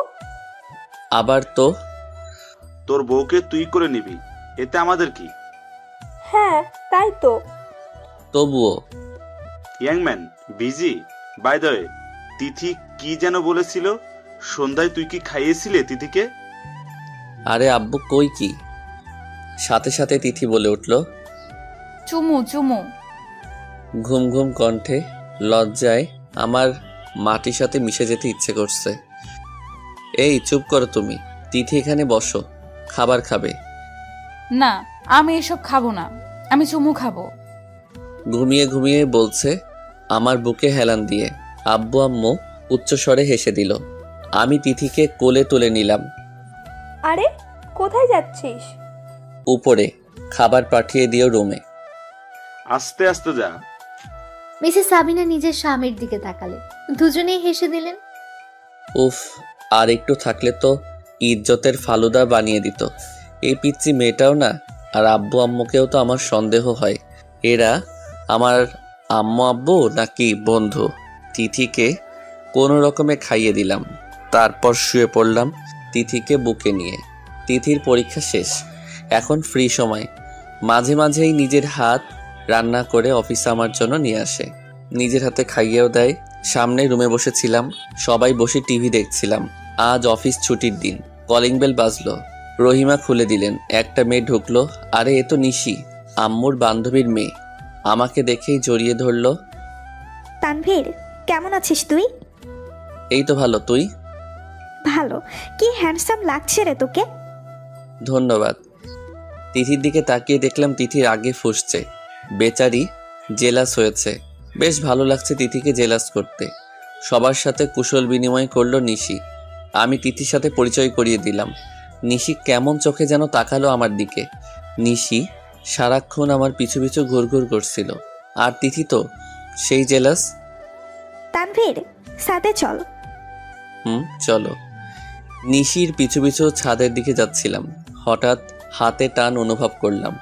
আবার তো? তোর বউকে তুই করে নিবি, এতে আমাদের কি? হ্যাঁ তাই তো। তবুও। ইয়াংম্যান বিজি। বাই দ্য ওয়ে, তিথি কি যেন বলেছিল? সন্ধ্যায় তুই কি খাইয়েছিলে তিথিকে? আরে আব্বু কই কি? সাথে সাথে তিথি বলে উঠল, চুমু চুমু। ঘুম ঘুম কণ্ঠে। লজ্জায় আমার মাটির সাথে মিশে যেতে ইচ্ছে করছে। এই চুপ করো তুমি। তিথি এখানে বসো, খাবার খাবে। না, আমি এসব খাবো না, আমি চুমু খাবো। ঘুমিয়ে ঘুমিয়ে বলছে আমার বুকে হেলান দিয়ে। আব্বু আম্মু উচ্চস্বরে হেসে দিল। আমি তিথিকে কোলে তুলে নিলাম। আরে কোথায় যাচ্ছিস? উপরে, খাবার পাঠিয়ে দিও রুমে। আস্তে আস্তে যা। মিসেস সাবিনা নিজের স্বামীর দিকে তাকালেন, দুজনেই হেসে দিলেন। উফ, আর একটু থাকলে তো ইজ্জতের ফালুদা বানিয়ে দিত। এই পিচ্চি মেয়েটাও না। আর আব্বু আম্মুকেও তো আমার সন্দেহ হয়, এরা আমার আম্মু আব্বু নাকি বন্ধু। তিথিকে কোনো রকমে খাইয়ে দিলাম, তারপর শুয়ে পড়লাম তিথিকে বুকে নিয়ে। তিথির পরীক্ষা শেষ, এখন ফ্রি সময়। মাঝে মাঝেই নিজের হাত রান্না করে অফিসে আমার জন্য নিয়ে আসে, নিজের হাতে খাইয়েও দেয়। সামনে রুমে বসেছিলাম, সবাই বসে টিভি দেখছিলাম। আজ অফিস ছুটির দিন। কলিং বেল বাজলো, রহিমা খুলে দিলেন। একটা মেয়ে ঢুকলো। আরে এ তো নিশি, আম্মুর বান্ধবীর মেয়ে। আমাকে দেখেই জড়িয়ে ধরলো। তানভীর, কেমন আছিস তুই? এই তো ভালো, তুই? ভালো। কি হ্যান্ডসাম লাগছে রে তোকে। ধন্যবাদ। তিথির দিকে তাকিয়ে দেখলাম তিথির আগে ফুসছে। বেচারি জেলাস হয়েছে। বেশ ভালো লাগছে তিথিকে জেলাস করতে। সবার সাথে কুশল বিনিময় করলো নিশি। আমি তিথির সাথে পরিচয় করিয়ে দিলাম। নিশি কেমন চোখে যেন তাকালো আমার দিকে। নিশি সারাক্ষণ আমার পিছু পিছু ঘুরঘুর করছিল। আর তিথি তো সেই জেলাস। তানভীর, সাথে চল। চলো। নিশির পিছু পিছু ছাদের দিকে যাচ্ছিলাম, হঠাৎ হাতে টান অনুভব করলাম।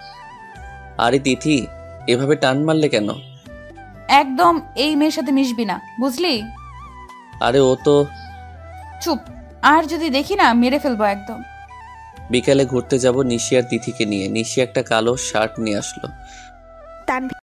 আরে তিথি, এভাবে টান মারলে কেন? একদম এই মেয়ের সাথে মিশবি না, বুঝলি? আরে ও তো। চুপ, আর যদি দেখি না মেরে ফেলবো একদম। বিকালে ঘুরতে যাব নিশি আর তিথিকে নিয়ে। নিশি একটা কালো শার্ট নিয়ে আসলো। তানভীর